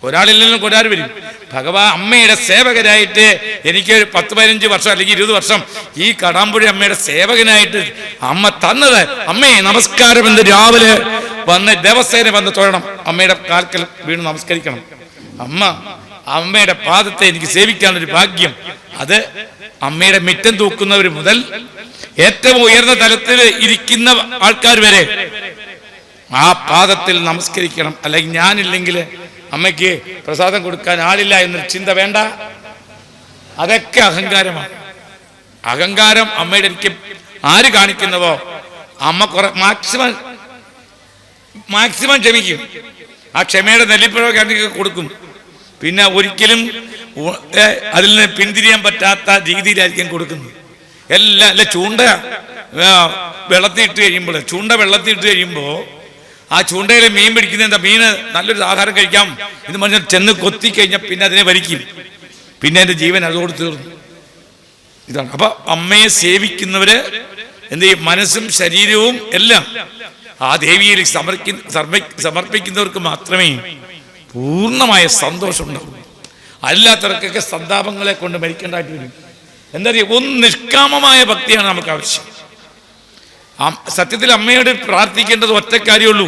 ഒരാളില്ലെങ്കിലും ഒരാൾ വരും. ഭഗവാൻ അമ്മയുടെ സേവകരായിട്ട് എനിക്ക് 10-15 വർഷം അല്ലെങ്കിൽ 20 വർഷം ഈ കടാമ്പുഴ അമ്മയുടെ സേവകനായിട്ട് അമ്മ തന്നത്. അമ്മയെ നമസ്കാരം എന്ന് രാവിലെ വന്ന് ദിവസേന വന്ന് തൊഴണം. അമ്മയുടെ കാൽക്കൽ വീണ് നമസ്കരിക്കണം. അമ്മയുടെ പാദത്തെ എനിക്ക് സേവിക്കാനൊരു ഭാഗ്യം. അത് അമ്മയുടെ മിറ്റം തൂക്കുന്നവർ മുതൽ ഏറ്റവും ഉയർന്ന തലത്തിൽ ഇരിക്കുന്ന ആൾക്കാർ വരെ ആ പാദത്തിൽ നമസ്കരിക്കണം. അല്ലെങ്കിൽ ഞാനില്ലെങ്കിൽ അമ്മയ്ക്ക് പ്രസാദം കൊടുക്കാൻ ആളില്ല എന്നൊരു ചിന്ത വേണ്ട. അതൊക്കെ അഹങ്കാരമാണ്. അഹങ്കാരം അമ്മയുടെ എനിക്ക് ആര് കാണിക്കുന്നവോ അമ്മ കുറെ മാക്സിമം ക്ഷമിക്കും. ആ ക്ഷമയുടെ നെല്ലിപ്പഴമൊക്കെ കൊടുക്കും. പിന്നെ ഒരിക്കലും അതിൽ നിന്ന് പിന്തിരിയാൻ പറ്റാത്ത രീതിയിലായിരിക്കും കൊടുക്കുന്നത്. അല്ല ചൂണ്ട വെള്ളത്തിയിട്ട് കഴിയുമ്പോൾ ആ ചൂണ്ടയിൽ മീൻ പിടിക്കുന്ന എന്താ? മീന് നല്ലൊരു ആഹാരം കഴിക്കാം എന്ന് പറഞ്ഞാൽ ചെന്ന് കൊത്തി കഴിഞ്ഞാൽ പിന്നെ അതിനെ വലിക്കും. പിന്നെ എൻ്റെ ജീവൻ അതോട് തീർന്നു. ഇതാണ്. അപ്പൊ അമ്മയെ സേവിക്കുന്നവര് എന്ത് ചെയ്യും? മനസ്സും ശരീരവും എല്ലാം ആ ദേവിയിൽ സമർപ്പിക്കുന്നവർക്ക് മാത്രമേ പൂർണ്ണമായ സന്തോഷം ഉണ്ടാവും. അല്ലാത്തവർക്കൊക്കെ സന്താപങ്ങളെ കൊണ്ട് മരിക്കേണ്ടതായിട്ട് വരും. എന്താ പറയുക? നിഷ്കാമമായ ഭക്തിയാണ് നമുക്ക് ആവശ്യം. സത്യത്തിൽ അമ്മയോട് പ്രാർത്ഥിക്കേണ്ടത് ഒറ്റ കാര്യമുള്ളൂ.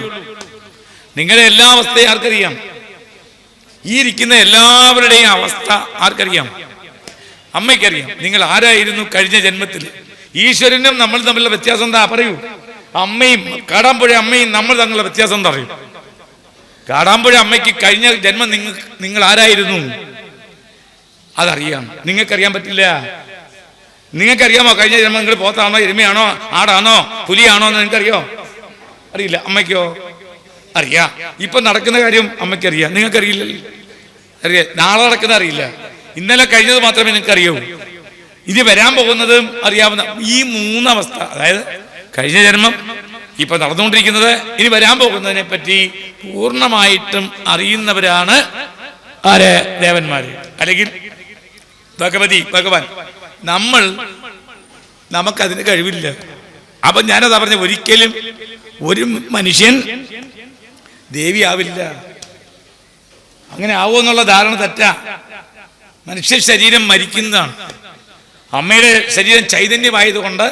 നിങ്ങളുടെ എല്ലാ അവസ്ഥയും ആർക്കറിയാം? ഈ ഇരിക്കുന്ന എല്ലാവരുടെയും അവസ്ഥ ആർക്കറിയാം? അമ്മയ്ക്കറിയാം. നിങ്ങൾ ആരായിരുന്നു കഴിഞ്ഞ ജന്മത്തിൽ? ഈശ്വരനും നമ്മൾ തമ്മിലുള്ള വ്യത്യാസം എന്താ? പറയൂ. അമ്മയും കാടാമ്പുഴ അമ്മയും നമ്മൾ തമ്മിലുള്ള വ്യത്യാസം എന്താ? അറിയൂ. കാടാമ്പുഴ അമ്മയ്ക്ക് കഴിഞ്ഞ ജന്മം നിങ്ങൾ ആരായിരുന്നു അതറിയാം. നിങ്ങൾക്കറിയാൻ പറ്റില്ല. നിങ്ങൾക്കറിയാമോ കഴിഞ്ഞ ജന്മം നിങ്ങൾ പോത്താണോ എരുമയാണോ ആടാണോ പുലിയാണോ എന്ന് നിങ്ങൾക്കറിയോ? അറിയില്ല. അമ്മയ്ക്കോ? അറിയാം. ഇപ്പൊ നടക്കുന്ന കാര്യം അമ്മയ്ക്കറിയാം, നിങ്ങൾക്കറിയില്ലല്ലോ. അറിയാം. നാളെ നടക്കുന്ന അറിയില്ല, ഇന്നലെ കഴിഞ്ഞത് മാത്രമേ നിങ്ങൾക്ക് അറിയൂ. ഇനി വരാൻ പോകുന്നതും അറിയാവുന്ന ഈ മൂന്നവസ്ഥ, അതായത് കഴിഞ്ഞ ജന്മം, ഇപ്പൊ നടന്നുകൊണ്ടിരിക്കുന്നത്, ഇനി വരാൻ പോകുന്നതിനെ പറ്റി പൂർണ്ണമായിട്ടും അറിയുന്നവരാണ് ആര്? ദേവന്മാര്, അല്ലെങ്കിൽ ഭഗവാൻ. നമുക്കതിന് കഴിവില്ല. അപ്പൊ ഞാനതാ പറഞ്ഞ, ഒരിക്കലും ഒരു മനുഷ്യൻ ദേവിയാവില്ല. അങ്ങനെ ആവുമെന്നുള്ള ധാരണ തെറ്റാ. മനുഷ്യ ശരീരം മരിക്കുന്നതാണ്. അമ്മയുടെ ശരീരം ചൈതന്യമായതുകൊണ്ട്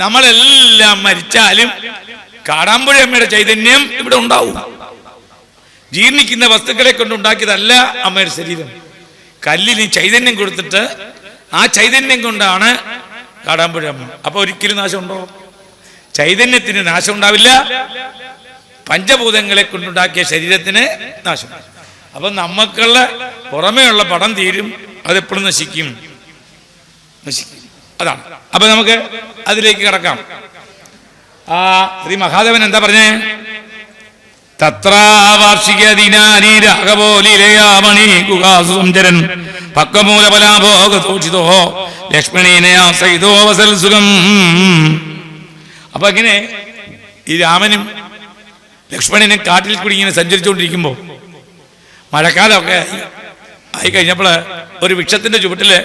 നമ്മളെല്ലാം മരിച്ചാലും കാടാമ്പുഴ അമ്മയുടെ ചൈതന്യം ഇവിടെ ഉണ്ടാവും. ജീർണിക്കുന്ന വസ്തുക്കളെ കൊണ്ടുണ്ടാക്കിയതല്ല അമ്മയുടെ ശരീരം. കല്ലിന് ചൈതന്യം കൊടുത്തിട്ട് ആ ചൈതന്യം കൊണ്ടാണ് കാടാമ്പുഴ അമ്മ. അപ്പൊ ഒരിക്കലും നാശമുണ്ടോ? ചൈതന്യത്തിന് നാശം ഉണ്ടാവില്ല, പഞ്ചഭൂതങ്ങളെ കൊണ്ടുണ്ടാക്കിയ ശരീരത്തിന് നാശം. അപ്പൊ നമുക്കുള്ള പുറമേയുള്ള പടം തീരും, അതെപ്പോഴും നശിക്കും. അതാണ്. അപ്പൊ നമുക്ക് അതിലേക്ക് കിടക്കാം. ശ്രീ മഹാദേവൻ എന്താ പറഞ്ഞേ? തത്രാവാർഷിക ദിനാനി രാഘവോലിരയാമണി കുകാസുചരൻ പക്വമൂലഫലാഭോഗതോഷിതോ ലക്ഷ്മണീനയാ സഹിതോ വസൽസുഖം. അപ്പൊ ഇങ്ങനെ ഈ രാമനും ലക്ഷ്മണനും കാട്ടിൽ കൂടി ഇങ്ങനെ സഞ്ചരിച്ചുകൊണ്ടിരിക്കുമ്പോ, മഴക്കാലമൊക്കെ ആയി കഴിഞ്ഞപ്പോൾ ഒരു വൃക്ഷത്തിന്റെ ചുവട്ടില്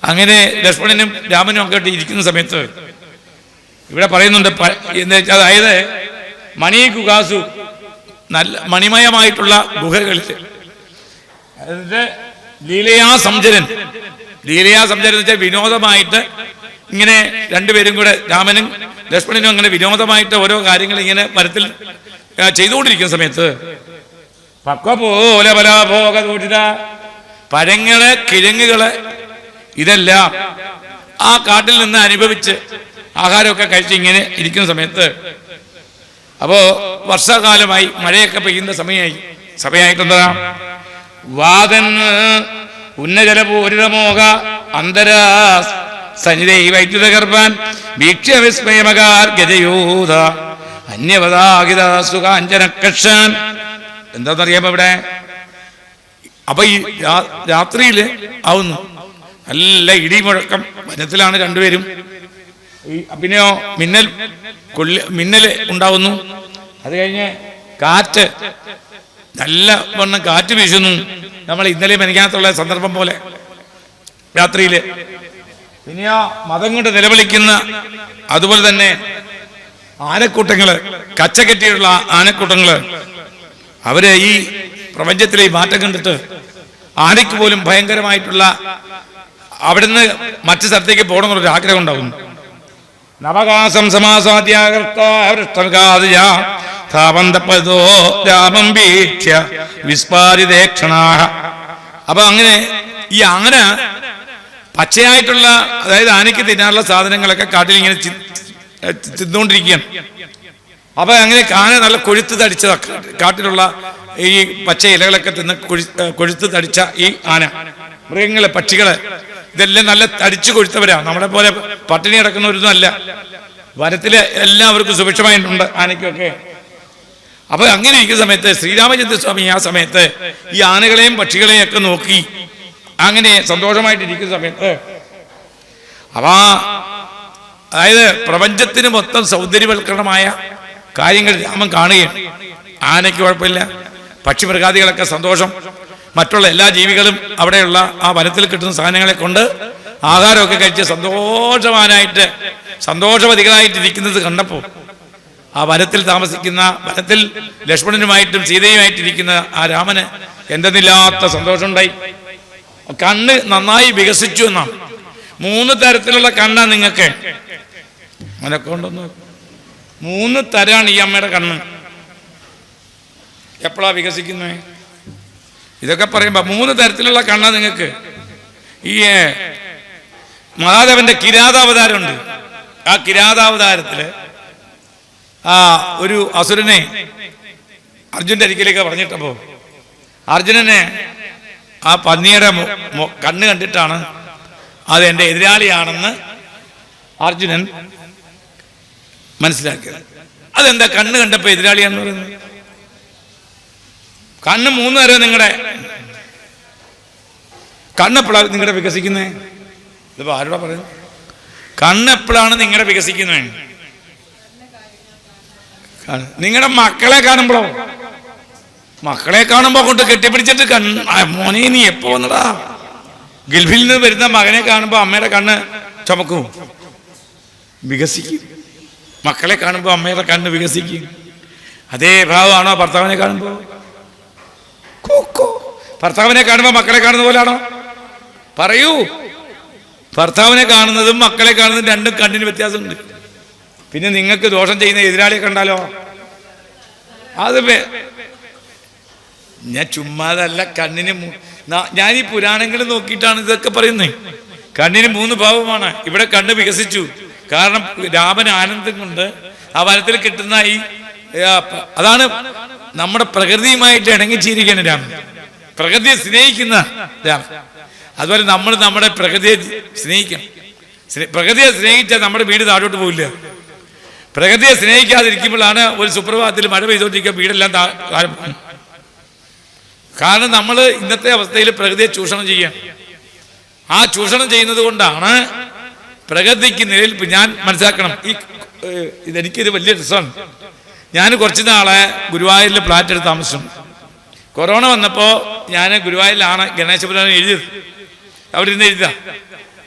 അങ്ങനെ ലക്ഷ്മണനും രാമനും ഒക്കെ ഇരിക്കുന്ന സമയത്ത് ഇവിടെ പറയുന്നുണ്ട്, അതായത് മണി കുകാസു, നല്ല മണിമയമായിട്ടുള്ള ഗുഹകളിൽ, അതിന്റെ ലീലയാ സംചരൻ എന്ന് വെച്ചാൽ വിനോദമായിട്ട് ഇങ്ങനെ രണ്ടുപേരും കൂടെ, രാമനും ലക്ഷ്മണനും അങ്ങനെ വിനോദമായിട്ട് ഓരോ കാര്യങ്ങൾ ഇങ്ങനെ മരത്തിൽ ചെയ്തുകൊണ്ടിരിക്കുന്ന സമയത്ത് പക്വപോലെ ഫലാഭോഗതോഷിത, പഴങ്ങള് കിഴങ്ങുകള് ഇതെല്ലാം ആ കാട്ടിൽ നിന്ന് അനുഭവിച്ച് ആഹാരമൊക്കെ കഴിച്ച് ഇങ്ങനെ ഇരിക്കുന്ന സമയത്ത്, അപ്പോ വർഷകാലമായി, മഴയൊക്കെ പെയ്യുന്ന സമയമായിട്ടെന്താ, വാദൻ ഉന്നജലപൂരിതമോഹ അന്തരാ സനിതൈ വൈദ്യുതഗർഭാൻ വീക്ഷ്യ വിസ്മയമകാർ ഗജയൂത അന്യവതാഹിത സുഖാഞ്ജനകക്ഷാൻ. എന്താണെന്നറിയാമോ ഇവിടെ? അപ്പൊ ഈ രാത്രിയിൽ ആവുന്നു, നല്ല ഇടിമുഴക്കം, വനത്തിലാണ് രണ്ടുപേരും. പിന്നെയോ മിന്നല് ഉണ്ടാവുന്നു. അത് കഴിഞ്ഞ് കാറ്റ്, നല്ല വണ്ണം കാറ്റ് വീശുന്നു. നമ്മൾ ഇന്നലെ മെനങ്ങാത്തുള്ള സന്ദർഭം പോലെ രാത്രിയില്. പിന്നെയോ മതം കൊണ്ട് നിലവിളിക്കുന്ന, അതുപോലെ തന്നെ ആനക്കൂട്ടങ്ങള്, കച്ചകെട്ടിയുള്ള ആനക്കൂട്ടങ്ങള്, അവര് ഈ പ്രപഞ്ചത്തിലെ ഈ മാറ്റം കണ്ടിട്ട് ആനയ്ക്ക് പോലും ഭയങ്കരമായിട്ടുള്ള അവിടുന്ന് മറ്റു സ്ഥലത്തേക്ക് പോകണമെന്നൊരു ആഗ്രഹം ഉണ്ടാകുന്നു. നവകാസം രാമം വീക്ഷ്യ വിസ്പാരിതേക്ഷണാഹ. അപ്പൊ അങ്ങനെ ഈ ആന പച്ചയായിട്ടുള്ള, അതായത് ആനയ്ക്ക് തിന്നാനുള്ള സാധനങ്ങളൊക്കെ കാട്ടിൽ ഇങ്ങനെ തിന്നുകൊണ്ടിരിക്കുകയാണ്. അപ്പൊ അങ്ങനെ ആന നല്ല കൊഴുത്ത് തടിച്ചതാ, കാട്ടിലുള്ള ഈ പച്ച ഇലകളൊക്കെ തിന്ന് കൊഴുത്ത് തടിച്ച ഈ ആന, മൃഗങ്ങള്, പക്ഷികള്, ഇതെല്ലാം നല്ല തടിച്ചു കൊഴുത്തവരാ. നമ്മളെ പോലെ പട്ടിണി കിടക്കുന്നവരൊന്നും അല്ല. വനത്തില് എല്ലാവർക്കും സുഭിക്ഷമായിട്ടുണ്ട്, ആനയ്ക്കൊക്കെ. അപ്പൊ അങ്ങനെ ഇരിക്കുന്ന സമയത്ത് ശ്രീരാമചന്ദ്രസ്വാമി ആ സമയത്ത് ഈ ആനകളെയും പക്ഷികളെയും ഒക്കെ നോക്കി അങ്ങനെ സന്തോഷമായിട്ടിരിക്കുന്ന സമയത്ത്, അപ്പൊ അതായത് പ്രപഞ്ചത്തിന് മൊത്തം സൗന്ദര്യവൽക്കരണമായ കാര്യങ്ങൾ രാമൻ കാണുകയാണ്. ആനയ്ക്ക് കുഴപ്പമില്ല, പക്ഷിമൃഗാദികളൊക്കെ സന്തോഷം, മറ്റുള്ള എല്ലാ ജീവികളും അവിടെയുള്ള ആ വനത്തിൽ കിട്ടുന്ന സാധനങ്ങളെ കൊണ്ട് ആഹാരമൊക്കെ കഴിച്ച് സന്തോഷവാനായിട്ട് സന്തോഷവതികളായിട്ടിരിക്കുന്നത് കണ്ടപ്പോൾ ആ വനത്തിൽ താമസിക്കുന്ന, വനത്തിൽ ലക്ഷ്മണനുമായിട്ടും സീതയുമായിട്ടിരിക്കുന്ന ആ രാമന് എന്തെന്നില്ലാത്ത സന്തോഷമുണ്ടായി. കണ്ണ് നന്നായി വികസിച്ചു എന്നാണ്. 3 തരത്തിലുള്ള കണ്ണാ നിങ്ങൾക്ക്. അങ്ങനെയൊക്കെ ഉണ്ടെന്ന് 3 തരാണ് ഈ അമ്മയുടെ കണ്ണ്. എപ്പോഴാ വികസിക്കുന്നത്? ഇതൊക്കെ പറയുമ്പോ 3 തരത്തിലുള്ള കണ്ണാ നിങ്ങൾക്ക്. ഈ മഹാദേവന്റെ കിരാതാവതാരമുണ്ട്. ആ കിരാതാവതാരത്തില് ഒരു അസുരനെ അർജുൻ്റെ അരികിലേക്ക് പറഞ്ഞിട്ടപ്പോൾ അർജുനനെ ആ പന്നിയുടെ കണ്ണ് കണ്ടിട്ടാണ് അത് എൻ്റെ എതിരാളിയാണെന്ന് അർജുനൻ മനസ്സിലാക്കിയത്. അതെന്താ കണ്ണ് കണ്ടപ്പോൾ എതിരാളിയാണെന്ന് പറയുന്നത്? കണ്ണ് 3 നേരം നിങ്ങളുടെ കണ്ണെപ്പോഴാണ് നിങ്ങളുടെ വികസിക്കുന്നത്? ഇതിപ്പോൾ ആരോടാ പറയുന്നത്? കണ്ണെപ്പോഴാണ് നിങ്ങളുടെ വികസിക്കുന്നത്? നിങ്ങളുടെ മക്കളെ കാണുമ്പോഴോ? മക്കളെ കാണുമ്പോൾ കൊണ്ട് കെട്ടിപ്പിടിച്ചിട്ട് മോനെ നീ എപ്പോ വന്നടാ? ഗൾഫിൽ നിന്ന് വരുന്ന മകനെ കാണുമ്പോൾ അമ്മയുടെ കണ്ണ് ചുമക്കും, വികസിക്കും. മക്കളെ കാണുമ്പോൾ അമ്മയുടെ കണ്ണ് വികസിക്കും. അതേ ഭാവമാണോ ഭർത്താവിനെ കാണുമ്പോൾ? ഭർത്താവിനെ കാണുമ്പോൾ മക്കളെ കാണുന്ന പോലാണോ? പറയൂ. ഭർത്താവിനെ കാണുന്നതും മക്കളെ കാണുന്നതും രണ്ടും കണ്ണിന് വ്യത്യാസമുണ്ട്. പിന്നെ നിങ്ങൾക്ക് ദോഷം ചെയ്യുന്ന എതിരാളിയെ കണ്ടാലോ? അത് ഞാൻ ചുമ്മാതല്ല. കണ്ണിന് ഞാൻ ഈ പുരാണങ്ങൾ നോക്കിയിട്ടാണ് ഇതൊക്കെ പറയുന്നത്. കണ്ണിന് 3 ഭാവമാണ്. ഇവിടെ കണ്ണ് വികസിച്ചു. കാരണം രാമൻ ആനന്ദം കൊണ്ട് ആ വനത്തിൽ കിട്ടുന്ന അതാണ് നമ്മുടെ പ്രകൃതിയുമായിട്ട് ഇണങ്ങിച്ചിരിക്കുകയാണ് രാമൻ. പ്രകൃതിയെ സ്നേഹിക്കുന്ന രാമൻ. അതുപോലെ നമ്മൾ നമ്മുടെ പ്രകൃതിയെ സ്നേഹിക്കണം. പ്രകൃതിയെ സ്നേഹിച്ചാൽ നമ്മുടെ വീട് താഴോട്ട് പോവില്ല. പ്രകൃതിയെ സ്നേഹിക്കാതിരിക്കുമ്പോഴാണ് ഒരു സുപ്രഭാതത്തിൽ മഴ പെയ്തുകൊണ്ടിരിക്കുക വീടെല്ലാം താഴെ. കാരണം നമ്മൾ ഇന്നത്തെ അവസ്ഥയിൽ പ്രകൃതിയെ ചൂഷണം ചെയ്യാം. ആ ചൂഷണം ചെയ്യുന്നത് കൊണ്ടാണ് പ്രകൃതിക്ക് നിലനിൽപ്പ്. ഞാൻ മനസ്സിലാക്കണം. ഇതെനിക്കൊരു വലിയ രസമാണ്. ഞാൻ കുറച്ച് നാളെ ഗുരുവായൂരിൽ ഫ്ലാറ്റ് എടുത്ത് താമസിച്ചു. കൊറോണ വന്നപ്പോൾ ഞാൻ ഗുരുവായൂരിലാണ് ഗണേശപുരാണം എഴുതിയത്. അവിടെ ഇരുന്ന് എഴുതുക.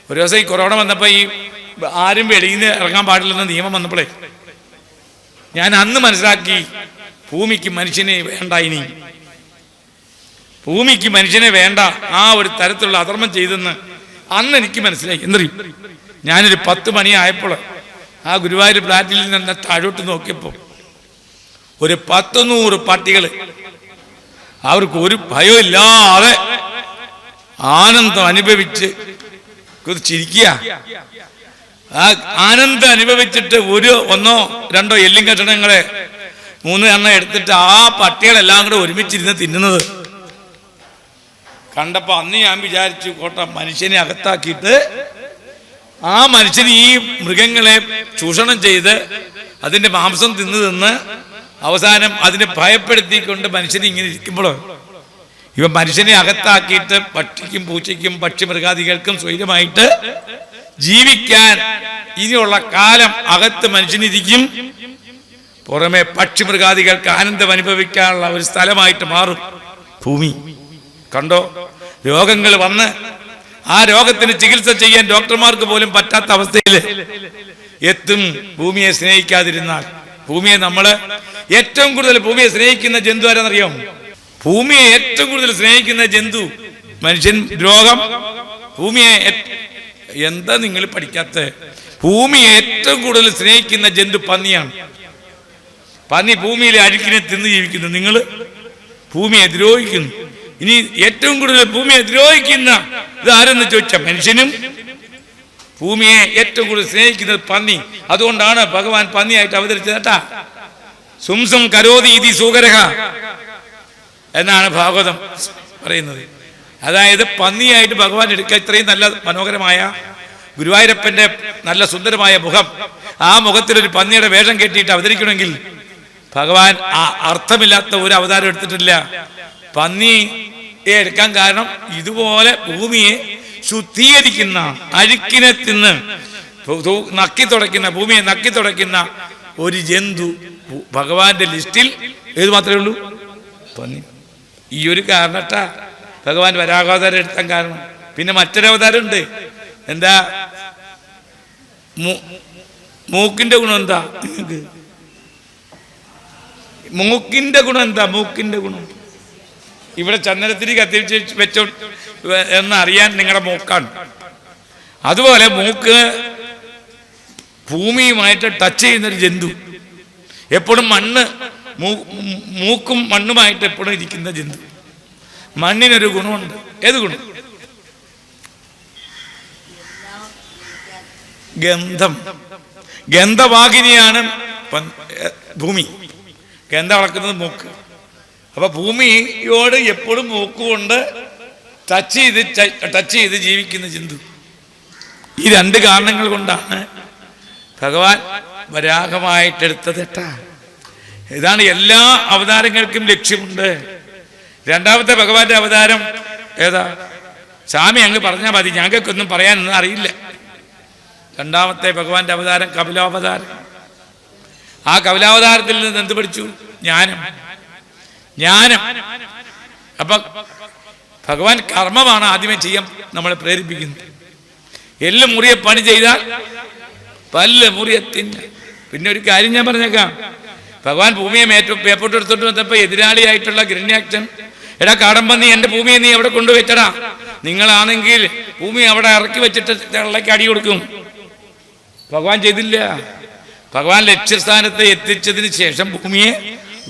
ഒരു ദിവസം ഈ കൊറോണ വന്നപ്പോൾ ആരും വെളിയിൽ നിന്ന് ഇറങ്ങാൻ പാടില്ലെന്ന നിയമം വന്നപ്പോഴേ ഞാൻ അന്ന് മനസ്സിലാക്കി, ഭൂമിക്ക് മനുഷ്യനെ വേണ്ട. ഇനി ഭൂമിക്ക് മനുഷ്യനെ വേണ്ട. ആ ഒരു തരത്തിലുള്ള അധർമ്മം ചെയ്തെന്ന് അന്ന് എനിക്ക് മനസ്സിലായി. എന്തറിയും, ഞാനൊരു 10 മണിയായപ്പോൾ ആ ഗുരുവായൂർ ഫ്ലാറ്റിൽ നിന്ന് താഴോട്ട് നോക്കിയപ്പോൾ ഒരു 100 പട്ടികൾ, അവർക്ക് ഒരു ഭയമില്ലാതെ ആനന്ദം അനുഭവിച്ച് ചിരിക്കുക. ആ ആനന്ദം അനുഭവിച്ചിട്ട് 1 2 എല്ലും കഷണങ്ങളെ 3 എണ്ണം എടുത്തിട്ട് ആ പട്ടികളെല്ലാം കൂടെ ഒരുമിച്ചിരുന്ന് തിന്നുന്നത് കണ്ടപ്പോൾ അന്ന് ഞാൻ വിചാരിച്ചു, കോട്ട മനുഷ്യനെ അകത്താക്കിയിട്ട് ആ മനുഷ്യൻ ഈ മൃഗങ്ങളെ ചൂഷണം ചെയ്ത് അതിൻ്റെ മാംസം തിന്ന് അവസാനം അതിനെ ഭയപ്പെടുത്തിക്കൊണ്ട് മനുഷ്യനെ ഇങ്ങനെ ഇരിക്കുമ്പോഴോ ഇവ മനുഷ്യനെ അകത്താക്കിയിട്ട് പക്ഷിക്കും പൂച്ചയ്ക്കും പക്ഷി മൃഗാദികൾക്കും സ്വൈരമായിട്ട് ജീവിക്കാൻ ഇനിയുള്ള കാലം അകത്ത് മനുഷ്യനിരിക്കും. പുറമെ പക്ഷി മൃഗാദികൾക്ക് ആനന്ദം അനുഭവിക്കാനുള്ള ഒരു സ്ഥലമായിട്ട് മാറും ഭൂമി. കണ്ടോ, രോഗങ്ങൾ വന്ന് ആ രോഗത്തിന് ചികിത്സ ചെയ്യാൻ ഡോക്ടർമാർക്ക് പോലും പറ്റാത്ത അവസ്ഥയിൽ എത്തും ഭൂമിയെ സ്നേഹിക്കാതിരുന്നാൽ. ഭൂമിയെ ഏറ്റവും കൂടുതൽ ഭൂമിയെ സ്നേഹിക്കുന്ന ജന്തു ആരെന്നറിയാം? ഭൂമിയെ ഏറ്റവും കൂടുതൽ സ്നേഹിക്കുന്ന ജന്തു മനുഷ്യൻ. രോഗം ഭൂമിയെ എന്താ നിങ്ങൾ പഠിക്കാത്ത? ഭൂമിയെ ഏറ്റവും കൂടുതൽ സ്നേഹിക്കുന്ന ജന്തു പന്നിയാണ്. പന്നി ഭൂമിയിലെ അഴുക്കിനെ തിന്ന് ജീവിക്കുന്നു. നിങ്ങൾ ഭൂമിയെ ദ്രോഹിക്കുന്നു. ഇനി ഏറ്റവും കൂടുതൽ ഭൂമിയെ ദ്രോഹിക്കുന്ന ഇതാരെന്ന് ചോദിച്ചാൽ മനുഷ്യനും. ഭൂമിയെ ഏറ്റവും കൂടുതൽ സ്നേഹിക്കുന്നത് പന്നി. അതുകൊണ്ടാണ് ഭഗവാൻ പന്നിയായിട്ട് അവതരിച്ചത് കേട്ടാ. സുംസം കരോതി ഇതി സൂകരഹ എന്നാണ് ഭാഗവതം പറയുന്നത്. അതായത് പന്നിയായിട്ട് ഭഗവാൻ എടുക്കുക. ഇത്രയും നല്ല മനോഹരമായ ഗുരുവായൂരപ്പന്റെ നല്ല സുന്ദരമായ മുഖം, ആ മുഖത്തിലൊരു പന്നിയുടെ വേഷം കെട്ടിയിട്ട് അവതരിക്കണമെങ്കിൽ ഭഗവാൻ അർത്ഥമില്ലാത്ത ഒരു അവതാരം എടുത്തിട്ടില്ല. പന്നിയെ എടുക്കാൻ കാരണം ഇതുപോലെ ഭൂമിയെ ശുദ്ധീകരിക്കുന്ന, അഴുക്കിനെ തിന്ന് നക്കി തുടയ്ക്കുന്ന, ഭൂമിയെ നക്കി തുടയ്ക്കുന്ന ഒരു ജന്തു ഭഗവാന്റെ ലിസ്റ്റിൽ ഏത് മാത്രമേ ഉള്ളൂ? പന്നി. ഈ ഒരു കാരണട്ടാ ഭഗവാൻ വരാഹാവതാരം എടുക്കാൻ കാരണം. പിന്നെ മറ്റൊരവതാരം ഉണ്ട്. എന്താ? മൂക്കിന്റെ ഗുണം എന്താ നിങ്ങൾക്ക്? മൂക്കിന്റെ ഗുണം എന്താ? മൂക്കിന്റെ ഗുണം ഇവിടെ ചന്ദനത്തിരി കത്തിച്ച് വെച്ചോ എന്നറിയാൻ നിങ്ങളുടെ മൂക്കാണ്. അതുപോലെ മൂക്ക് ഭൂമിയുമായിട്ട് ടച്ച് ചെയ്യുന്നൊരു ജന്തു. എപ്പോഴും മൂക്കും മണ്ണുമായിട്ട് എപ്പോഴും ഇരിക്കുന്ന ജന്തു. മണ്ണിനൊരു ഗുണമുണ്ട്. ഏത് ഗുണം? ഗന്ധം. ഗന്ധവാഹിനിയാണ് ഭൂമി. ഗന്ധം അളക്കുന്നത് മൂക്ക്. അപ്പൊ ഭൂമിയോട് എപ്പോഴും മൂക്കുകൊണ്ട് ടച്ച് ചെയ്ത് ജീവിക്കുന്ന ജന്തു. ഈ രണ്ട് കാരണങ്ങൾ കൊണ്ടാണ് ഭഗവാൻ വരാഹമായിട്ടെടുത്തത്. ഇതാണ് എല്ലാ അവതാരങ്ങൾക്കും ലക്ഷ്യമുണ്ട്. രണ്ടാമത്തെ ഭഗവാന്റെ അവതാരം ഏതാ? സ്വാമി അങ്ങ് പറഞ്ഞാൽ മതി, ഞങ്ങൾക്കൊന്നും പറയാനൊന്നും അറിയില്ല. രണ്ടാമത്തെ ഭഗവാന്റെ അവതാരം കപിലാവതാരം. ആ കപിലാവതാരത്തിൽ നിന്ന് എന്ത് പഠിച്ചു? ജ്ഞാനം. അപ്പൊ ഭഗവാൻ കർമ്മമാണ് ആദ്യമേ ചെയ്യാൻ നമ്മളെ പ്രേരിപ്പിക്കുന്നത്. എല്ല് മുറിയെ പണി ചെയ്താൽ പല്ല് മുറിയത്തില്ല. പിന്നെ ഒരു കാര്യം ഞാൻ പറഞ്ഞേക്കാം, ഭഗവാൻ ഭൂമിയെ പേപ്പോട്ട് എടുത്തോട്ട് വന്നപ്പോ എതിരാളിയായിട്ടുള്ള ഗ്രന്യാക്ഷൻ, എടാ കാടമ്പന്നി, എന്റെ ഭൂമിയെ നീ എവിടെ കൊണ്ടുവച്ചടാ, നിങ്ങളാണെങ്കിൽ ഭൂമി അവിടെ ഇറക്കി വെച്ചിട്ട് വെള്ളയ്ക്ക് അടി കൊടുക്കും. ഭഗവാൻ ചെയ്തില്ല. ഭഗവാൻ ലക്ഷ്യസ്ഥാനത്ത് എത്തിച്ചതിന് ശേഷം, ഭൂമിയെ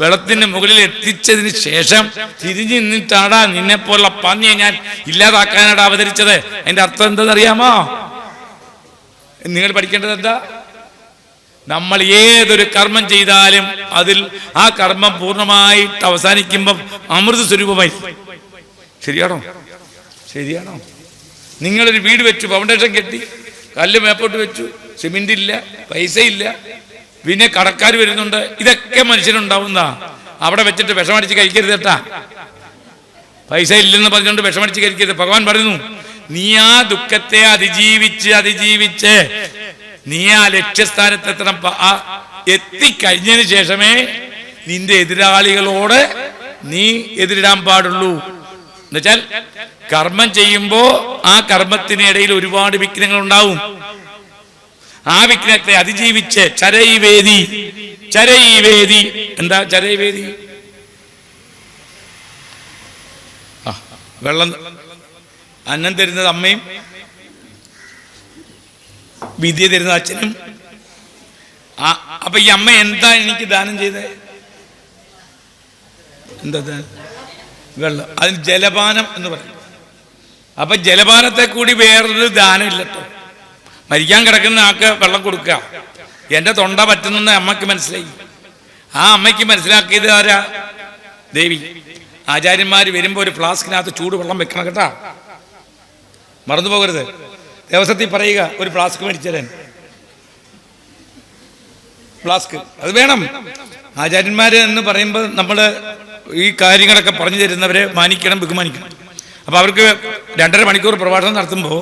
വെള്ളത്തിന് മുകളിൽ എത്തിച്ചതിന് ശേഷം തിരിഞ്ഞു നിന്നിട്ടാടാ നിന്നെ പോലുള്ള പന്നിയെ ഞാൻ ഇല്ലാതാക്കാനാണ് അവതരിച്ചത്. അതിന്റെ അർത്ഥം എന്താണെന്നറിയാമോ? നിങ്ങൾ പഠിക്കേണ്ടത് എന്താ? നമ്മൾ ഏതൊരു കർമ്മം ചെയ്താലും അതിൽ ആ കർമ്മം പൂർണ്ണമായിട്ട് അവസാനിക്കുമ്പം അമൃത സ്വരൂപമായി. ശരിയാണോ? നിങ്ങളൊരു വീട് വെച്ചു, ഫൗണ്ടേഷൻ കെട്ടി, കല്ല് മേപ്പോട്ട് വെച്ചു, സിമെന്റ് ഇല്ല, പൈസ ഇല്ല, പിന്നെ കടക്കാർ വരുന്നുണ്ട്. ഇതൊക്കെ മനുഷ്യനുണ്ടാവുന്ന. അവിടെ വെച്ചിട്ട് വിഷമടിച്ച് കഴിക്കരുത് കേട്ടാ. പൈസ ഇല്ലെന്ന് പറഞ്ഞുകൊണ്ട് വിഷമടിച്ച് കഴിക്കരുത്. ഭഗവാൻ പറയുന്നു, നീ ആ ദുഃഖത്തെ അതിജീവിച്ച് നീ ആ ലക്ഷ്യസ്ഥാനത്തെത്തണം. എത്തിക്കഴിഞ്ഞതിന് ശേഷമേ നിന്റെ എതിരാളികളോട് നീ എതിരിടാൻ പാടുള്ളൂ. എന്നുവെച്ചാൽ കർമ്മം ചെയ്യുമ്പോ ആ കർമ്മത്തിനിടയിൽ ഒരുപാട് വിഘ്നങ്ങൾ ഉണ്ടാവും. ആ വിഘ്നത്തെ അതിജീവിച്ച് ചരൈവേദി. എന്താ ചരൈവേദി? വെള്ളം അന്നം തരുന്നത് അമ്മയും വിദ്യ തരുന്ന അച്ഛനും. അപ്പൊ ഈ അമ്മ എന്താ എനിക്ക് ദാനം ചെയ്തത്? എന്താ വെള്ളം. അതിന് ജലപാനം എന്ന് പറയും. അപ്പൊ ജലപാനത്തെ കൂടി വേറൊരു ദാനം ഇല്ലട്ടോ. മരിക്കാൻ കിടക്കുന്ന ആൾക്ക് വെള്ളം കൊടുക്കുക. എന്റെ തൊണ്ട പറ്റുന്നെന്ന് അമ്മയ്ക്ക് മനസ്സിലായി. ആ അമ്മയ്ക്ക് മനസ്സിലാക്കിയത് ആരാ? ദേവി. ആചാര്യന്മാർ വരുമ്പോ ഒരു ഫ്ലാസ്കിനകത്ത് ചൂട് വെള്ളം വെക്കണം കേട്ടാ, മറന്നു പോകരുത്. ദേവസ്വത്തിൽ പറയുക, ഒരു ഫ്ലാസ്ക് മേടിച്ചേരാൻ. ഫ്ലാസ്ക് അത് വേണം. ആചാര്യന്മാര് എന്ന് പറയുമ്പോൾ നമ്മൾ ഈ കാര്യങ്ങളൊക്കെ പറഞ്ഞു തരുന്നവരെ മാനിക്കണം, ബഹുമാനിക്കണം. അപ്പൊ അവർക്ക് 2.5 മണിക്കൂർ പ്രഭാഷണം നടത്തുമ്പോൾ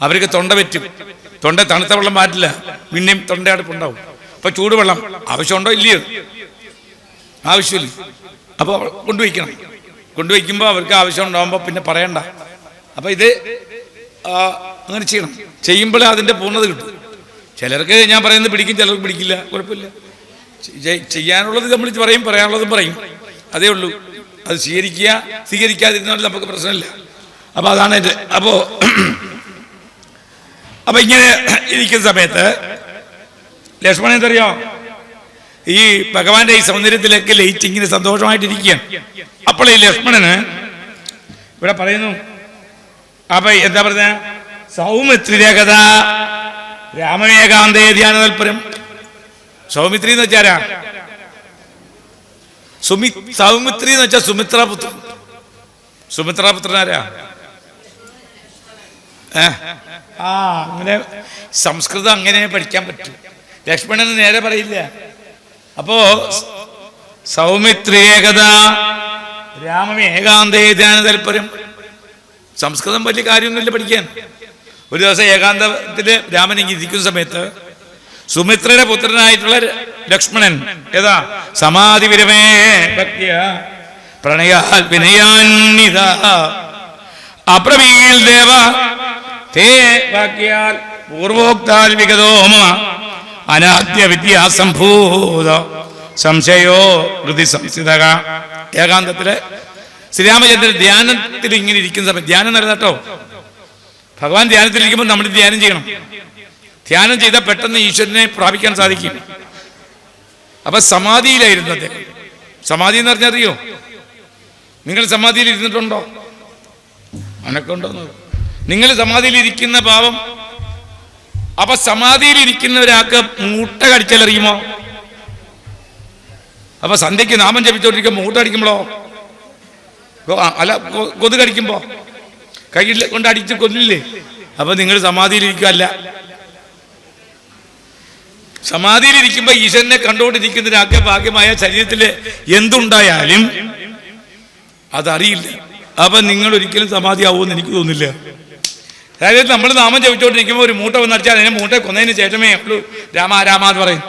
അവർക്ക് തൊണ്ട പറ്റും. തൊണ്ട തണുത്ത വെള്ളം പാറ്റില്ല, പിന്നെയും തൊണ്ടയടുപ്പുണ്ടാവും. അപ്പൊ ചൂടുവെള്ളം ആവശ്യമുണ്ടോ? ഇല്ലയോ? ആവശ്യമില്ല. അപ്പോൾ കൊണ്ടുവയ്ക്കുമ്പോൾ അവർക്ക് ആവശ്യം ഉണ്ടാകുമ്പോൾ പിന്നെ പറയണ്ട. അപ്പൊ ഇത് അങ്ങനെ ചെയ്യണം. ചെയ്യുമ്പോൾ അതിന്റെ പൂർണ്ണത കിട്ടും. ചിലർക്ക് ഞാൻ പറയുന്നത് പിടിക്കും, ചിലർക്ക് പിടിക്കില്ല, കുഴപ്പമില്ല. ചെയ്യാനുള്ളത് നമ്മൾ പറയും, പറയാനുള്ളതും പറയും, അതേ ഉള്ളൂ. അത് സ്വീകരിക്കാതിരുന്നാൽ നമുക്ക് പ്രശ്നമില്ല. അപ്പൊ അതാണ് ഇത്. അപ്പൊ ഇങ്ങനെ ഇരിക്കുന്ന സമയത്ത് ലക്ഷ്മണൻ എന്തറിയോ, ഈ ഭഗവാന്റെ ഈ സൗന്ദര്യത്തിലേക്ക് ലയിച്ച് ഇങ്ങനെ സന്തോഷമായിട്ടിരിക്കുകയാണ്. അപ്പോൾ ഈ ലക്ഷ്മണന് ഇവിടെ പറയുന്നു, അപ്പൊ എന്താ പറഞ്ഞ, സൗമിത്രിരേഖത രാമമേകാന്തേ ധ്യാന തൽപരം. സൗമിത്രി എന്ന് വെച്ചാരാ? സൗമിത്രി എന്ന് വെച്ചാൽ സുമിത്രാപുത്രൻ. സുമിത്രാപുത്രനാരാ? അങ്ങനെ സംസ്കൃതം അങ്ങനെ പഠിക്കാൻ പറ്റും. ലക്ഷ്മണന് നേരെ പറയില്ല. അപ്പോ സൗമിത്രിയേകത രാമമേകാന്തേ ധ്യാന തൽപരം. സംസ്കൃതം വലിയ കാര്യമൊന്നുമില്ല പഠിക്കാൻ. ഒരു ദിവസം ഏകാന്തത്തില് രാമൻ ഇങ്ങനെ ഇരിക്കുന്ന സമയത്ത് സുമിത്രയുടെ പുത്രനായിട്ടുള്ള ലക്ഷ്മണൻ ഏതാ സമാധി വിരമേ ഭക്തിയ പ്രണയാൽ വിനയാന്വിത അപ്രമീൽ ദേവ തേ വാക്യാൽ പൂർവോക്താൽ വിഗതോമ അനാദ്യ വിദ്യാസംഭൂത സംശയോ ഹൃദി സംസ്ഥിത. ഏകാന്തത്തില് ശ്രീരാമചന്ദ്രൻ ധ്യാനത്തിൽ ഇങ്ങനെ ഇരിക്കുന്ന സമയത്ത്, ധ്യാനം നടന്നട്ടോ, ഭഗവാൻ ധ്യാനത്തിലിരിക്കുമ്പോൾ നമ്മൾ ധ്യാനം ചെയ്യണം. ധ്യാനം ചെയ്താൽ പെട്ടെന്ന് ഈശ്വരനെ പ്രാപിക്കാൻ സാധിക്കും. അപ്പൊ സമാധിയിലായിരുന്നു അദ്ദേഹം. സമാധി എന്ന് പറഞ്ഞാൽ അറിയോ? നിങ്ങൾ സമാധിയിൽ ഇരുന്നിട്ടുണ്ടോ? അനക്കുണ്ടോ? നിങ്ങൾ സമാധിയിൽ ഇരിക്കുന്ന ഭാവം. അപ്പൊ സമാധിയിൽ ഇരിക്കുന്ന ഒരാൾക്ക് മുട്ട കടിച്ചാൽ അറിയുമോ? അപ്പൊ സന്ധ്യയ്ക്ക് നാമം ജപിച്ചോണ്ടിരിക്കുമ്പോൾ മൂട്ടടിക്കുമ്പോഴോ, അല്ല കൊതുകടിക്കുമ്പോ കയ്യിൽ കൊണ്ട് അടിച്ച് കൊല്ലില്ലേ? അപ്പൊ നിങ്ങൾ സമാധിയിലിരിക്കുകയല്ല. സമാധിയിലിരിക്കുമ്പോ ഈശ്വരനെ കണ്ടുകൊണ്ടിരിക്കുന്നതിന് ഭാഗ്യമായ ശരീരത്തിൽ എന്തുണ്ടായാലും അതറിയില്ല. അപ്പൊ നിങ്ങൾ ഒരിക്കലും സമാധിയാവുമെന്ന് എനിക്ക് തോന്നുന്നില്ല. അതായത് നമ്മൾ നാമം ജപിച്ചോണ്ടിരിക്കുമ്പോൾ ഒരു മൂട്ട വന്നടിച്ചാൽ അതിനെ മൂട്ട കൊന്നതിന് ശേഷമേ ഉള്ളൂ രാമ രാമ എന്ന് പറയും.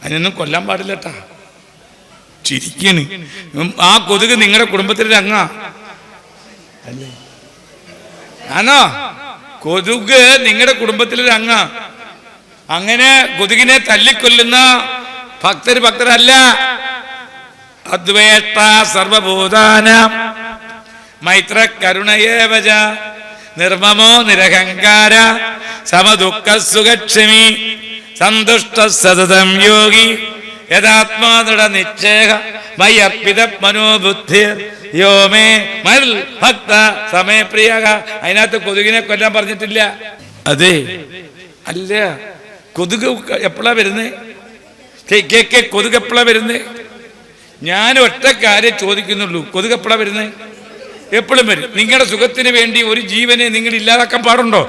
അതിനൊന്നും കൊല്ലാൻ പാടില്ല കേട്ടാ. ചിരിക്കാണ്. ആ കൊതുക് നിങ്ങളുടെ കുടുംബത്തിലൊരു അംഗാ അല്ലേ? ആണോ? കൊതുക് നിങ്ങളുടെ കുടുംബത്തിലൊരു അംഗാ. അങ്ങനെ കൊതുകിനെ തല്ലിക്കൊല്ലുന്ന ഭക്തരല്ല. അദ്വേഷ്ട സർവഭൂതാനാം മൈത്ര കരുണയേവച നിർമ്മമോ നിരഹങ്കാര സമദുഃഖ സുഖക്ഷമി സന്തുഷ്ട സതതം യോഗി യഥാത്മാദൃഢ നിശ്ചയ മൈ അർപ്പിത മനോബുദ്ധി യോമേ മൽ ഭക്ത സമയപ്രിയ. അതിനകത്ത് കൊതുകിനെ കൊല്ലാൻ പറഞ്ഞിട്ടില്ല. അതെ അല്ല, കൊതുക് എപ്പോഴാ വരുന്നേ? കൊതുക് എപ്പോഴാ വരുന്നേ? ഞാൻ ഒറ്റ കാര്യം ചോദിക്കുന്നുള്ളൂ, കൊതുക് എപ്പോഴാ വരുന്നേ? എപ്പോഴും വരും. നിങ്ങളുടെ സുഖത്തിന് വേണ്ടി ഒരു ജീവനെ നിങ്ങൾ ഇല്ലാതാക്കാൻ പാടുണ്ടോ?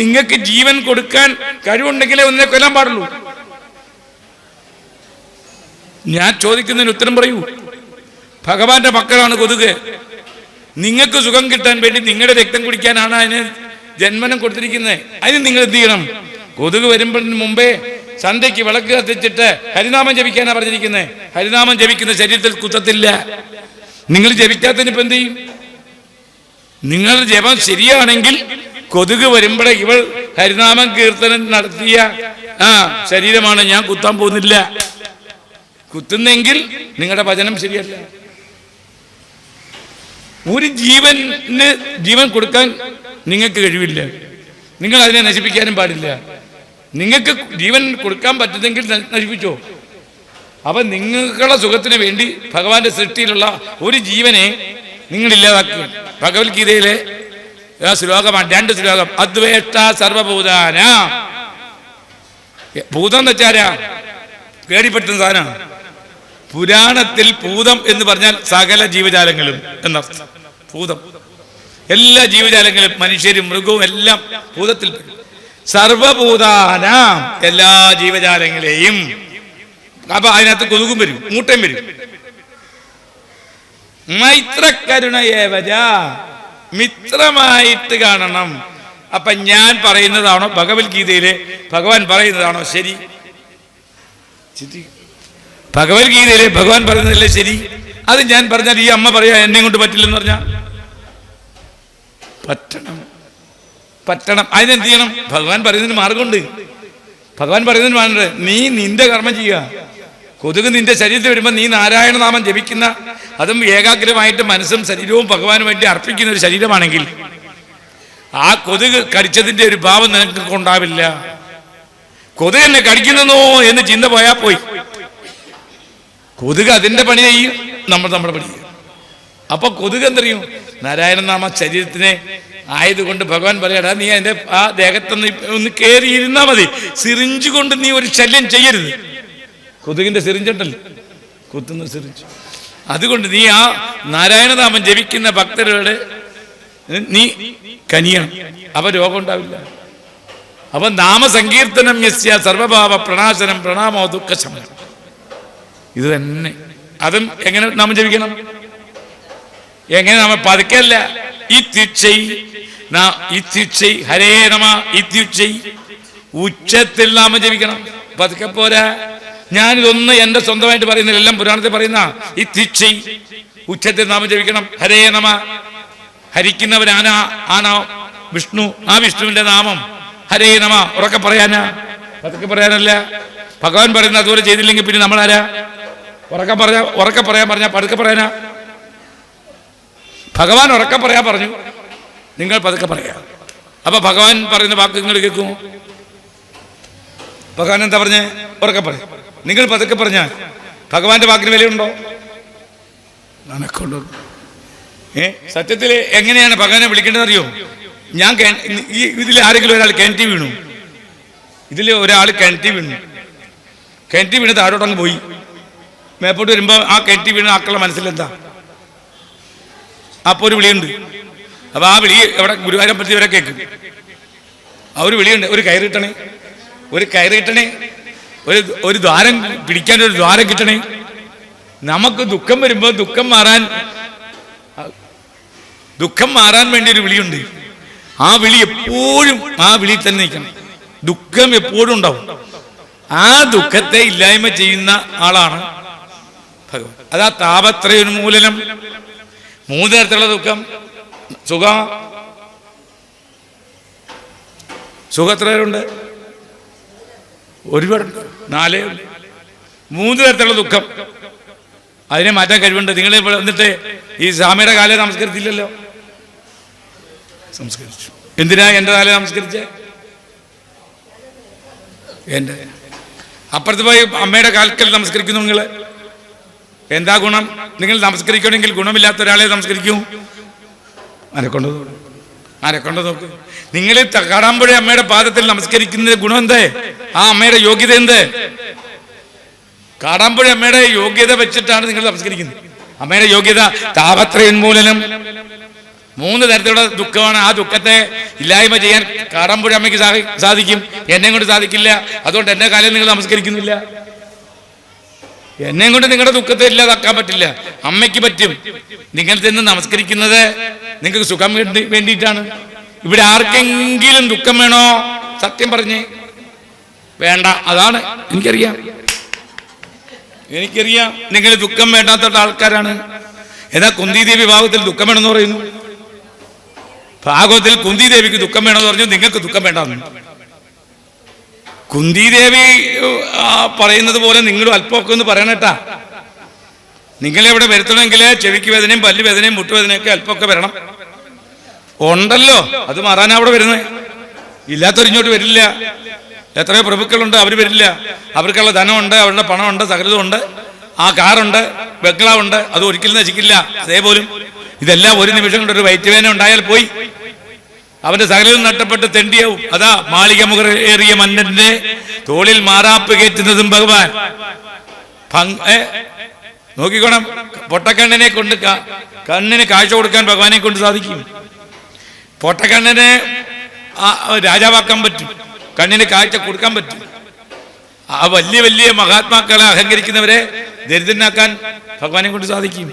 നിങ്ങൾക്ക് ജീവൻ കൊടുക്കാൻ കഴിവുണ്ടെങ്കിലേ ഒന്നിനെ കൊല്ലാൻ പാടുള്ളൂ. ഞാൻ ചോദിക്കുന്നതിന് ഉത്തരം പറയൂ. ഭഗവാന്റെ മക്കളാണ് കൊതുക്. നിങ്ങൾക്ക് സുഖം കിട്ടാൻ വേണ്ടി നിങ്ങളുടെ രക്തം കുടിക്കാനാണ് അതിന് ജന്മനം കൊടുത്തിരിക്കുന്നത്. അതിന് നിങ്ങൾ എന്ത് ചെയ്യണം? കൊതുക് വരുമ്പോഴതിന് മുമ്പേ സന്ധ്യയ്ക്ക് വിളക്ക് കത്തിച്ചിട്ട് ഹരിനാമം ജപിക്കാനാണ് പറഞ്ഞിരിക്കുന്നത്. ഹരിനാമം ജപിക്കുന്ന ശരീരത്തിൽ കുത്തത്തില്ല. നിങ്ങൾ ജപിക്കാത്തതിന് ഇപ്പം എന്ത് ചെയ്യും? നിങ്ങളുടെ ജപം ശരിയാണെങ്കിൽ കൊതുക് വരുമ്പോഴേ ഇവൾ ഹരിനാമം കീർത്തനം നടത്തിയ ശരീരമാണ്, ഞാൻ കുത്താൻ പോകുന്നില്ല. കുത്തുന്നെങ്കിൽ നിങ്ങളുടെ ഭജനം ശരിയല്ല. ഒരു ജീവന് ജീവൻ കൊടുക്കാൻ നിങ്ങൾക്ക് കഴിവില്ല. നിങ്ങൾ അതിനെ നശിപ്പിക്കാനും പാടില്ല. നിങ്ങൾക്ക് ജീവൻ കൊടുക്കാൻ പറ്റുന്നെങ്കിൽ നശിപ്പിച്ചോ. അപ്പൊ നിങ്ങളുടെ സുഖത്തിന് വേണ്ടി ഭഗവാന്റെ സൃഷ്ടിയിലുള്ള ഒരു ജീവനെ നിങ്ങൾ ഇല്ലാതാക്കുക. ഭഗവത്ഗീതയിലെ ശ്ലോകമാണ്, 2 ശ്ലോകം. അദ്വേഷ്ട സർവഭൂതാന. ഭൂതം എന്ന് വെച്ചാരാ? പേടിപ്പെടുത്തുന്ന സാധനമാണ്. പുരാണത്തിൽ ഭൂതം എന്ന് പറഞ്ഞാൽ സകല ജീവജാലങ്ങളും എന്നർത്ഥം. ഭൂതം എല്ലാ ജീവജാലങ്ങളും, മനുഷ്യരും മൃഗവും എല്ലാം ഭൂതത്തിൽ പെടും. സർവഭൂതാന, എല്ലാ ജീവജാലങ്ങളെയും. അപ്പൊ അതിനകത്ത് കൊതുകും വരും, മൂട്ടയും വരും. മൈത്രകരുണയേവച, മിത്രമായിട്ട് കാണണം. അപ്പൊ ഞാൻ പറയുന്നതാണോ ഭഗവത്ഗീതയിലെ ഭഗവാൻ പറയുന്നതാണോ ശരി? ഭഗവത്ഗീതയിലെ ഭഗവാൻ പറയുന്നതല്ലേ ശരി? അത് ഞാൻ പറഞ്ഞാൽ ഈ അമ്മ പറയാ എന്നെ കൊണ്ട് പറ്റില്ലെന്ന് പറഞ്ഞാ പറ്റണം. അതിനെന്ത് ചെയ്യണം? ഭഗവാൻ പറയുന്നതിന് മാർഗമുണ്ട്. ഭഗവാൻ പറയുന്നതിന് മാർഗമുണ്ട്. നീ നിന്റെ കർമ്മം ചെയ്യുക. കൊതുക് നിന്റെ ശരീരത്തിൽ വരുമ്പോൾ നീ നാരായണ നാമം ജപിക്കുന്ന, അതും ഏകാഗ്രമായിട്ട് മനസ്സും ശരീരവും ഭഗവാന് വേണ്ടി അർപ്പിക്കുന്ന ഒരു ശരീരമാണെങ്കിൽ ആ കൊതുക് കടിച്ചതിന്റെ ഒരു ഭാവം നിനക്ക് ഉണ്ടാവില്ല. കൊതുക് എന്നെ കടിക്കുന്നോ എന്ന് ചിന്ത പോയാൽ പോയി. കൊതുക് അതിന്റെ പണി ചെയ്യും, നമ്മുടെ പണി ചെയ്യും. അപ്പൊ കൊതുക് എന്തറിയും? നാരായണ നാമ ശരീരത്തിനെ ആയതുകൊണ്ട് ഭഗവാൻ പറയാടാ, നീ അതിന്റെ ആ ദേഹത്തൊന്ന് ഒന്ന് കയറിയിരുന്നാ മതി. സിറിഞ്ച് കൊണ്ട് നീ ഒരു ശല്യം ചെയ്യരുത്. കൊതുകിന്റെ സിറിഞ്ചുണ്ടല്ലോ, കുത്തുന്ന സിറിഞ്ച്. അതുകൊണ്ട് നീ ആ നാരായണനാമം ജപിക്കുന്ന ഭക്തരുടെ നീ കനിയണം. അപ്പൊ രോഗം ഉണ്ടാവില്ല. അപ്പൊ നാമസങ്കീർത്തനം യസ്യ സർവഭാവ പ്രണാശനം പ്രണാമോ ദുഃഖശമനം. ഇത് തന്നെ. അതും എങ്ങനെ നാമം ജപിക്കണം? എങ്ങനെ? നാമ പതുക്കല്ല. ഹരേ നമ ഇത്യുച്ചൈ, ഉച്ചത്തിൽ നാമം ജപിക്കണം. പതുക്കെ പോരാ. ഞാനിതൊന്ന് എന്റെ സ്വന്തമായിട്ട് പറയുന്നില്ല, എല്ലാം പുരാണത്തിൽ പറയുന്ന ഇത്യുച്ചൈ. ഉച്ചത്തിൽ നാമം ജപിക്കണം. ഹരേ നമ. ഹരിക്കുന്നവനാണോ വിഷ്ണു, ആ വിഷ്ണുവിന്റെ നാമം ഹരേ നമ. ഉറക്കെ പറയാനാ, പതുക്കെ പറയാനല്ല. ഭഗവാൻ പറയുന്ന അതുപോലെ ചെയ്തില്ലെങ്കിൽ പിന്നെ നമ്മളാരാ? ഉറക്കെ പറയാൻ പറഞ്ഞാ പതുക്കെ പറയാനാ. ഭഗവാൻ ഉറക്കെ പറയാൻ പറഞ്ഞു, നിങ്ങൾ പതുക്കെ പറയാ. അപ്പൊ ഭഗവാൻ പറയുന്ന വാക്ക് നിങ്ങൾ കേൾക്കുമോ? ഭഗവാൻ എന്താ പറഞ്ഞേ? ഉറക്കെ പറയാം. നിങ്ങൾ പതുക്കെ പറഞ്ഞാൽ ഭഗവാന്റെ വാക്കിന് വിലയുണ്ടോ? നടക്കുള്ളൂ. സത്യത്തിൽ എങ്ങനെയാണ് ഭഗവാനെ വിളിക്കേണ്ടത് അറിയോ? ഞാൻ ഇതിൽ ആരെങ്കിലും ഒരാൾ കിണറ്റി വീണു, ഇതിൽ ഒരാൾ കിണറ്റി വീണു താഴോട്ടങ്ങ് പോയി. മേപ്പോട്ട് വരുമ്പോൾ ആ കെട്ടി വീണ ആക്കളുടെ മനസ്സിലെന്താ? അപ്പോൾ ഒരു വിളിയുണ്ട്. അപ്പോൾ ആ വിളി എവിടെ ഗുരുവായൂരം പറ്റിയവരെ കേൾക്കും. ആ ഒരു വിളിയുണ്ട്, ഒരു കയറ് കിട്ടണേ, ഒരു കയറ് കിട്ടണേ, ഒരു ദ്വാരം പിടിക്കാൻ ഒരു ദ്വാരം കിട്ടണേ. നമുക്ക് ദുഃഖം വരുമ്പോൾ ദുഃഖം മാറാൻ വേണ്ടി ഒരു വിളിയുണ്ട്. ആ വിളി എപ്പോഴും ആ വിളി തന്നെ നിൽക്കണം. ദുഃഖം എപ്പോഴും ഉണ്ടാവും. ആ ദുഃഖത്തെ ഇല്ലായ്മ ചെയ്യുന്ന ആളാണ് ഭഗവാൻ. അതാ താപത്രയോന്മൂലനം. 3 തരത്തിലുള്ള ദുഃഖം. സുഖം എത്ര പേരുണ്ട്? ഒരുപാടുണ്ട്. 4 3 തരത്തിലുള്ള ദുഃഖം. അതിനെ മാറ്റാൻ കഴിവുണ്ട്. നിങ്ങൾ എന്നിട്ട് ഈ സ്വാമിയുടെ കാലം നമസ്കരിച്ചില്ലല്ലോ. സംസ്കരിച്ചു. എന്തിനാ എൻ്റെ കാലം നമസ്കരിച്ചേ? എൻ്റെ അപ്പുറത്ത് പോയി അമ്മയുടെ കാൽക്കൽ നമസ്കരിക്കുന്നു. നിങ്ങൾ എന്താ ഗുണം? നിങ്ങൾ നമസ്കരിക്കണമെങ്കിൽ ഗുണമില്ലാത്ത ഒരാളെ നമസ്കരിക്കൂ. ആരെക്കൊണ്ട് നോക്ക്. നിങ്ങൾ കാടാമ്പുഴ അമ്മയുടെ പാദത്തിൽ നമസ്കരിക്കുന്ന ഗുണം എന്തേ? ആ അമ്മയുടെ യോഗ്യത എന്ത്? കാടാമ്പുഴ അമ്മയുടെ യോഗ്യത വെച്ചിട്ടാണ് നിങ്ങൾ നമസ്കരിക്കുന്നത്. അമ്മയുടെ യോഗ്യത താപത്രയോന്മൂലനം. 3 തരത്തിലുള്ള ദുഃഖമാണ്. ആ ദുഃഖത്തെ ഇല്ലായ്മ ചെയ്യാൻ കാടാമ്പുഴ അമ്മയ്ക്ക് സാധിക്കും, എന്നെ കൊണ്ട് സാധിക്കില്ല. അതുകൊണ്ട് എന്റെ കാലം നിങ്ങൾ നമസ്കരിക്കുന്നില്ല. എന്നെ കൊണ്ട് നിങ്ങളുടെ ദുഃഖത്തെ ഇല്ലാതാക്കാൻ പറ്റില്ല, അമ്മയ്ക്ക് പറ്റും. നിങ്ങൾ ചെന്ന് നമസ്കരിക്കുന്നത് നിങ്ങൾക്ക് സുഖം വേണ്ടിയിട്ടാണ്. ഇവിടെ ആർക്കെങ്കിലും ദുഃഖം വേണോ? സത്യം പറഞ്ഞേ, വേണ്ട. അതാണ് എനിക്കറിയാം. നിങ്ങൾ ദുഃഖം വേണ്ടാത്ത ആൾക്കാരാണ്. എന്നാ കുന്തിദേവി ഭാഗത്തിൽ ദുഃഖം വേണമെന്ന് പറയുന്നു. ഭാഗവത്തിൽ കുന്തിദേവിക്ക് ദുഃഖം വേണമെന്ന് പറഞ്ഞു, നിങ്ങൾക്ക് ദുഃഖം വേണ്ടെന്ന്. കുന്തിദേവി പറയുന്നത് പോലെ നിങ്ങളും അല്പമൊക്കെ ഒന്ന് പറയണേട്ടാ. നിങ്ങളെവിടെ വരുത്തണമെങ്കിൽ ചെവിക്ക് വേദനയും പല്ല് വേദനയും മുട്ടുവേദനയൊക്കെ അല്പമൊക്കെ വരണം. ഉണ്ടല്ലോ, അത് മാറാനാ അവിടെ വരുന്നത്. ഇല്ലാത്തൊരിഞ്ഞോട്ട് വരില്ല. എത്രയോ പ്രഭുക്കളുണ്ട്, അവർ വരില്ല. അവർക്കുള്ള ധനമുണ്ട്, അവരുടെ പണമുണ്ട്, സകലതുമുണ്ട്. ആ കാറുണ്ട്, ബംഗ്ലാവുണ്ട്, അത് ഒരിക്കലും നശിക്കില്ല. അതേപോലും ഇതെല്ലാം ഒരു നിമിഷം കൊണ്ട് ഒരു വയറ്റുവേദന ഉണ്ടായാൽ പോയി, അവന്റെ സകലവും നഷ്ടപ്പെട്ട് തെണ്ടിയാവും. അതാ മാളിക മുഖേറിയ മന്നന്റെ തോളിൽ മാറാപ്പ് കയറ്റുന്നതും ഭഗവാൻ. നോക്കിക്കോണം, പൊട്ടക്കണ്ണനെ കൊണ്ട് കണ്ണിന് കാഴ്ച കൊടുക്കാൻ ഭഗവാനെ കൊണ്ട് സാധിക്കും. പൊട്ടക്കണ്ണനെ രാജാവാക്കാൻ പറ്റും, കണ്ണിന് കാഴ്ച കൊടുക്കാൻ പറ്റും. ആ വലിയ വലിയ മഹാത്മാക്കളെ അഹങ്കരിക്കുന്നവരെ ദരിദ്രനാക്കാൻ ഭഗവാനെ കൊണ്ട് സാധിക്കും.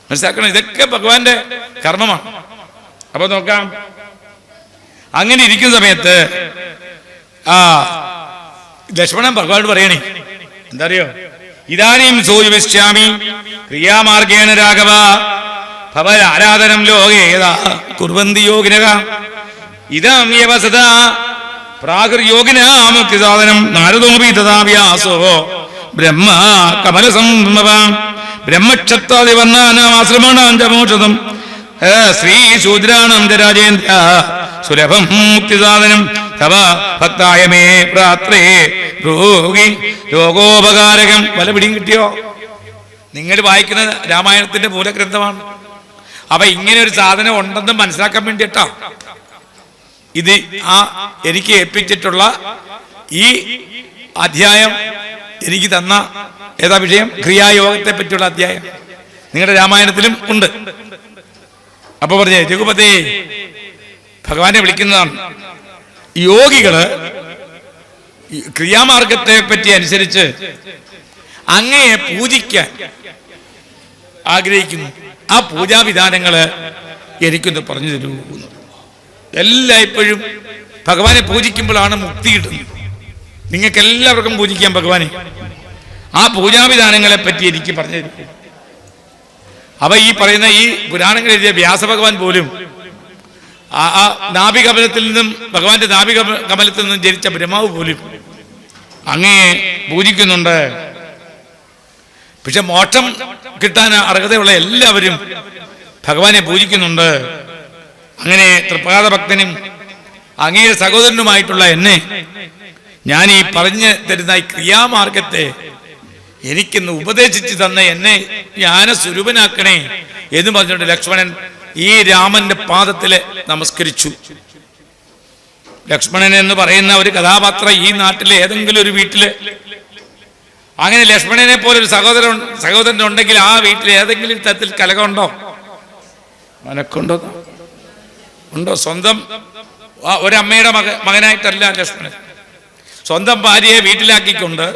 മനസ്സിലാക്കണം, ഇതൊക്കെ ഭഗവാന്റെ കർമ്മമാണ്. അപ്പൊ നോക്കാം, അങ്ങനെ ഇരിക്കുന്ന സമയത്ത് ലക്ഷ്മണൻ ഭഗവാനോട് പറയണേ, എന്താ അറിയോ? ഇതാനും സൂര്യവിശ്യാമി ക്രിയാമാർഗേണ രാഘവ ഭവ ആരാധനം ലോകേതാ കുർവന്തി യോഗിനക ഇതാം യവസദാ പ്രാഗുർയോഗിനാമുക്തി സാധനം നാരദോപി തഥാ വ്യാസോ ബ്രഹ്മ കമലസംഭവ ബ്രഹ്മക്ഷത്രാദി വർണ്ണാനാശ്രമണാഞ്ചമോഷതം ശ്രീ ശൂദ്രാണം രാജേന്ദ്ര സുലഭം മുക്തിസാധനം തവ ഭക്തായ മേ പ്രാത്രേ ഭോഗി യോഗോപകാരകം. വല പിടിയും കിട്ടിയോ? നിങ്ങൾ വായിക്കുന്ന രാമായണത്തിന്റെ മൂലഗ്രന്ഥമാണ്. അപ്പൊ ഇങ്ങനെ ഒരു സാധനം ഉണ്ടെന്ന് മനസ്സിലാക്കാൻ വേണ്ടിയിട്ടോ ഇത് എനിക്ക് ഏൽപ്പിച്ചിട്ടുള്ള ഈ അധ്യായം എനിക്ക് തന്ന ഏതാ വിഷയം? ക്രിയായോഗത്തെ പറ്റിയുള്ള അധ്യായം നിങ്ങളുടെ രാമായണത്തിലും ഉണ്ട്. അപ്പൊ പറഞ്ഞേ, രഘുപതി ഭഗവാനെ വിളിക്കുന്നതാണ്. യോഗികള് ക്രിയാമാർഗത്തെ പറ്റി അനുസരിച്ച് അങ്ങയെ പൂജിക്കാൻ ആഗ്രഹിക്കുന്നു. ആ പൂജാവിധാനങ്ങള് എനിക്കൊന്ന് പറഞ്ഞു തരൂ. എല്ലായ്പ്പോഴും ഭഗവാനെ പൂജിക്കുമ്പോഴാണ് മുക്തി കിട്ടുന്നത്. നിങ്ങൾക്ക് എല്ലാവർക്കും പൂജിക്കാം ഭഗവാനെ. ആ പൂജാവിധാനങ്ങളെ പറ്റി എനിക്ക് പറഞ്ഞു തരും. അവ ഈ പറയുന്ന ഈ പുരാണങ്ങൾ എഴുതിയ വ്യാസഭഗവാൻ പോലും ആ നാഭികമലത്തിൽ നിന്നും ഭഗവാന്റെ നാഭികമലത്തിൽ നിന്നും ജനിച്ച ബ്രഹ്മാവ് പോലും അങ്ങയെ പൂജിക്കുന്നുണ്ട്. പക്ഷെ മോക്ഷം കിട്ടാൻ അർഹതയുള്ള എല്ലാവരും ഭഗവാനെ പൂജിക്കുന്നുണ്ട്. അങ്ങനെ തൃപ്പാദ ഭക്തനും അങ്ങയുടെ സഹോദരനുമായിട്ടുള്ള എന്നെ ഞാൻ ഈ പറഞ്ഞു തരുന്ന ഈ ക്രിയാമാർഗത്തെ എനിക്കിന്ന് ഉപദേശിച്ചു തന്ന എന്നെ ജ്ഞാനസ്വരൂപനാക്കണേ എന്ന് പറഞ്ഞുകൊണ്ട് ലക്ഷ്മണൻ ഈ രാമന്റെ പാദത്തില് നമസ്കരിച്ചു. ലക്ഷ്മണൻ എന്ന് പറയുന്ന ഒരു കഥാപാത്രം ഈ നാട്ടിലെ ഏതെങ്കിലും ഒരു വീട്ടില് അങ്ങനെ ലക്ഷ്മണനെ പോലെ ഒരു സഹോദരൻ ഉണ്ടെങ്കിൽ ആ വീട്ടിൽ ഏതെങ്കിലും തരത്തിൽ കലഹമുണ്ടോ? മനക്കുണ്ടോ? ഉണ്ടോ? സ്വന്തം ഒരമ്മയുടെ മകനായിട്ടല്ല ലക്ഷ്മണൻ. സ്വന്തം ഭാര്യയെ വീട്ടിലാക്കിക്കൊണ്ട്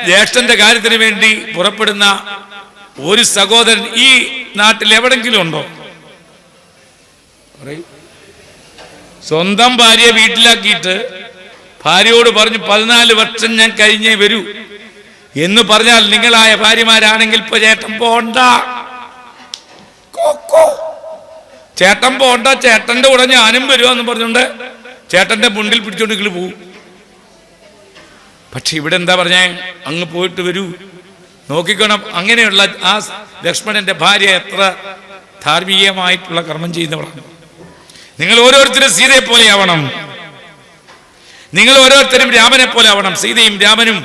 ജ്യേഷ്ഠന്റെ കാര്യത്തിന് വേണ്ടി പുറപ്പെടുന്ന ഒരു സഹോദരൻ ഈ നാട്ടിൽ എവിടെങ്കിലും ഉണ്ടോ? സ്വന്തം ഭാര്യയെ വീട്ടിലാക്കിയിട്ട് ഭാര്യയോട് പറഞ്ഞു 14 വർഷം ഞാൻ കഴിഞ്ഞേ വരൂ എന്ന് പറഞ്ഞാൽ നിങ്ങളായ ഭാര്യമാരാണെങ്കിൽ ഇപ്പൊ ചേട്ടൻ പോണ്ട, ചേട്ടൻ പോണ്ട, ചേട്ടന്റെ കൂടെ ഞാനും വരുവാന്ന് പറഞ്ഞുകൊണ്ട് ചേട്ടന്റെ മുണ്ടിൽ പിടിച്ചോണ്ട് നിങ്ങൾ പോവും. പക്ഷെ ഇവിടെ എന്താ പറഞ്ഞേ? അങ്ങ് പോയിട്ട് വരൂ. നോക്കിക്കണം, അങ്ങനെയുള്ള ആ ലക്ഷ്മണന്റെ ഭാര്യ എത്ര ധാർമ്മികമായിട്ടുള്ള കർമ്മം ചെയ്യുന്നവളാണ്. നിങ്ങൾ ഓരോരുത്തരും സീതയെ പോലെ ആവണം, നിങ്ങൾ ഓരോരുത്തരും രാമനെ പോലെ ആവണം. സീതയും രാമനും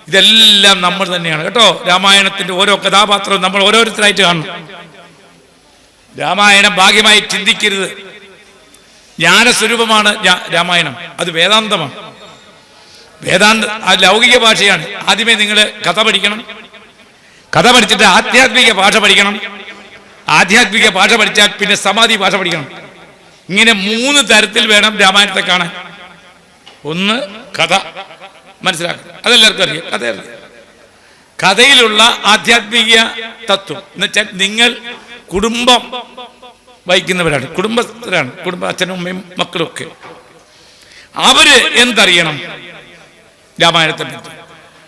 ഇതെല്ലാം നമ്മൾ തന്നെയാണ് കേട്ടോ. രാമായണത്തിന്റെ ഓരോ കഥാപാത്രവും നമ്മൾ ഓരോരുത്തരായിട്ട് കാണണം. രാമായണം ഭാഗ്യമായി ചിന്തിക്കരുത്. ജ്ഞാനസ്വരൂപമാണ് രാമായണം. അത് വേദാന്തമാണ്. ആ ലൗകിക ഭാഷയാണ്. ആദ്യമേ നിങ്ങൾ കഥ പഠിക്കണം. കഥ പഠിച്ചിട്ട് ആധ്യാത്മിക ഭാഷ പഠിക്കണം. ആധ്യാത്മിക ഭാഷ പഠിച്ചാൽ പിന്നെ സമാധി ഭാഷ പഠിക്കണം. ഇങ്ങനെ 3 തരത്തിൽ വേണം രാമായണത്തെ കാണാൻ. ഒന്ന് കഥ മനസ്സിലാക്കുക, അതെല്ലാവർക്കും അറിയാം. കഥയിലുള്ള ആധ്യാത്മിക തത്വം എന്ന് വെച്ചാൽ നിങ്ങൾ കുടുംബം വഹിക്കുന്നവരാണ്, കുടുംബസ്ഥരാണ്, അച്ഛനും അമ്മയും മക്കളും ഒക്കെ. അവര് എന്തറിയണം രാമായണത്തെ പറ്റി?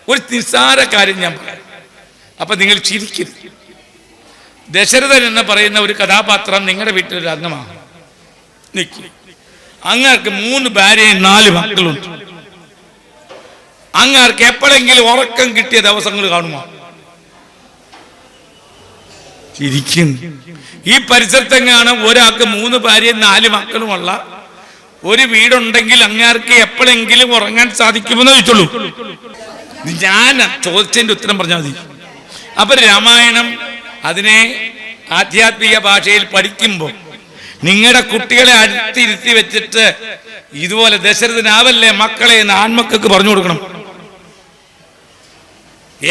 ഒരു നിസ്സാര കാര്യം ഞാൻ പറയാം, അപ്പൊ നിങ്ങൾ ചിരിക്കരുത്. ദശരഥൻ എന്ന് പറയുന്ന ഒരു കഥാപാത്രം നിങ്ങളുടെ വീട്ടിലൊരു അംഗമാണ്. അങ്ങർക്ക് 3 ഭാര്യയും 4 മക്കളുണ്ട്. അങ്ങർക്ക് എപ്പോഴെങ്കിലും ഉറക്കം കിട്ടിയ ദിവസങ്ങൾ കാണുമോ? ചിരിക്കും. ഈ പരിസരത്തെങ്ങാണ് ഒരാൾക്ക് 3 ഭാര്യയും 4 മക്കളുമുള്ള ഒരു വീടുണ്ടെങ്കിൽ അങ്ങാർക്ക് എപ്പോഴെങ്കിലും ഉറങ്ങാൻ സാധിക്കുമെന്ന് ചോദിച്ചുള്ളൂ. ഞാൻ ചോദിച്ചതിന്റെ ഉത്തരം പറഞ്ഞാൽ മതി. അപ്പൊ രാമായണം അതിനെ ആധ്യാത്മിക ഭാഷയിൽ പഠിക്കുമ്പോൾ നിങ്ങളുടെ കുട്ടികളെ അടുത്തിരുത്തി വെച്ചിട്ട് ഇതുപോലെ ദശരഥനാവല്ലേ മക്കളെ എന്ന് ആൺമക്കൾക്ക് പറഞ്ഞു കൊടുക്കണം.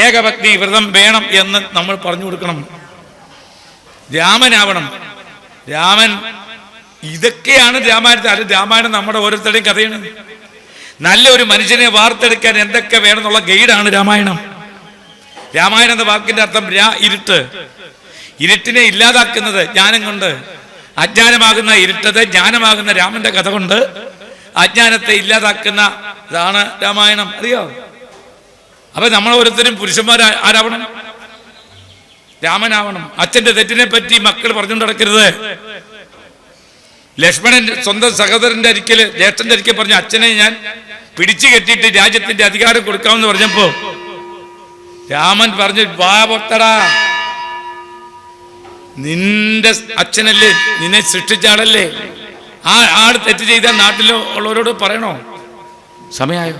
ഏകപത്നി വ്രതം വേണം എന്ന് നമ്മൾ പറഞ്ഞു കൊടുക്കണം. രാമനാവണം. രാമൻ ഇതൊക്കെയാണ് രാമായണത്തിൽ. അത് രാമായണം നമ്മുടെ ഓരോരുത്തരുടെയും കഥയാണ്. നല്ലൊരു മനുഷ്യനെ വാർത്തെടുക്കാൻ എന്തൊക്കെ വേണമെന്നുള്ള ഗൈഡാണ് രാമായണം. രാമായണം എന്ന വാക്കിന്റെ അർത്ഥം ഇരുട്ട്. ഇരുട്ടിനെ ഇല്ലാതാക്കുന്നത് ജ്ഞാനം കൊണ്ട്. അജ്ഞാനമാകുന്ന ഇരുട്ടത് ജ്ഞാനമാകുന്ന രാമന്റെ കഥ കൊണ്ട് അജ്ഞാനത്തെ ഇല്ലാതാക്കുന്ന ഇതാണ് രാമായണം. അറിയോ? അപ്പൊ നമ്മൾ ഓരോരുത്തരും പുരുഷന്മാർ ആരാവണം? രാമനാവണം. അച്ഛന്റെ തെറ്റിനെ പറ്റി മക്കൾ പറഞ്ഞുകൊണ്ട് നടക്കരുത്. ലക്ഷ്മണൻ സ്വന്തം സഹോദരന്റെ അരിക്കല് ജ്യേഷ്ഠന്റെ അരിക്കൽ പറഞ്ഞു, അച്ഛനെ ഞാൻ പിടിച്ചു കെട്ടിയിട്ട് രാജ്യത്തിന്റെ അധികാരം കൊടുക്കാമെന്ന് പറഞ്ഞപ്പോ രാമൻ പറഞ്ഞു, വാപൊത്തടാ, നിന്റെ അച്ഛനല്ലേ, നിന്നെ സൃഷ്ടിച്ച ആളല്ലേ, ആ ആൾ തെറ്റ് ചെയ്താൽ നാട്ടിലോ ഉള്ളവരോട് പറയണോ? സമയമായോ?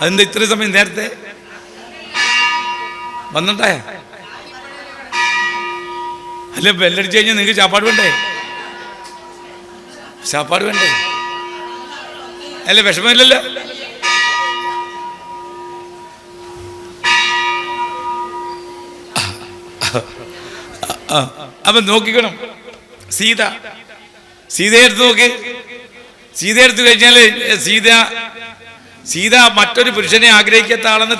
അതെന്താ ഇത്രയും സമയം നേരത്തെ വന്നിട്ടായ? അല്ല, ബെല്ലടിച്ചു കഴിഞ്ഞാൽ നിങ്ങൾക്ക് ചാപ്പാട് വേണ്ടേ? ചാപ്പാട് വേണ്ടേ? അല്ല, വിഷമമില്ലല്ലോ. അപ്പൊ നോക്കിക്കണം. സീതയെ എടുത്ത് നോക്കി. സീതയെ എടുത്തു കഴിഞ്ഞാല് സീത മറ്റൊരു പുരുഷനെ ആഗ്രഹിക്കാത്ത ആളെന്ന്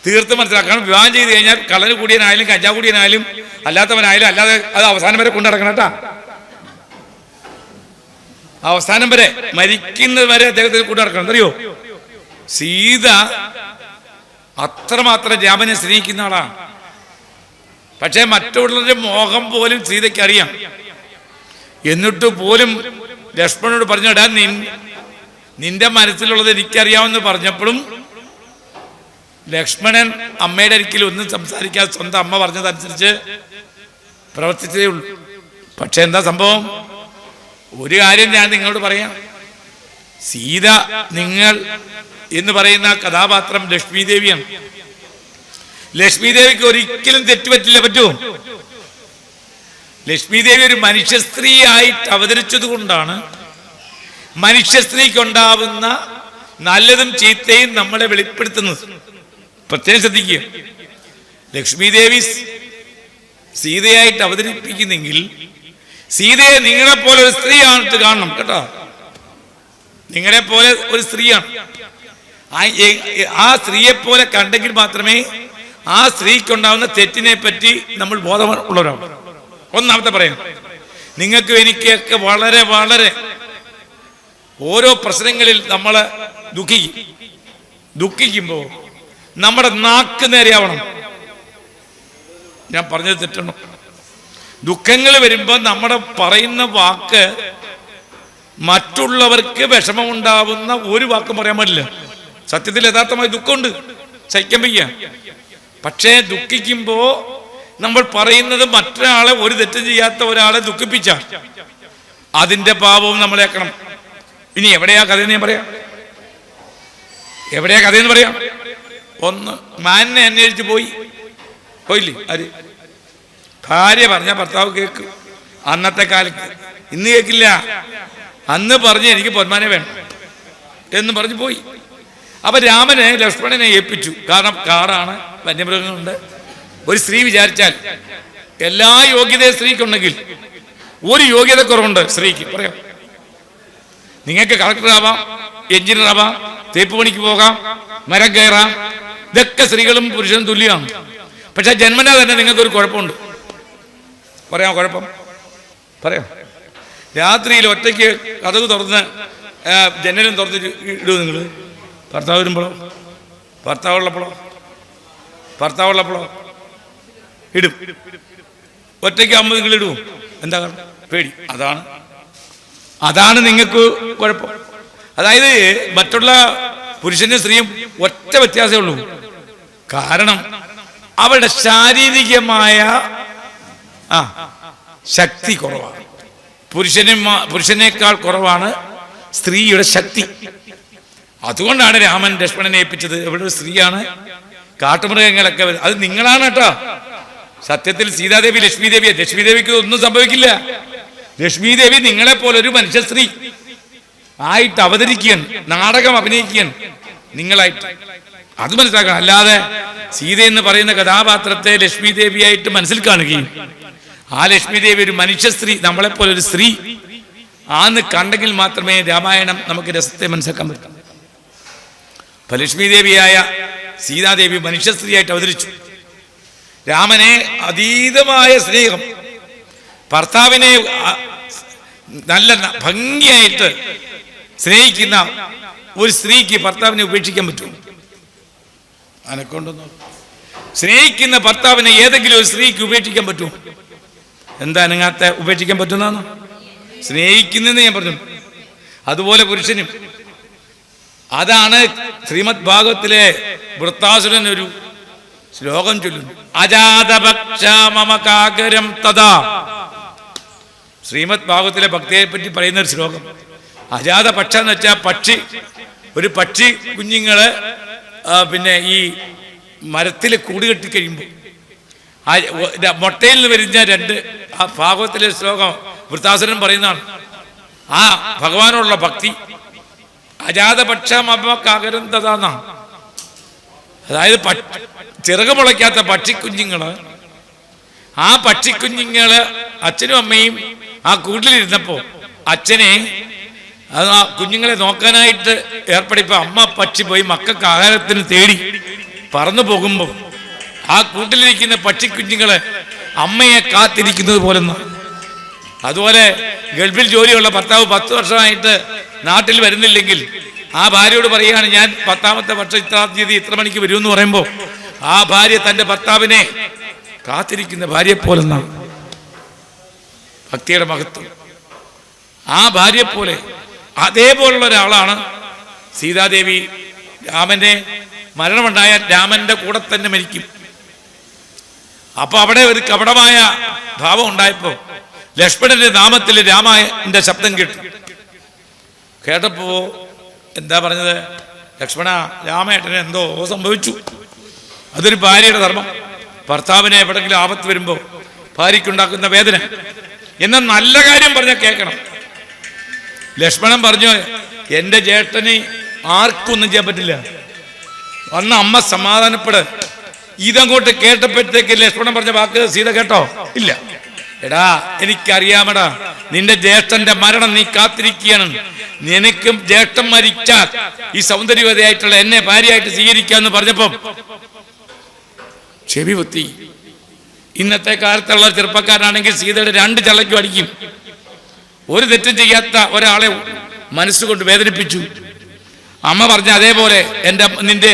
തീർത്ത് മനസ്സിലാക്കണം. വിവാഹം ചെയ്ത് കഴിഞ്ഞാൽ കള്ളന് കൂടിയനായാലും കഞ്ചാവ് കൂടിയനായാലും അല്ലാത്തവനായാലും അല്ലാതെ അത് അവസാനം വരെ കൊണ്ടു നടക്കണം കേട്ടാ. അവസാനം വരെ, മരിക്കുന്നത് വരെ അദ്ദേഹത്തിന് കൊണ്ടു നടക്കണം. അറിയോ? സീത അത്രമാത്രം രാമനെ സ്നേഹിക്കുന്ന ആളാണ്. പക്ഷെ മറ്റുള്ളവരുടെ മോഹം പോലും സീതയ്ക്ക് അറിയാം. എന്നിട്ട് പോലും ലക്ഷ്മണനോട് പറഞ്ഞിടാ, നിന്റെ മനസ്സിലുള്ളത് എനിക്കറിയാമെന്ന് പറഞ്ഞപ്പോഴും ലക്ഷ്മണൻ അമ്മയുടെ അരികിൽ ഒന്നും സംസാരിക്കാതെ സ്വന്തം അമ്മ പറഞ്ഞതനുസരിച്ച് പ്രവർത്തിച്ചതേ ഉള്ളൂ. പക്ഷെ എന്താ സംഭവം? ഒരു കാര്യം ഞാൻ നിങ്ങളോട് പറയാം. സീത നിങ്ങൾ എന്ന് പറയുന്ന കഥാപാത്രം ലക്ഷ്മി ദേവിയാണ്. ലക്ഷ്മി ദേവിക്ക് ഒരിക്കലും തെറ്റുപറ്റില്ല. പറ്റുമോ? ലക്ഷ്മി ദേവി ഒരു മനുഷ്യ സ്ത്രീയായിട്ട് അവതരിച്ചത് കൊണ്ടാണ് മനുഷ്യ സ്ത്രീക്കുണ്ടാവുന്ന നല്ലതും ചീത്തയും നമ്മളെ വെളിപ്പെടുത്തുന്നത്. പ്രത്യേകം ശ്രദ്ധിക്കുക. ലക്ഷ്മി ദേവി സീതയായിട്ട് അവതരിപ്പിക്കുന്നെങ്കിൽ സീതയെ നിങ്ങളെപ്പോലെ ഒരു സ്ത്രീയാണിട്ട് കാണണം കേട്ടോ. നിങ്ങളെപ്പോലെ ഒരു സ്ത്രീയാണ്. ആ സ്ത്രീയെപ്പോലെ കണ്ടെങ്കിൽ മാത്രമേ ആ സ്ത്രീക്കുണ്ടാവുന്ന തെറ്റിനെ പറ്റി നമ്മൾ ബോധമുള്ളവരാണ്. ഒന്നാമത്തെ പറയാം, നിങ്ങൾക്കും എനിക്കൊക്കെ വളരെ വളരെ ഓരോ പ്രശ്നങ്ങളിൽ നമ്മൾ ദുഃഖിക്കുമ്പോൾ നമ്മുടെ നാക്ക് നേരെയാവണം. ഞാൻ പറഞ്ഞത് തെറ്റണം. ദുഃഖങ്ങൾ വരുമ്പോൾ നമ്മുടെ പറയുന്ന വാക്ക് മറ്റുള്ളവർക്ക് വിഷമമുണ്ടാവുന്ന ഒരു വാക്കും പറയാൻ പാടില്ല. സത്യത്തിൽ യഥാർത്ഥമായി ദുഃഖമുണ്ട്, സഹിക്കാൻ വയ്യ. പക്ഷേ ദുഃഖിക്കുമ്പോൾ നമ്മൾ പറയുന്നത് മറ്റൊരാളെ, ഒരു തെറ്റും ചെയ്യാത്ത ഒരാളെ ദുഃഖിപ്പിച്ചാൽ അതിന്റെ പാപവും നമ്മളേക്കണം. ഇനി എവിടെയാ കഥയെന്ന് ഞാൻ പറയാം. എവിടെയാ കഥയെന്ന് പറയാം. ഒന്ന്, മാനിനെ അന്വേഷിച്ച് പോയില്ലേ ആര്? ഭാര്യ പറഞ്ഞ ഭർത്താവ് കേൾക്കും. അന്നത്തെ കാലത്ത്, ഇന്ന് കേൾക്കില്ല. അന്ന് പറഞ്ഞ് എനിക്ക് പൊന്മാനെ വേണം എന്ന് പറഞ്ഞ് പോയി. അപ്പൊ രാമനെ ലക്ഷ്മണനെ ഏൽപ്പിച്ചു. കാരണം കാടാണ്, വന്യമൃഗങ്ങളുണ്ട്. ഒരു സ്ത്രീ വിചാരിച്ചാൽ എല്ലാ യോഗ്യതയും സ്ത്രീക്കുണ്ടെങ്കിൽ ഒരു യോഗ്യത കുറവുണ്ട് സ്ത്രീക്ക്. പറയാം, നിങ്ങൾക്ക് കളക്ടറാവാം, എഞ്ചിനീയറാവാം, തേപ്പ് പണിക്ക് പോകാം, മരം കയറാം. ഇതൊക്കെ സ്ത്രീകളും പുരുഷനും തുല്യമാണ്. പക്ഷെ ജന്മനാ തന്നെ നിങ്ങൾക്കൊരു കുഴപ്പമുണ്ട്. പറയാം കുഴപ്പം? പറയാം. രാത്രിയിൽ ഒറ്റയ്ക്ക് കതക് തുറന്ന് ജനലും തുറന്ന് ഇടുക നിങ്ങൾ? ഭർത്താവ് വരുമ്പോഴോ? ഭർത്താവുള്ളപ്പോഴോ ഇടും. ഒറ്റയ്ക്ക് ആകുമ്പോൾ നിങ്ങൾ ഇടും. എന്താ കാരണം? പേടി. അതാണ് നിങ്ങൾക്ക് കുഴപ്പം. അതായത് മറ്റുള്ള പുരുഷനും സ്ത്രീയും ഒറ്റ വ്യത്യാസമേ ഉള്ളൂ. കാരണം അവരുടെ ശാരീരികമായ ശക്തി കുറവാണ്. പുരുഷനേക്കാൾ കുറവാണ് സ്ത്രീയുടെ ശക്തി. അതുകൊണ്ടാണ് രാമൻ ലക്ഷ്മണനെ ഏൽപ്പിച്ചത്. എവിടെ ഒരു സ്ത്രീയാണ്, കാട്ടുമൃഗങ്ങളൊക്കെ അത് നിങ്ങളാണ് കേട്ടോ. സത്യത്തിൽ സീതാദേവി ലക്ഷ്മി ദേവിയെ, ലക്ഷ്മി ദേവിക്ക് ഒന്നും സംഭവിക്കില്ല. ലക്ഷ്മി ദേവി നിങ്ങളെപ്പോലെ ഒരു മനുഷ്യ സ്ത്രീ ആയിട്ട് അവതരിക്കുകയാണ്, നാടകം അഭിനയിക്കുകയാണ് നിങ്ങളായിട്ട്. അത് മനസ്സിലാക്കണം. അല്ലാതെ സീത എന്ന് പറയുന്ന കഥാപാത്രത്തെ ലക്ഷ്മി ദേവിയായിട്ട് മനസ്സിൽ കാണുകയും ആ ലക്ഷ്മി ദേവി ഒരു മനുഷ്യ സ്ത്രീ, നമ്മളെപ്പോലെ ഒരു സ്ത്രീ ആന്ന് കണ്ടെങ്കിൽ മാത്രമേ രാമായണം നമുക്ക് രസത്തെ മനസ്സിലാക്കാൻ പറ്റും. അപ്പൊ ലക്ഷ്മി ദേവിയായ സീതാദേവി മനുഷ്യ സ്ത്രീയായിട്ട് അവതരിച്ചു. രാമനെ അതീതമായ സ്നേഹം, ഭർത്താവിനെ നല്ല ഭംഗിയായിട്ട് സ്നേഹിക്കുന്ന ഒരു സ്ത്രീക്ക് ഭർത്താവിനെ ഉപേക്ഷിക്കാൻ പറ്റുമോ? അനക്കൊണ്ടൊന്നും. സ്നേഹിക്കുന്ന ഭർത്താവിനെ ഏതെങ്കിലും ഒരു സ്ത്രീക്ക് ഉപേക്ഷിക്കാൻ പറ്റുമോ? എന്താ അനങ്ങാത്ത? ഉപേക്ഷിക്കാൻ പറ്റുന്നതാണോ? സ്നേഹിക്കുന്നെന്ന് ഞാൻ പറഞ്ഞു. അതുപോലെ പുരുഷനും. അതാണ് ശ്രീമദ് ഭാഗവത്തിലെ വൃത്താസുരൻ ഒരു ശ്ലോകം ചൊല്ലുന്നു. അജാതപക്ഷ മമ കാകരം തഥാ. ശ്രീമദ് ഭാഗവത്തിലെ ഭക്തിയെ പറ്റി പറയുന്ന ഒരു ശ്ലോകം. അജാതപക്ഷ എന്ന് വെച്ചാൽ പക്ഷി, ഒരു പക്ഷി കുഞ്ഞുങ്ങള് പിന്നെ ഈ മരത്തിൽ കൂട് കെട്ടിക്കഴിയുമ്പോൾ മുട്ടയിൽ നിന്ന് വരുന്ന രണ്ട്, ആ ഭാഗവത്തിലെ ശ്ലോകം വൃത്താസുരൻ പറയുന്നതാണ്. ആ ഭഗവാനോടുള്ള ഭക്തി അജാതപക്ഷ മമകാകരം തഥാന്നാ. അതായത് ചിറക് മുളയ്ക്കാത്ത പക്ഷിക്കുഞ്ഞുങ്ങള്, ആ പക്ഷിക്കുഞ്ഞുങ്ങള് അച്ഛനും അമ്മയും ആ കൂട്ടിലിരുന്നപ്പോ അച്ഛനെ ആ കുഞ്ഞുങ്ങളെ നോക്കാനായിട്ട് ഏർപ്പെടുമ്പോ അമ്മ പക്ഷി പോയി മക്കൾക്ക് ആഹാരത്തിന് തേടി പറന്നു പോകുമ്പോ ആ കൂട്ടിലിരിക്കുന്ന പക്ഷിക്കുഞ്ഞുങ്ങള് അമ്മയെ കാത്തിരിക്കുന്നത് പോലെ. അതുപോലെ ഗൾഫിൽ ജോലിയുള്ള ഭർത്താവ് 10 വർഷമായിട്ട് നാട്ടിൽ വരുന്നില്ലെങ്കിൽ ആ ഭാര്യയോട് പറയുകയാണ്, ഞാൻ 10ാമത്തെ വർഷം ഇത്രാം തീയതി ഇത്ര മണിക്ക് വരുമെന്ന് പറയുമ്പോൾ ആ ഭാര്യ തന്റെ ഭർത്താവിനെ കാത്തിരിക്കുന്ന ഭാര്യയെ പോലെന്നാണ് ഭക്തിയുടെ മഹത്വം. ആ ഭാര്യയെ പോലെ, അതേപോലുള്ള ഒരാളാണ് സീതാദേവി. രാമന്റെ മരണമുണ്ടായാൽ രാമന്റെ കൂടെ തന്നെ മരിക്കും. അപ്പൊ അവിടെ ഒരു കപടമായ ഭാവം ഉണ്ടായപ്പോ ലക്ഷ്മണന്റെ നാമത്തിൽ രാമന്റെ ശബ്ദം കേട്ടപ്പോ എന്താ പറഞ്ഞത്? ലക്ഷ്മണ, രാമേട്ടന് എന്തോ സംഭവിച്ചു. അതൊരു ഭാര്യയുടെ ധർമ്മം. ഭർത്താവിനെ എവിടെങ്കിലും ആപത്ത് വരുമ്പോ ഭാര്യയ്ക്കുണ്ടാക്കുന്ന വേദന. എന്നാൽ നല്ല കാര്യം പറഞ്ഞാൽ കേൾക്കണം. ലക്ഷ്മണൻ പറഞ്ഞു, എന്റെ ചേട്ടന് ആർക്കൊന്നും ചെയ്യാൻ പറ്റില്ല, വന്ന അമ്മ സമാധാനപ്പെട്. ഇതങ്ങോട്ട് കേട്ടപ്പോഴത്തേക്ക് ലക്ഷ്മണൻ പറഞ്ഞ വാക്ക് സീത കേട്ടോ? ഇല്ല. എടാ എനിക്കറിയാമടാ, നിന്റെ ജ്യേഷ്ഠന്റെ മരണം നീ കാത്തിരിക്കുകയാണ്. നിനക്കും ജ്യേഷ്ഠൻ മരിച്ചാൽ ഈ സൗന്ദര്യവതിയായിട്ടുള്ള എന്നെ ഭാര്യയായിട്ട് സ്വീകരിക്കാന്ന് പറഞ്ഞപ്പം ചെവി പൊത്തി. ഇന്നത്തെ കാലത്തുള്ള ചെറുപ്പക്കാരനാണെങ്കിൽ സീതയുടെ 2 ചള്ളയ്ക്കും അടിക്കും. ഒരു തെറ്റും ചെയ്യാത്ത ഒരാളെ മനസ്സുകൊണ്ട് വേദനിപ്പിച്ചു. അമ്മ പറഞ്ഞ അതേപോലെ നിന്റെ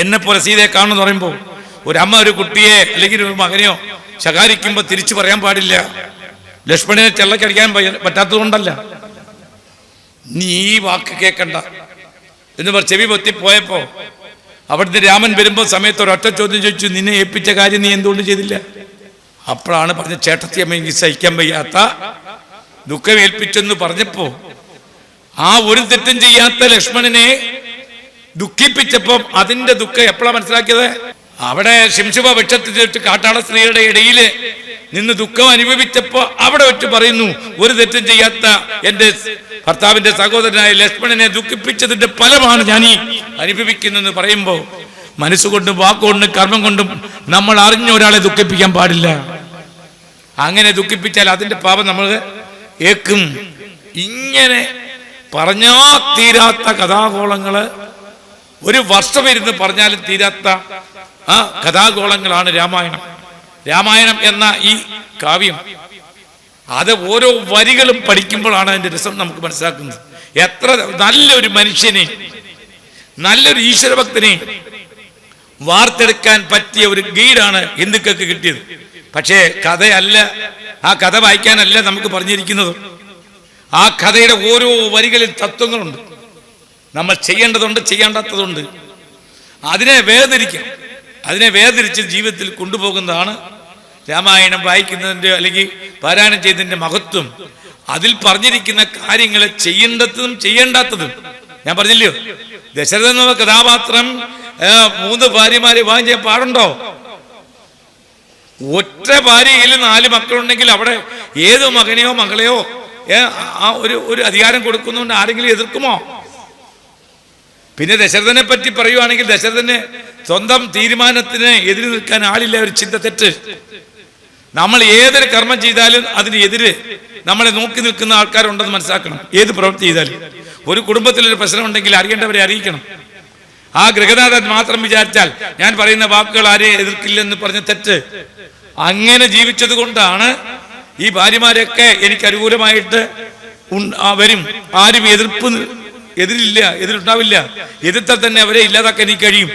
എന്നെ പോലെ സീതയെ കാണുമെന്ന് പറയുമ്പോൾ ഒരമ്മ ഒരു കുട്ടിയെ അല്ലെങ്കിൽ ഒരു മകനെയോ ശകാരിക്കുമ്പോൾ തിരിച്ചു പറയാൻ പാടില്ല. ലക്ഷ്മണനെ ചെള്ളക്കടിക്കാൻ പറ്റാത്തത് കൊണ്ടല്ല, നീ ഈ വാക്ക് കേൾക്കണ്ട എന്ന് പറഞ്ഞ് ചെവി പൊത്തിപ്പോയപ്പോ അവിടുന്ന് രാമൻ വരുമ്പോൾ സമയത്ത് ഒരൊറ്റ ചോദ്യം ചോദിച്ചു, നിന്നെ ഏൽപ്പിച്ച കാര്യം നീ എന്തുകൊണ്ട് ചെയ്തില്ല? അപ്പോഴാണ് പറഞ്ഞ ചേട്ടത്തി അമ്മ എനിക്ക് സഹിക്കാൻ വയ്യാത്ത ദുഃഖം ഏൽപ്പിച്ചെന്ന് പറഞ്ഞപ്പോ ആ ഒരു തെറ്റും ചെയ്യാത്ത ലക്ഷ്മണനെ ദുഃഖിപ്പിച്ചപ്പം അതിന്റെ ദുഃഖം എപ്പോഴാണ് മനസ്സിലാക്കിയത്? അവിടെ ശിംശുഭ വൃക്ഷത്തിൽ കാട്ടാള സ്ത്രീയുടെ ഇടയിൽ നിന്ന് ദുഃഖം അനുഭവിച്ചപ്പോ അവിടെ വെച്ച് പറയുന്നു, ഒരു തെറ്റും ചെയ്യാത്ത എന്റെ ഭർത്താവിന്റെ സഹോദരനായ ലക്ഷ്മണനെ ദുഃഖിപ്പിച്ചതിന്റെ ഫലമാണ് ഞാൻ ഈ അനുഭവിക്കുന്നതെന്ന് പറയുമ്പോ മനസ്സുകൊണ്ടും വാക്കുകൊണ്ടും കർമ്മം കൊണ്ടും നമ്മൾ അറിഞ്ഞ ഒരാളെ ദുഃഖിപ്പിക്കാൻ പാടില്ല. അങ്ങനെ ദുഃഖിപ്പിച്ചാൽ അതിന്റെ പാപം നമ്മൾ ഏക്കും. ഇങ്ങനെ പറഞ്ഞാ തീരാത്ത കഥാഗോളങ്ങള്, ഒരു വർഷം ഇരുന്ന് പറഞ്ഞാലും തീരാത്ത ആ കഥാഗോളങ്ങളാണ് രാമായണം. രാമായണം എന്ന ഈ കാവ്യം, അത് ഓരോ വരികളും പഠിക്കുമ്പോഴാണ് അതിന്റെ രസം നമുക്ക് മനസ്സിലാക്കുന്നത്. എത്ര നല്ലൊരു മനുഷ്യനെ, നല്ലൊരു ഈശ്വരഭക്തനെ വാർത്തെടുക്കാൻ പറ്റിയ ഒരു ഗൈഡാണ് ഹിന്ദുക്കൾക്ക് കിട്ടിയത്. പക്ഷേ കഥയല്ല, ആ കഥ വായിക്കാനല്ല നമുക്ക് പറഞ്ഞിരിക്കുന്നത്. ആ കഥയുടെ ഓരോ വരികളിൽ തത്വങ്ങളുണ്ട്, നമ്മൾ ചെയ്യേണ്ടതുണ്ട്, ചെയ്യേണ്ടാത്തതുണ്ട്. അതിനെ വേർതിരിച്ച് ജീവിതത്തിൽ കൊണ്ടുപോകുന്നതാണ് രാമായണം വായിക്കുന്നതിൻ്റെ അല്ലെങ്കിൽ പാരായണം ചെയ്തതിൻ്റെ മഹത്വം. അതിൽ പറഞ്ഞിരിക്കുന്ന കാര്യങ്ങൾ ചെയ്യേണ്ടതും ചെയ്യേണ്ടാത്തതും. ഞാൻ പറഞ്ഞില്ലയോ, ദശരഥൻ എന്ന കഥാപാത്രം 3 ഭാര്യമാരെ വിവാഹം ചെയ്യാൻ പാടുണ്ടോ? ഒറ്റ ഭാര്യയിൽ 4 മക്കളുണ്ടെങ്കിൽ അവിടെ ഏത് മകനെയോ മകളെയോ ആ ഒരു അധികാരം കൊടുക്കുന്നതുകൊണ്ട് ആരെങ്കിലും എതിർക്കുമോ? പിന്നെ ദശരഥനെ പറ്റി പറയുവാണെങ്കിൽ ദശരഥന് സ്വന്തം തീരുമാനത്തിന് എതിര് നിൽക്കാൻ ആളില്ല, ഒരു ചിന്ത തെറ്റ്. നമ്മൾ ഏതൊരു കർമ്മം ചെയ്താലും അതിനെതിര് നമ്മളെ നോക്കി നിൽക്കുന്ന ആൾക്കാരുണ്ടെന്ന് മനസ്സിലാക്കണം. ഏത് പ്രവൃത്തി ചെയ്താലും ഒരു കുടുംബത്തിലൊരു പ്രശ്നം ഉണ്ടെങ്കിൽ അറിയേണ്ടവരെ അറിയിക്കണം. ആ ഗൃഹനാഥൻ മാത്രം വിചാരിച്ചാൽ ഞാൻ പറയുന്ന വാക്കുകൾ ആരെയും എതിർക്കില്ലെന്ന് പറഞ്ഞ തെറ്റ്. അങ്ങനെ ജീവിച്ചത് കൊണ്ടാണ് ഈ ഭാര്യമാരൊക്കെ എനിക്ക് അനുകൂലമായിട്ട് വരും. ആരും എതിരുണ്ടാവില്ല. എതിർത്താൽ തന്നെ അവരെ ഇല്ലാതാക്കാൻ എനിക്ക് കഴിയും.